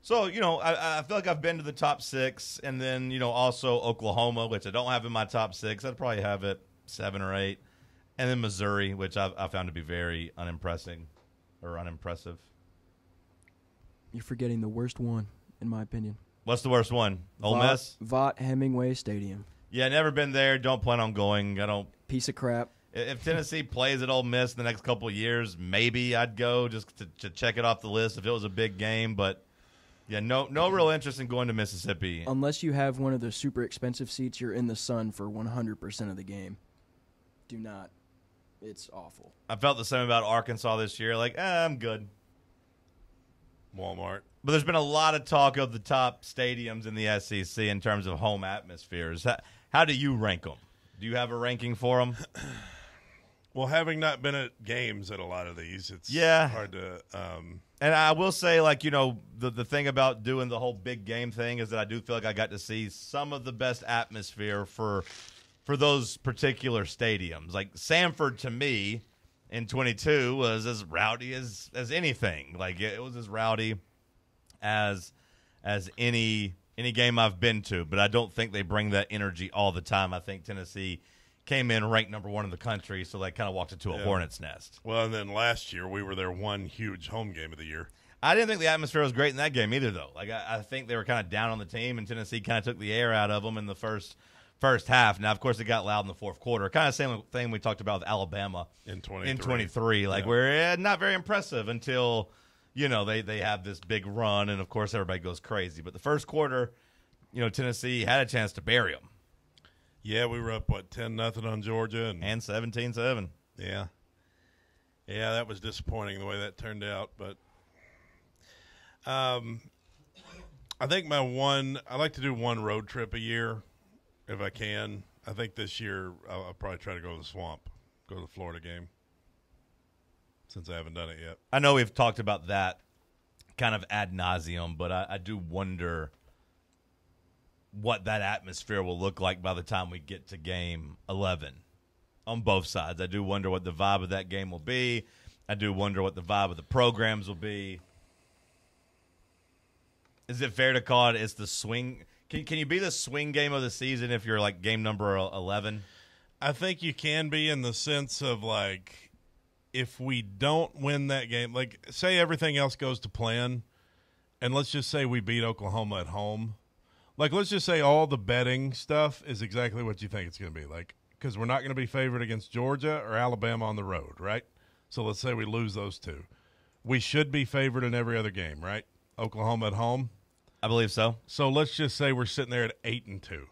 So, I feel like I've been to the top 6, and then, also Oklahoma, which I don't have in my top 6. I'd probably have it 7 or 8. And then Missouri, which I found to be very unimpressive.
You're forgetting the worst one, in my opinion.
What's the worst one? Ole Miss?
Vaught Hemingway Stadium.
Yeah, never been there. Don't plan on going.
Piece of crap.
If Tennessee plays at Ole Miss in the next couple of years, maybe I'd go just to check it off the list if it was a big game. But, yeah, no real interest in going to Mississippi.
Unless you have one of the super expensive seats, you're in the sun for 100% of the game. Do not. It's awful.
I felt the same about Arkansas this year. Like, I'm good.
Walmart.
But there's been a lot of talk of the top stadiums in the SEC in terms of home atmospheres. How do you rank them? Do you have a ranking for them?
Well, having not been at games at a lot of these, it's hard to
and I will say, the thing about doing the whole big game thing is that I do feel like I got to see some of the best atmosphere for those particular stadiums. Like Sanford, to me, in 22 was as rowdy as anything. Like it was as rowdy as any game I've been to, but I don't think they bring that energy all the time. I think Tennessee came in ranked number 1 in the country, so they kind of walked into a hornet's nest.
Well, and then last year we were their one huge home game of the year.
I didn't think the atmosphere was great in that game either, though. Like I think they were kind of down on the team, and Tennessee kind of took the air out of them in the first half. Now, of course, it got loud in the fourth quarter. Kind of the same thing we talked about with Alabama
in 23.
We're not very impressive until they have this big run, and of course everybody goes crazy. But the first quarter, Tennessee had a chance to bury them.
Yeah, we were up 10-0 on Georgia and
17-7.
Yeah, that was disappointing the way that turned out. But I think I like to do one road trip a year if I can. I think this year I'll probably try to go to the Swamp, go to the Florida game, since I haven't done it yet.
I know we've talked about that kind of ad nauseum, but I do wonder what that atmosphere will look like by the time we get to game 11 on both sides. I do wonder what the vibe of that game will be. I do wonder what the vibe of the programs will be. Is it fair to call it's the swing? Can you be the swing game of the season if you're like game number 11?
I think you can be, in the sense of if we don't win that game, say everything else goes to plan, and let's just say we beat Oklahoma at home. Let's just say all the betting stuff is exactly what you think it's going to be. Because we're not going to be favored against Georgia or Alabama on the road, right? So let's say we lose those two. We should be favored in every other game, right? Oklahoma at home?
I believe so.
So let's just say we're sitting there at 8-2.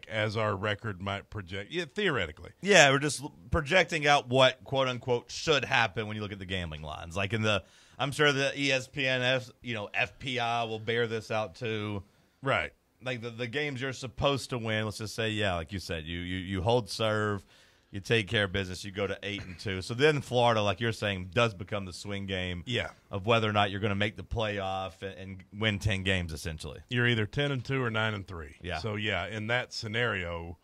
As our record might project. Yeah, theoretically.
Yeah, we're just projecting out what, quote-unquote, should happen when you look at the gambling lines. I'm sure the ESPN, FPI will bear this out too.
Right.
The games you're supposed to win, let's just say, like you said, you hold serve, you take care of business, you go to 8-2. So then Florida, like you're saying, does become the swing game of whether or not you're going to make the playoff and win 10 games, essentially.
You're either 10-2 or 9-3.
Yeah.
So, in that scenario,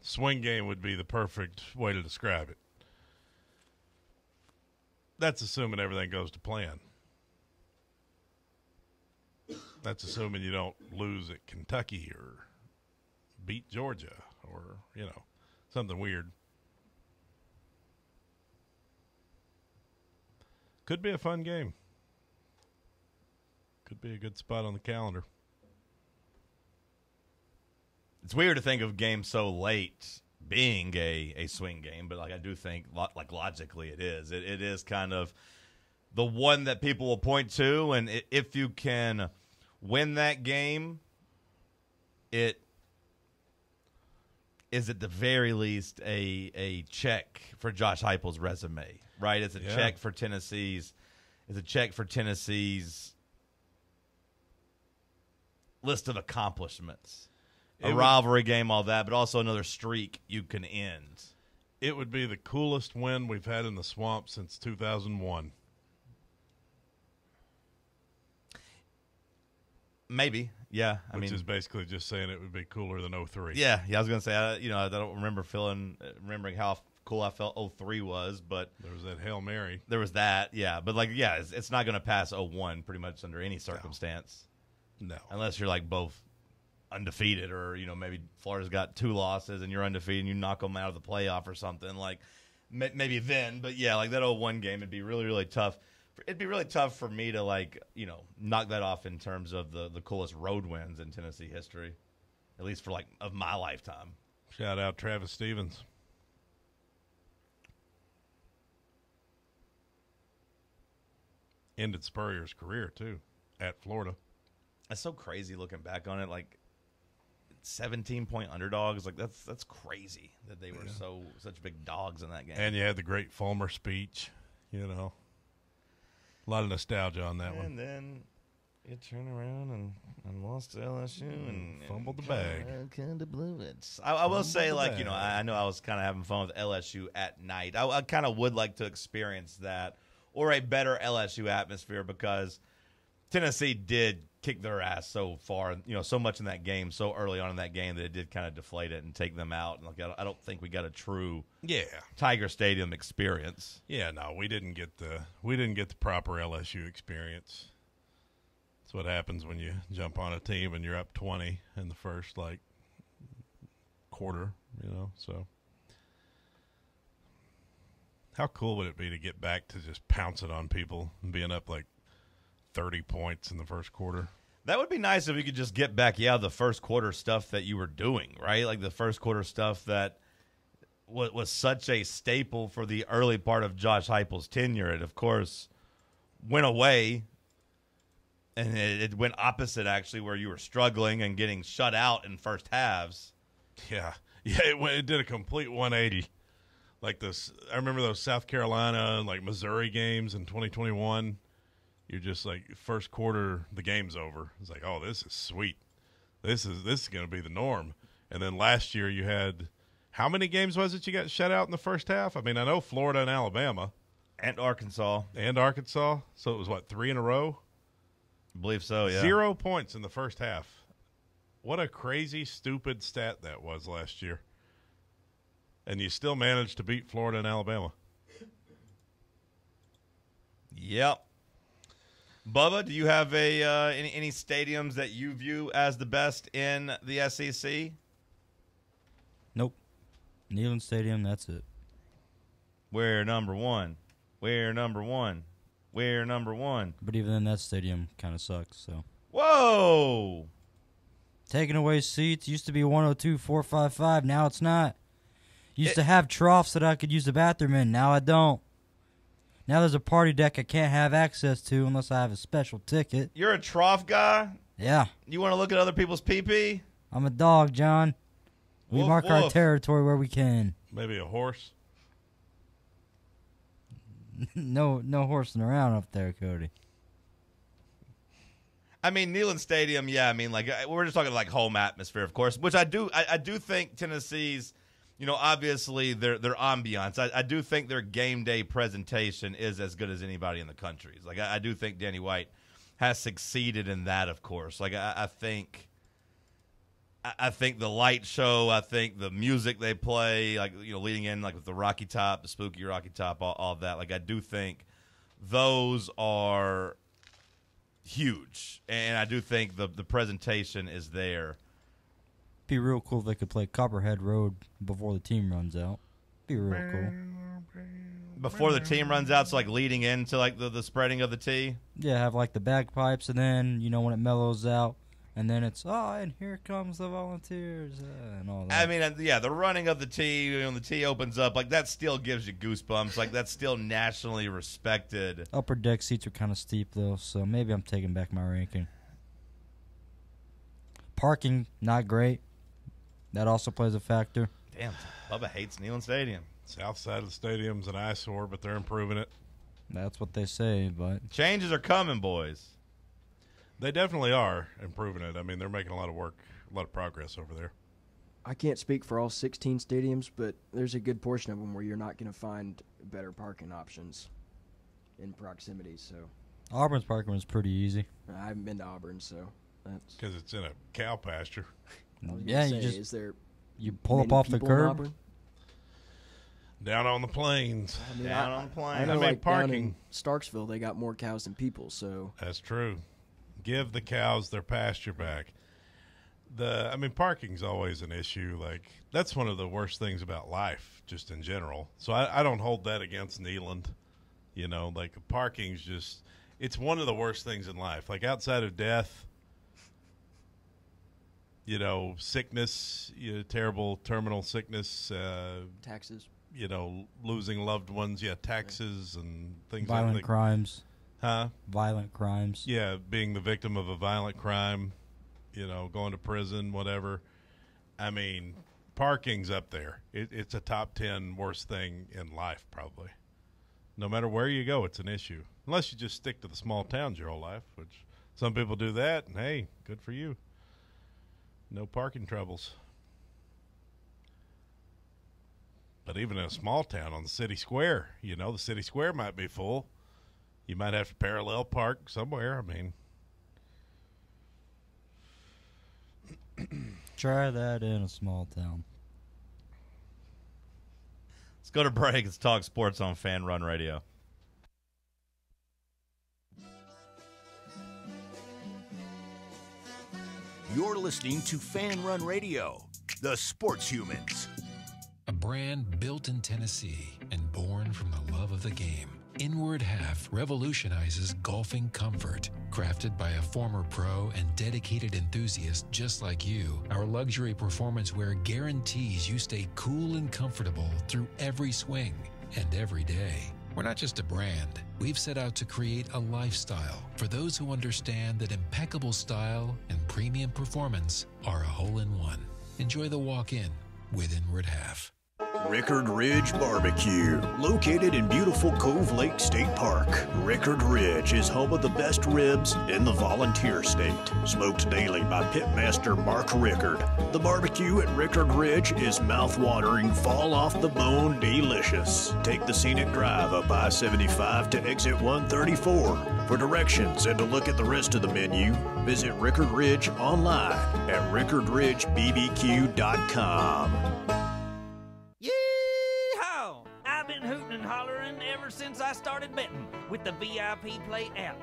swing game would be the perfect way to describe it. That's assuming everything goes to plan. That's assuming you don't lose at Kentucky or beat Georgia or, something weird. Could be a fun game. Could be a good spot on the calendar.
It's weird to think of games so late being a swing game, but I do think logically it is. It is kind of the one that people will point to, and if you can win that game, it is at the very least a check for Josh Heupel's resume, right? It's a check for Tennessee's. It's a check for Tennessee's list of accomplishments. A rivalry game, all that, but also another streak you can end.
It would be the coolest win we've had in the Swamp since 2001.
Maybe, yeah.
Which is basically just saying it would be cooler than 03.
Yeah. I was going to say, I don't remember remembering how cool I felt 03 was, but
there was that Hail Mary.
There was that, yeah. But, like, yeah, it's not going to pass 01 pretty much under any circumstance.
No.
Unless you're, like, both undefeated or, you know, maybe Florida's got 2 losses and you're undefeated and you knock them out of the playoff or something. Like, maybe then. But, yeah, like that 01 game would be really, really tough. It'd be really tough for me to, like, you know, knock that off in terms of the coolest road wins in Tennessee history, at least for, like, of my lifetime.
Shout out Travis Stevens. Ended Spurrier's career, too, at Florida.
That's so crazy looking back on it. Like, 17-point underdogs. Like, that's crazy that they were such big dogs in that game.
And you had the great Fulmer speech, you know. A lot of nostalgia on that one.
And then you turn around and lost to LSU and
fumbled the bag.
Kind of blew it. I will say, like, you know, I know I was kind of having fun with LSU at night. I kind of would like to experience that or a better LSU atmosphere because Tennessee did kick their ass so far, you know, so much in that game, so early on in that game that it did kind of deflate it and take them out. And like, I don't think we got a true Tiger Stadium experience.
Yeah, no, we didn't get the proper LSU experience. That's what happens when you jump on a team and you're up 20 in the first like quarter, you know. So how cool would it be to get back to just pouncing on people and being up like 30 points in the first quarter?
That would be nice if you could just get back, the first quarter stuff that you were doing, right? Like the first quarter stuff that was such a staple for the early part of Josh Heupel's tenure. It, of course, went away, and it went opposite, actually, where you were struggling and getting shut out in first halves.
Yeah, it did a complete 180. Like this, I remember those South Carolina and like Missouri games in 2021. You're just like, first quarter, the game's over. It's like, oh, this is sweet. This is going to be the norm. And then last year you had, how many games was it you got shut out in the first half? I mean, I know Florida and Alabama.
And Arkansas.
So it was, what, 3 in a row?
I believe so, yeah.
0 points in the first half. What a crazy, stupid stat that was last year. And you still managed to beat Florida and Alabama.
Yep. Bubba, do you have any stadiums that you view as the best in the SEC?
Nope. Neyland Stadium, that's it.
We're number one. We're number one. We're number one.
But even then, that stadium kind of sucks. So.
Whoa!
Taking away seats used to be 102,455. Now it's not. Used to have troughs that I could use the bathroom in. Now I don't. Now there's a party deck I can't have access to unless I have a special ticket.
You're a trough guy?
Yeah.
You want to look at other people's pee-pee?
I'm a dog, John. We
Woof,
mark our
woof.
territory where we can.
Maybe a horse?
No horsing around up there, Cody.
I mean, Neyland Stadium, yeah. I mean, like, we're just talking like home atmosphere, of course, which I do think Tennessee's, you know, obviously their ambiance. I do think their game day presentation is as good as anybody in the country. Like, I do think Danny White has succeeded in that, of course. Like, I think the light show, I think the music they play, like, you know, leading in, like, with the Rocky Top, the spooky Rocky Top, all of that. Like, I do think those are huge. And I do think the presentation is there.
Be real cool if they could play Copperhead Road before the team runs out. Be real cool.
Before the team runs out, so like leading into like the spreading of the tee?
Yeah, have like the bagpipes, and then, you know, when it mellows out, and then it's, and here comes the Volunteers, and all that.
I mean, yeah, the running of the tee, when the tee opens up, like that still gives you goosebumps. Like that's still nationally respected.
Upper deck seats are kind of steep, though, so maybe I'm taking back my ranking. Parking, not great. That also plays a factor.
Damn, Bubba hates Neyland Stadium.
South side of the stadium's an eyesore, but they're improving it.
That's what they say, but
changes are coming, boys.
They definitely are improving it. I mean, they're making a lot of work, a lot of progress over there.
I can't speak for all 16 stadiums, but there's a good portion of them where you're not going to find better parking options in proximity. So
Auburn's parking was pretty easy.
I haven't been to Auburn, so that's
because it's in a cow pasture.
Yeah,
you just
you pull up off the curb.
Down on the plains.
I mean,
Down on the plains.
I know,
I mean,
like, down
parking.
in Starksville, they got more cows than people, so.
That's true. Give the cows their pasture back. Parking's always an issue. Like, that's one of the worst things about life, just in general. So I don't hold that against Neyland. You know, like, parking's just, it's one of the worst things in life. Like, outside of death, you know, sickness, terrible terminal sickness.
Taxes.
You know, losing loved ones, taxes and things
Violent
like that.
crimes.
Huh?
Violent crimes.
Yeah, being the victim of a violent crime, you know, going to prison, whatever. I mean, parking's up there. It's a top 10 worst thing in life, probably. No matter where you go, it's an issue. Unless you just stick to the small towns your whole life, which some people do that, and hey, good for you. No parking troubles. But even in a small town on the city square, you know, the city square might be full. You might have to parallel park somewhere. I mean,
Try that in a small town.
Let's go to break. It's Talk Sports on FanRun Radio.
You're listening to FanRun Radio, the sports humans.
A brand built in Tennessee and born from the love of the game. Inward Half revolutionizes golfing comfort. Crafted by a former pro and dedicated enthusiast just like you, our luxury performance wear guarantees you stay cool and comfortable through every swing and every day. We're not just a brand. We've set out to create a lifestyle for those who understand that impeccable style and premium performance are a hole-in-one. Enjoy the walk-in with Inward Half.
Rickard Ridge Barbecue, located in beautiful Cove Lake State Park. Rickard Ridge is home of the best ribs in the volunteer state. Smoked daily by pitmaster Mark Rickard. The barbecue at Rickard Ridge is mouth-watering, fall-off-the-bone delicious. Take the scenic drive up I-75 to exit 134. For directions and to look at the rest of the menu, visit Rickard Ridge online at rickardridgebbq.com.
Yee-haw! I've been hooting and hollering ever since I started betting with the VIP Play app.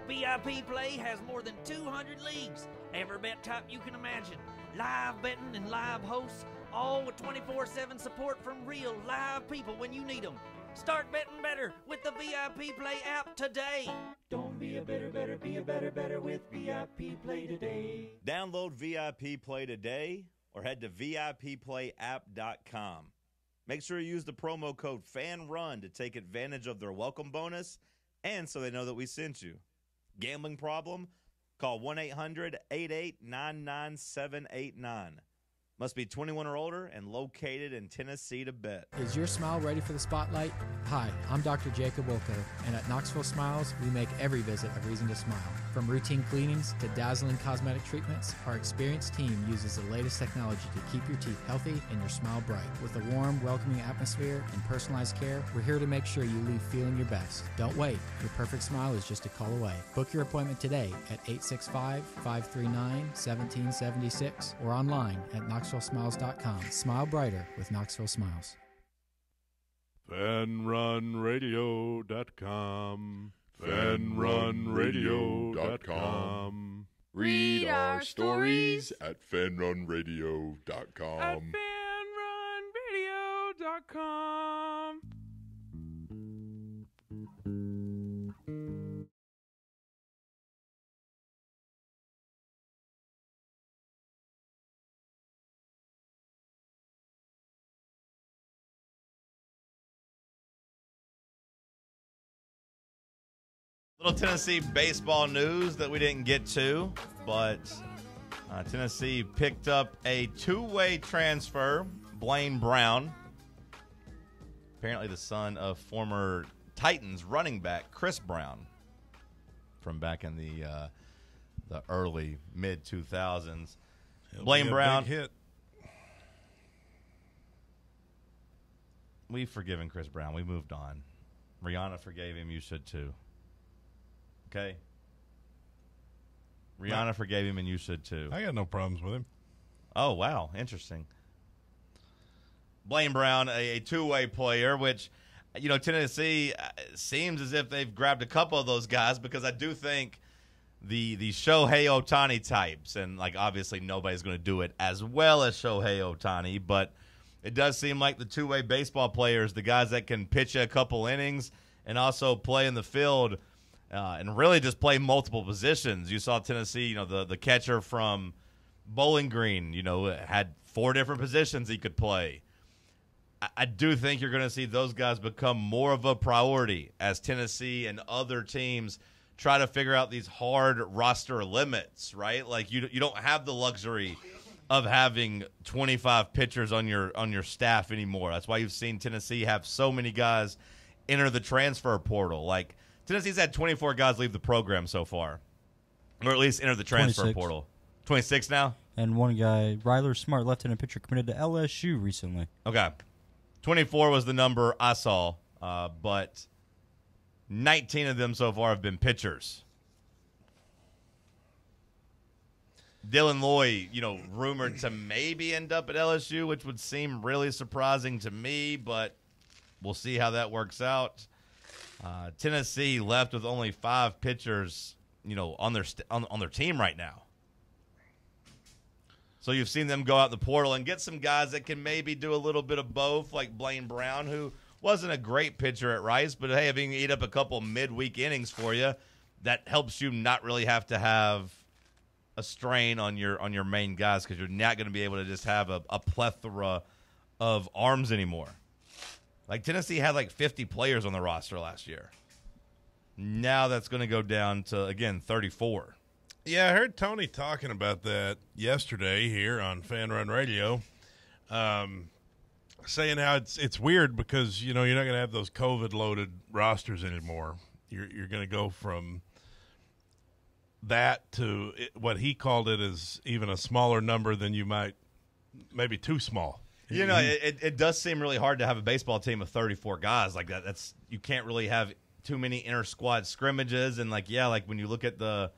VIP Play has more than 200 leagues, every bet type you can imagine, live betting and live hosts, all with 24/7 support from real live people when you need them. Start betting better with the VIP Play app today.
Don't be a better, be a better with VIP Play today.
Download VIP Play today or head to VIPPlayApp.com. Make sure you use the promo code FANRUN to take advantage of their welcome bonus and so they know that we sent you. Gambling problem? Call 1-800-8899-789. Must be 21 or older and located in Tennessee to bet.
Is your smile ready for the spotlight? Hi, I'm Dr. Jacob Wilco, and at Knoxville Smiles, we make every visit a reason to smile. From routine cleanings to dazzling cosmetic treatments, our experienced team uses the latest technology to keep your teeth healthy and your smile bright. With a warm, welcoming atmosphere and personalized care, we're here to make sure you leave feeling your best. Don't wait. Your perfect smile is just a call away. Book your appointment today at 865-539-1776 or online at KnoxvilleSmiles.com. Smile brighter with Knoxville Smiles.
FanRunRadio.com. FanRunRadio.com.
Read our stories at FanRunRadio.com.
At FanRunRadio.com.
Little Tennessee baseball news that we didn't get to, but Tennessee picked up a two-way transfer, Blaine Brown, apparently the son of former Titans running back Chris Brown from back in the early mid-2000s. Blaine Brown.
Big hit.
We've forgiven Chris Brown. We moved on. Rihanna forgave him. You should too. Okay. Rihanna forgave him, and you should too.
I got no problems with him.
Oh, wow. Interesting. Blaine Brown, a two-way player, which, Tennessee seems as if they've grabbed a couple of those guys, because I do think the Shohei Ohtani types, and obviously nobody's going to do it as well as Shohei Ohtani, but it does seem like the two-way baseball players, the guys that can pitch a couple innings and also play in the field and really just play multiple positions. You saw Tennessee, the catcher from Bowling Green, had 4 different positions he could play. I do think you're going to see those guys become more of a priority as Tennessee and other teams try to figure out these hard roster limits, right? You don't have the luxury of having 25 pitchers on your staff anymore. That's why you've seen Tennessee have so many guys enter the transfer portal. Tennessee's had 24 guys leave the program so far, or at least enter the transfer
26.
portal. 26 now?
And one guy, Ryler Smart, left-handed pitcher, committed to LSU recently.
Okay. 24 was the number I saw, but 19 of them so far have been pitchers. Dylan Loy, rumored to maybe end up at LSU, which would seem really surprising to me, but we'll see how that works out. Tennessee left with only 5 pitchers, on their team right now. So you've seen them go out the portal and get some guys that can maybe do a little bit of both, like Blaine Brown, who wasn't a great pitcher at Rice, but hey, if he can eat up a couple midweek innings for you, that helps you not really have to have a strain on your main guys, because you're not going to be able to just have a plethora of arms anymore. Tennessee had 50 players on the roster last year. Now that's going to go down to, again, 34.
Yeah, I heard Tony talking about that yesterday here on FanRun Radio, saying how it's weird because, you're not going to have those COVID-loaded rosters anymore. You're going to go from that to what he called it as even a smaller number than you might, maybe too small.
It does seem really hard to have a baseball team of 34 guys like that. You can't really have too many inter-squad scrimmages, and when you look at the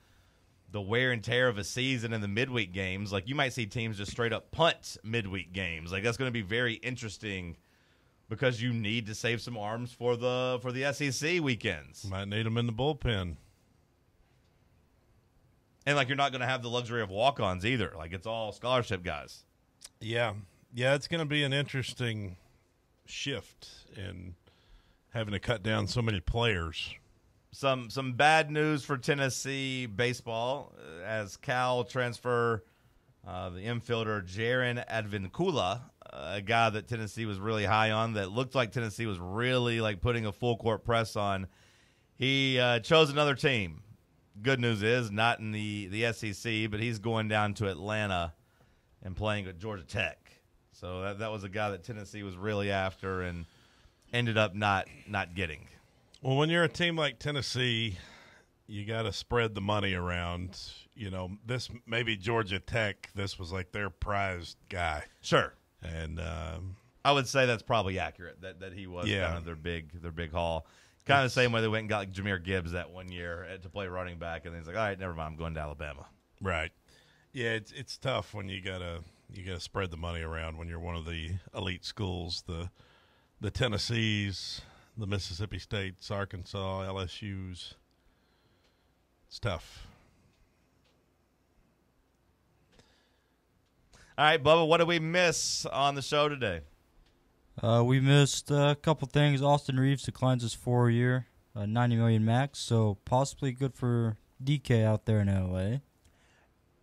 wear and tear of a season in the midweek games, you might see teams just straight up punt midweek games. That's going to be very interesting because you need to save some arms for the SEC weekends.
Might need them in the bullpen.
And you're not going to have the luxury of walk-ons either. It's all scholarship guys.
Yeah, it's going to be an interesting shift in having to cut down so many players.
Some bad news for Tennessee baseball as Cal transfer the infielder Jaron Advincula, a guy that Tennessee was really high on, that looked like Tennessee was really putting a full court press on. He chose another team. Good news is not in the SEC, but he's going down to Atlanta and playing at Georgia Tech. So that was a guy that Tennessee was really after and ended up not getting.
Well, when you're a team like Tennessee, you got to spread the money around. This maybe Georgia Tech, this was their prized guy.
Sure.
And
I would say that's probably accurate, that he was kind of their big haul. Kind of the same way they went and got Jahmyr Gibbs that one year to play running back, and then he's like, all right, never mind, I'm going to Alabama.
Right. Yeah, it's tough when you gotta spread the money around when you're one of the elite schools, the Tennessees, the Mississippi States, Arkansas, LSU's. It's tough.
All right, Bubba, what did we miss on the show today?
We missed a couple things. Austin Reeves declines his 4-year, $90 million max, so possibly good for DK out there in LA.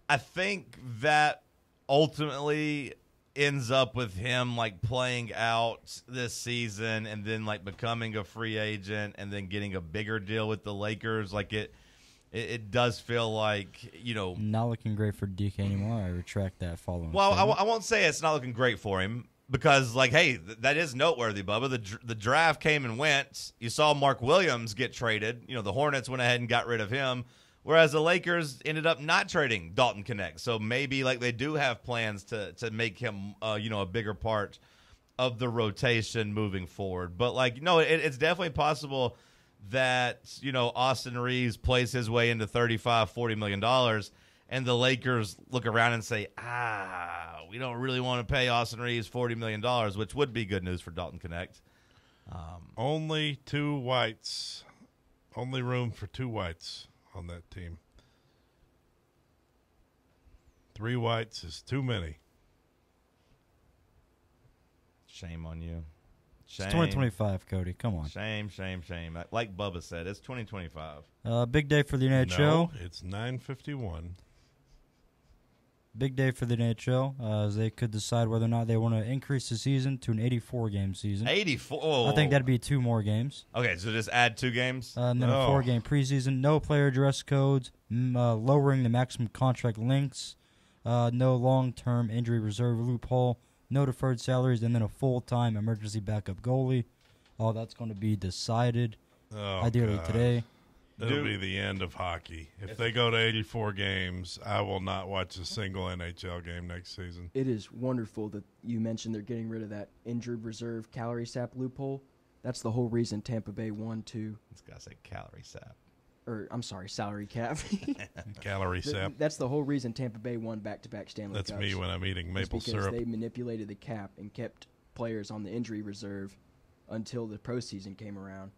I think that ultimately ends up with him playing out this season and then becoming a free agent and then getting a bigger deal with the Lakers. It does feel
not looking great for DK anymore. I retract that following.
Well, I won't say it's not looking great for him because hey, that is noteworthy, Bubba. The draft came and went. You saw Mark Williams get traded. The Hornets went ahead and got rid of him. Whereas the Lakers ended up not trading Dalton Knecht. So maybe they do have plans to make him a bigger part of the rotation moving forward. But it's definitely possible that Austin Reeves plays his way into $35-40 million. and the Lakers look around and say, we don't really want to pay Austin Reeves $40 million, which would be good news for Dalton Connect.
Only 2 whites. Only room for 2 whites on that team. 3 whites is too many.
Shame on you. Shame.
It's 2025, Cody. Come on.
Shame. Like Bubba said, it's 2025.
Big day for the NHL.
No, it's 9:51.
Big day for the NHL, as they could decide whether or not they want to increase the season to an 84-game season.
84? Oh.
I think that'd be 2 more games.
Okay, so just add 2 games?
And then a 4-game preseason. No player dress codes. Lowering the maximum contract lengths. No long-term injury reserve loophole. No deferred salaries. And then a full-time emergency backup goalie. All that's going to be decided ideally today.
It'll be the end of hockey. If they go to 84 games, I will not watch a single NHL game next season.
It is wonderful that you mentioned they're getting rid of that injured reserve calorie sap loophole. That's the whole reason Tampa Bay won to.
This guy said calorie sap.
Or, I'm sorry, salary cap.
Calorie sap.
That's the whole reason Tampa Bay won back-to-back Stanley Cups.
That's me when I'm eating maple
because
syrup.
They manipulated the cap and kept players on the injury reserve until the postseason came around.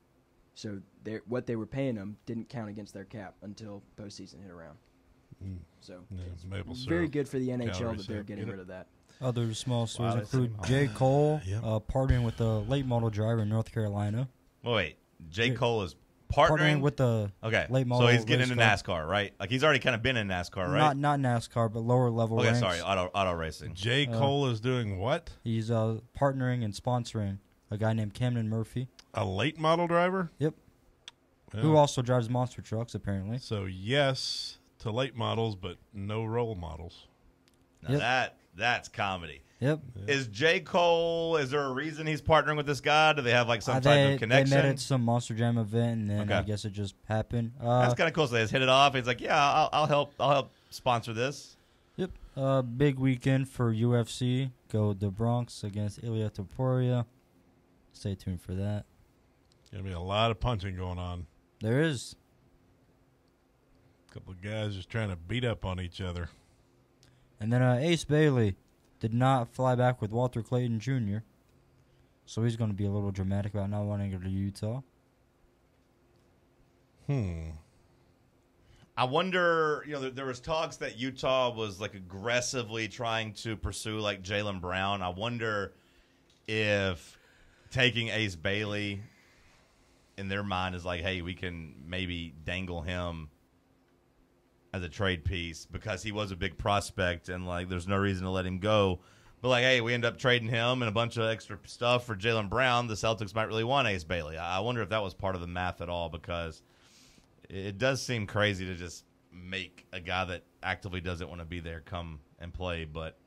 So what they were paying them didn't count against their cap until postseason hit around. So it's
maple syrup,
very good for the NHL that they're getting rid of that.
Other small stories include J. Cole partnering with a late model driver in North Carolina.
Wait, J. Cole is partnering
with the
late model. So he's getting into NASCAR, right? Like he's already kind of been in NASCAR, right?
Not NASCAR, but lower level.
Okay,
ranks.
sorry, auto racing.
J. Cole is doing what?
He's partnering and sponsoring a guy named Camden Murphy.
A late model driver?
Yep.
Yeah.
Who also drives monster trucks, apparently.
So, yes to late models, but no role models.
Now that's comedy.
Yep.
Is J. Cole, is there a reason he's partnering with this guy? Do they have like some type of connection?
They met at some Monster Jam event, and then I guess it just happened.
That's kind of cool. So they just hit it off. He's like, yeah, I'll help sponsor this.
Yep. Big weekend for UFC. Go the Bronx against Ilia Topuria. Stay tuned for that.
Going to be a lot of punching going on.
There is.
A couple of guys just trying to beat up on each other.
And then Ace Bailey did not fly back with Walter Clayton Jr., so he's going to be a little dramatic about not wanting to go to Utah.
I wonder, there was talks that Utah was like aggressively trying to pursue like Jaylen Brown. I wonder if taking Ace Bailey in their mind is like, hey, we can maybe dangle him as a trade piece because he was a big prospect and like there's no reason to let him go. But like, hey, we end up trading him and a bunch of extra stuff for Jaylen Brown. The Celtics might really want Ace Bailey. I wonder if that was part of the math at all, because it does seem crazy to just make a guy that actively doesn't want to be there come and play. But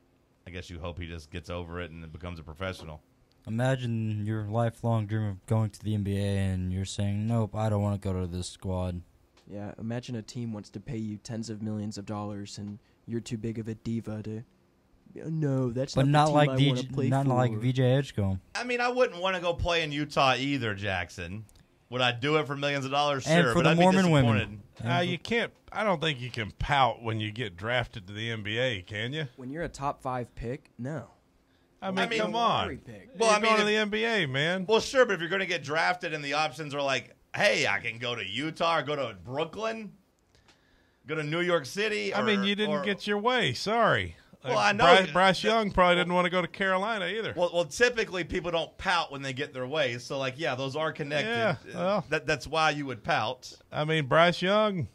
I guess you hope he just gets over it and becomes a professional.
Imagine your lifelong dream of going to the NBA and you're saying, nope, I don't want to go to this squad.
Yeah, imagine a team wants to pay you tens of millions of dollars and you're too big of a diva to. No, that's
but
not the
like
team I want to play
not
for.
like VJ Edgecombe.
I mean, I wouldn't want to go play in Utah either, Jackson. Would I do it for millions of dollars?
And
sure,
for
but
the
I'd
Mormon
be
women.
You can't. I don't think you can pout when you get drafted to the NBA, can you?
When you're a top 5 pick, no.
I mean, come on.
Well,
you're going to the NBA, man.
Well, sure, but if you're going to get drafted and the options are like, hey, I can go to Utah or go to Brooklyn, go to New York City.
I mean, you didn't get your way. Sorry.
Well, I know.
Bryce Young probably didn't want to go to Carolina either.
Well, typically people don't pout when they get their way. So, like, yeah, those are connected.
Yeah, well,
that's why you would pout.
I mean, Bryce Young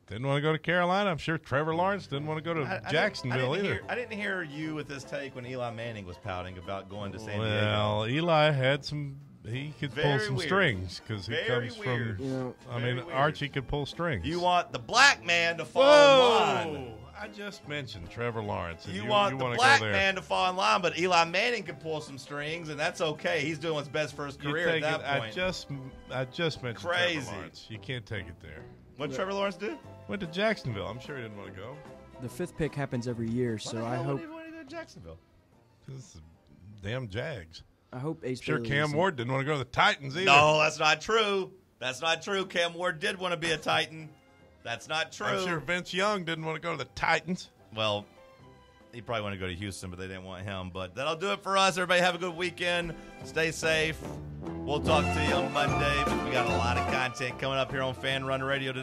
didn't want to go to Carolina. I'm sure Trevor Lawrence didn't want to go to Jacksonville either.
I didn't hear you with this take when Eli Manning was pouting about going to San Diego.
Well, Eli had some. He could pull some strings because he comes
weird.
from. I mean, Archie could pull strings.
You want the black man to fall in line.
I just mentioned Trevor Lawrence. And
you want the black man to fall in line, but Eli Manning can pull some strings, and that's okay. He's doing what's best for his career at that point.
I just mentioned
Crazy.
Trevor Lawrence. You can't take it there.
What did Trevor Lawrence do?
Went to Jacksonville. I'm sure he didn't want to go.
The 5th pick happens every year, so I hope.
Why did he want to go to Jacksonville?
Because it's the damn Jags.
I hope Ace
Sure,
Bailey
Cam Ward didn't want to go to the Titans either.
No, that's not true. That's not true. Cam Ward did want to be a Titan. That's not true.
I'm sure Vince Young didn't want to go to the Titans.
Well, he probably wanted to go to Houston, but they didn't want him. But that'll do it for us. Everybody have a good weekend. Stay safe. We'll talk to you on Monday. But we got a lot of content coming up here on Fan Run Radio today.